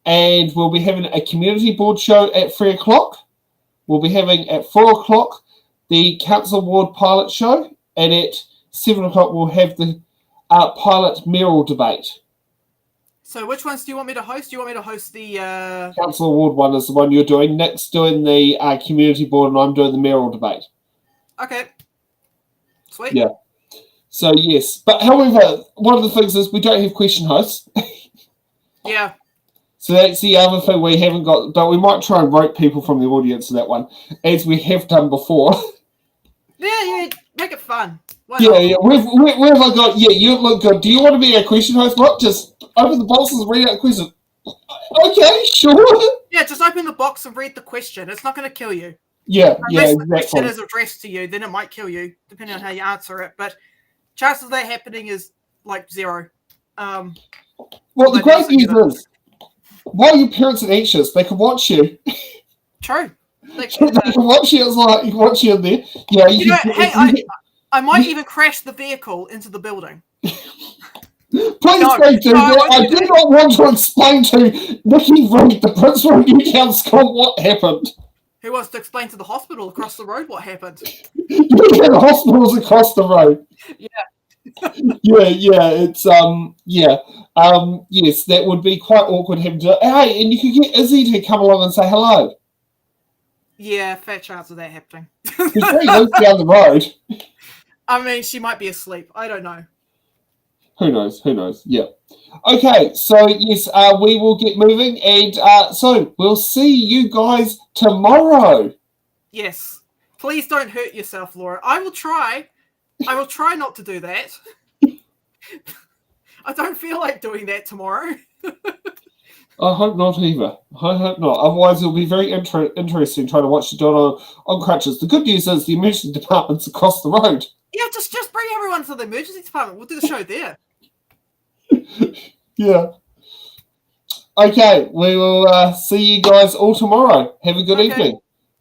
and we'll be having a community board show at 3 o'clock. We'll be having at 4 o'clock the council ward pilot show, and at 7 o'clock we'll have the pilot mayoral debate. So which ones do you want me to host? Do you want me to host the... Council Award one is the one you're doing. Nick's doing the community board and I'm doing the mayoral debate. Okay. Sweet. Yeah. So, yes. But, however, one of the things is we don't have question hosts. Yeah. So that's the other thing we haven't got. But we might try and rope people from the audience for that one, as we have done before. Yeah. Make it fun. Yeah. Where have I got? Yeah, you look good. Do you want to be a question host? What? Just open the boxes and read out the question. Okay, sure. Yeah, just open the box and read the question. It's not going to kill you. Yeah, Unless exactly. the question is addressed to you, then it might kill you, depending on how you answer it. But chances of that happening is like 0. Well, the great news is, while your parents are anxious, they can watch you. True. They can watch you. It's like you can watch you in there. Yeah. I might even crash the vehicle into the building. Please don't do that. I do not want to explain to Nikki Reid, the principal of Newtown School, what happened. Who wants to explain to the hospital across the road what happened? Yeah, the hospital's across the road. Yeah. It's yes, that would be quite awkward having to. Hey, and you could get Izzy to come along and say hello. Yeah, fair chance of that happening. Because she lives down the road. I mean, she might be asleep. I don't know. Who knows? Yeah. Okay, so yes, we will get moving, and so we'll see you guys tomorrow. Yes. Please don't hurt yourself, Laura. I will try not to do that. I don't feel like doing that tomorrow. I hope not either. I hope not. Otherwise, it'll be very interesting trying to watch you do it on crutches. The good news is the emergency department's across the road. Yeah, just bring everyone to the emergency department. We'll do the show there. Yeah. Okay, we will see you guys all tomorrow. Have a good evening.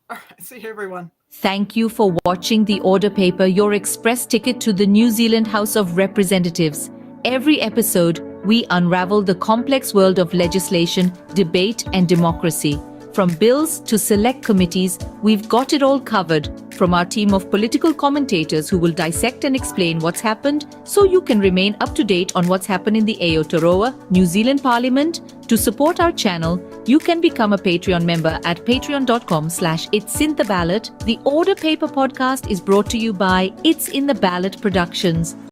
All right, see you, everyone. Thank you for watching The Order Paper, your express ticket to the New Zealand House of Representatives. Every episode, we unravel the complex world of legislation, debate, and democracy. From bills to select committees, we've got it all covered. From our team of political commentators who will dissect and explain what's happened so you can remain up to date on what's happened in the Aotearoa, New Zealand Parliament. To support our channel, you can become a Patreon member at patreon.com/It's in the Ballot. The Order Paper podcast is brought to you by It's in the Ballot Productions.